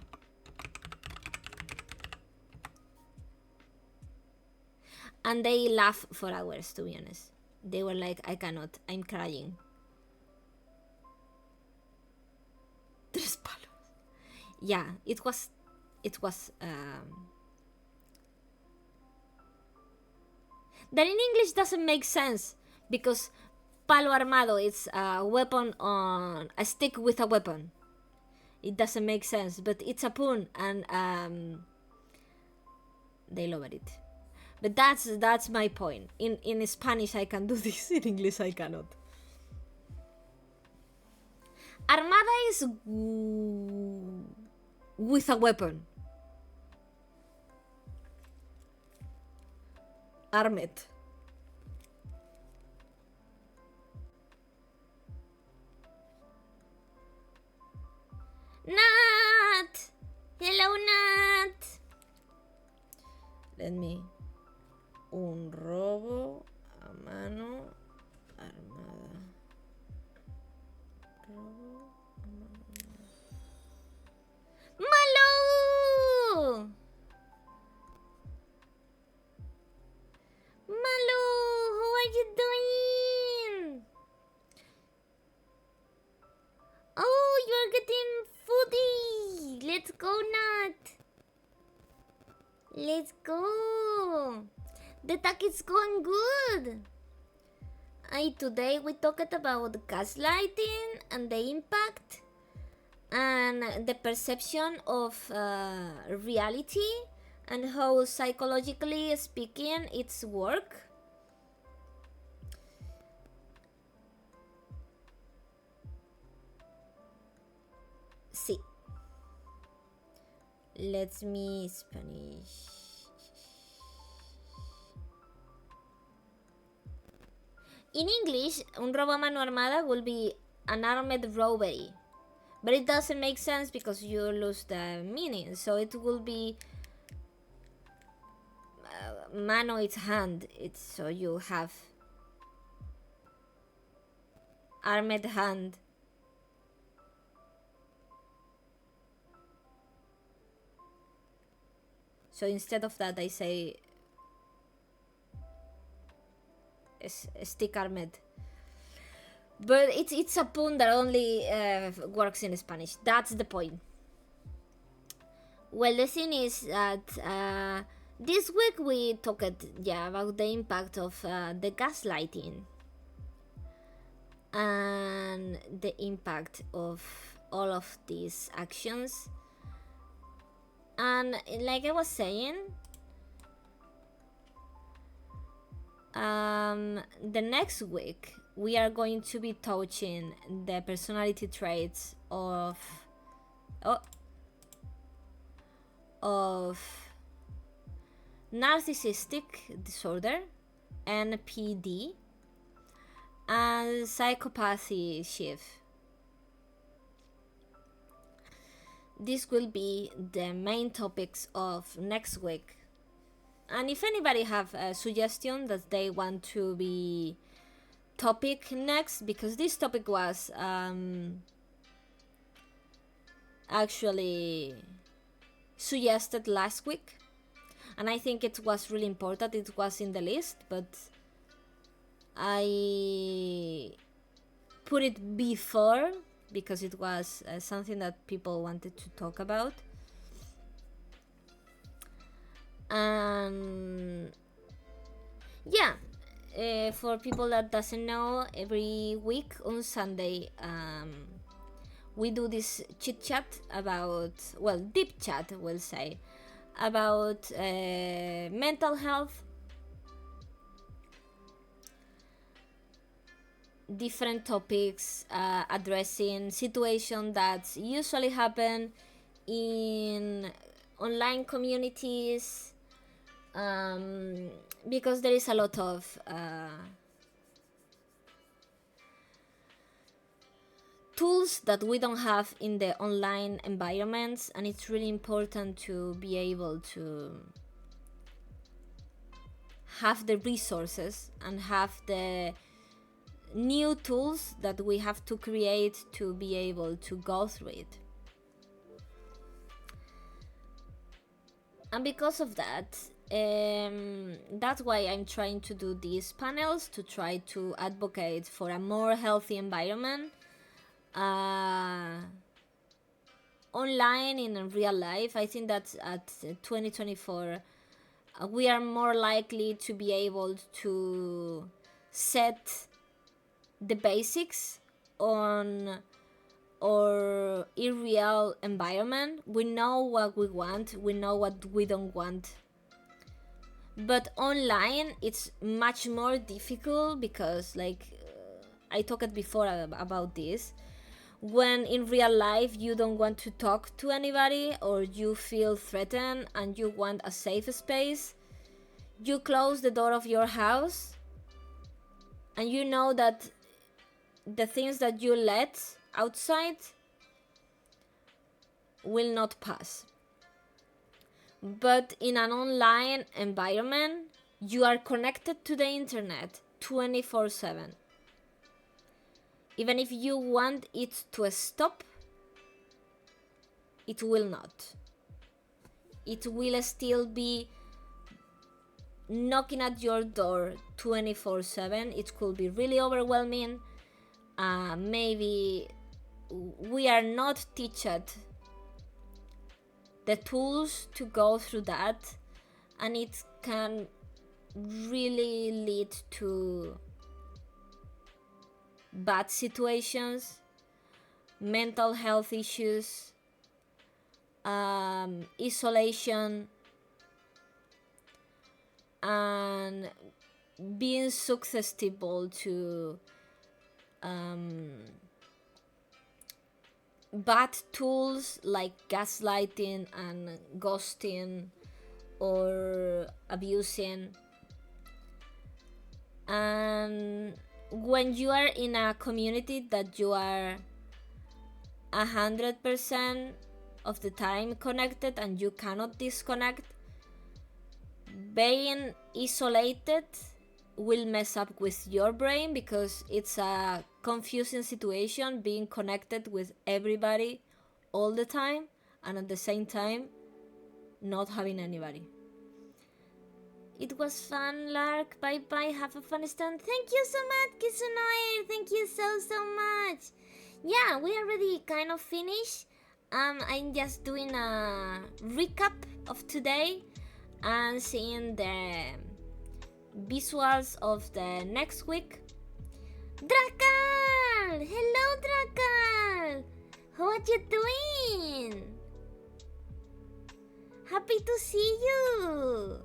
S2: And they laughed for hours, to be honest. They were like, I cannot, I'm crying. Tres palos. Yeah, it was that in English doesn't make sense because palo armado is a weapon on a stick with a weapon. It doesn't make sense, but it's a pun, and they love it. But that's my point. In Spanish I can do this, in English I cannot. Armada is with a weapon. Armed. Nat! Hello, Nat! Let me... Un robo a mano armada. Robo a mano armada. ¡Malu! Malu, how are you doing? Oh, you're getting foodie. Let's go, Nat. Let's go. The talk is going good. Today we talked about gaslighting and the impact and the perception of reality and how psychologically speaking it's work. Sí. Let me Spanish. In English, un robo a mano armada will be an armed robbery. But it doesn't make sense because you lose the meaning. So it will be mano, it's hand. So you have armed hand. So instead of that, I say stick armed. But it's a pun that only works in Spanish. That's the point. Well, the thing is that this week we talked about the impact of the gaslighting and the impact of all of these actions. And like I was saying, the next week we are going to be touching the personality traits of narcissistic disorder, NPD, and psychopathy shift.
S1: this will be the main topics of next week. And if anybody have a suggestion that they want to be topic next, because this topic was actually suggested last week, and I think it was really important, it was in the list, but I put it before because it was something that people wanted to talk about. Yeah, for people that doesn't know, every week on Sunday we do this chit chat about, well, deep chat, we'll say, about mental health, different topics, addressing situations that usually happen in online communities, because there is a lot of tools that we don't have in the online environments, and it's really important to be able to have the resources and have the new tools that we have to create to be able to go through it. And because of that, that's why I'm trying to do these panels, to try to advocate for a more healthy environment, online and in real life. I think that at 2024 we are more likely to be able to set the basics on our real environment. We know what we want, we know what we don't want, but online it's much more difficult because, like, I talked before about this. When in real life you don't want to talk to anybody, or you feel threatened and you want a safe space, you close the door of your house and you know that the things that you let outside will not pass. But in an online environment, you are connected to the internet 24/7. Even if you want it to stop, it will not. It will still be knocking at your door 24/7. It could be really overwhelming. Maybe we are not taught the tools to go through that, and it can really lead to bad situations, mental health issues, isolation, and being susceptible to bad tools like gaslighting and ghosting or abusing. And when you are in a community that you are 100% of the time connected and you cannot disconnect, being isolated will mess up with your brain, because it's a confusing situation being connected with everybody all the time and at the same time not having anybody. It was fun, Lark. Bye bye. Have a fun stand. Thank you so much, Kisunoe. Thank you so much. Yeah, we already kind of finished. I'm just doing a recap of today and seeing the visuals of the next week. Drakal! Hello, Drakal! How are you doing? Happy to see you!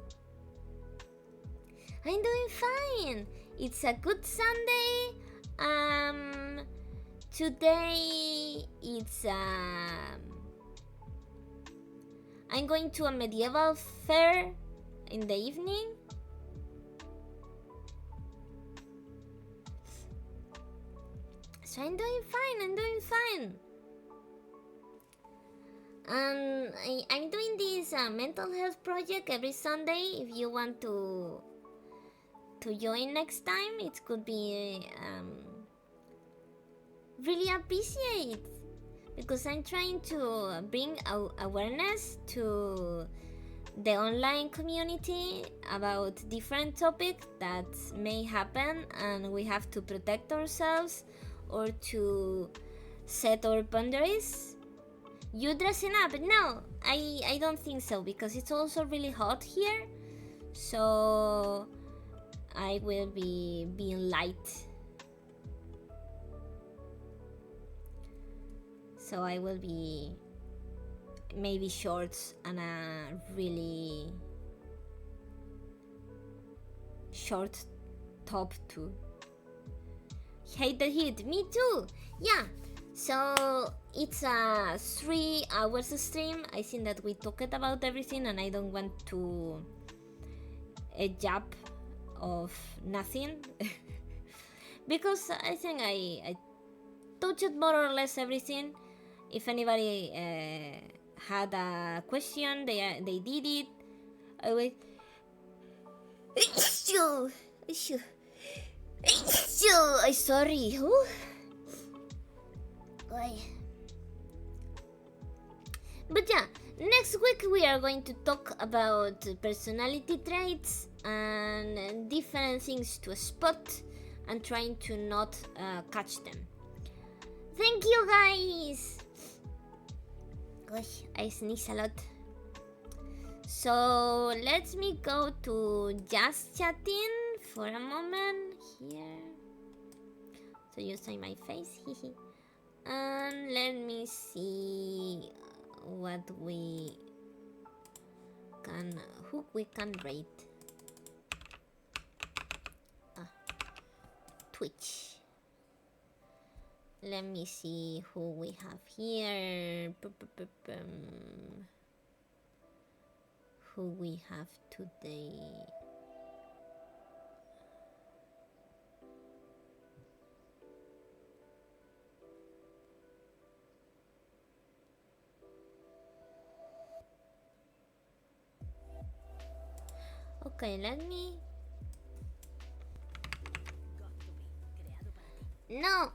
S1: I'm doing fine. It's a good Sunday. Today it's I'm going to a medieval fair in the evening. So I'm doing fine.
S2: And I'm doing this mental health project every Sunday. If you want to join next time, it could be really appreciate, because I'm trying to bring awareness to the online community about different topics that may happen, and we have to protect ourselves or to set our boundaries. You dressing up? No, I don't think so, because it's also really hot here, so I will be being light. So I will be maybe shorts and a really short top too. Hate the heat, me too. Yeah, so it's a 3 hours stream. I think that we talked about everything, and I don't want to a jab of nothing because I think I touched more or less everything. If anybody had a question, they did it. I wait. I'm sorry. But yeah, next week we are going to talk about personality traits and different things to spot and trying to not catch them. Thank you guys! Gosh, I sneeze a lot. So let me go to just chatting for a moment here. So you see my face, and let me see what we can, who we can rate. Twitch. Let me see who we have here. Who we have today. Okay, let me... No!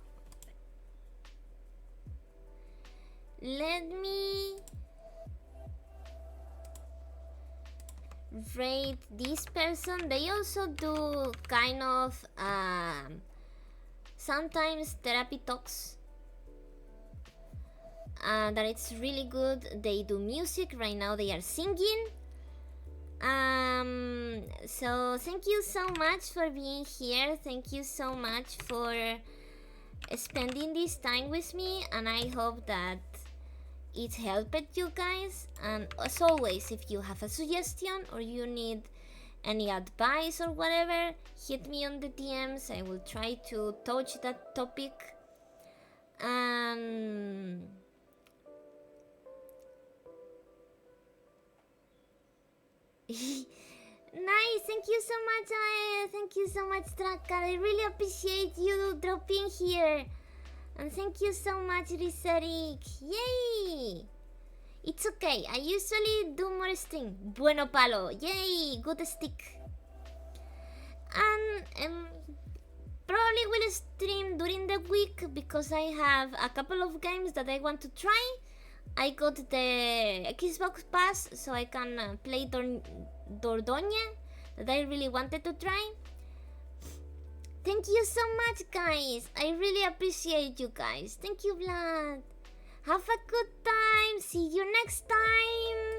S2: Let me rate this person. They also do kind of sometimes therapy talks that it's really good. They do music. Right now they are singing. So thank you so much for being here. Thank you so much for spending this time with me, and I hope that it helped you guys. And as always, if you have a suggestion or you need any advice or whatever, hit me on the DMs. I will try to touch that topic. Nice, thank you so much. Thank you so much, Tracker. I really appreciate you dropping here. And thank you so much, Rizeric. Yay! It's okay, I usually do more stream. Bueno palo, yay, good stick. And probably will stream during the week because I have a couple of games that I want to try. I got the Xbox Pass so I can play Dordogne that I really wanted to try. Thank you so much, guys. I really appreciate you guys. Thank you, Vlad. Have a good time. See you next time.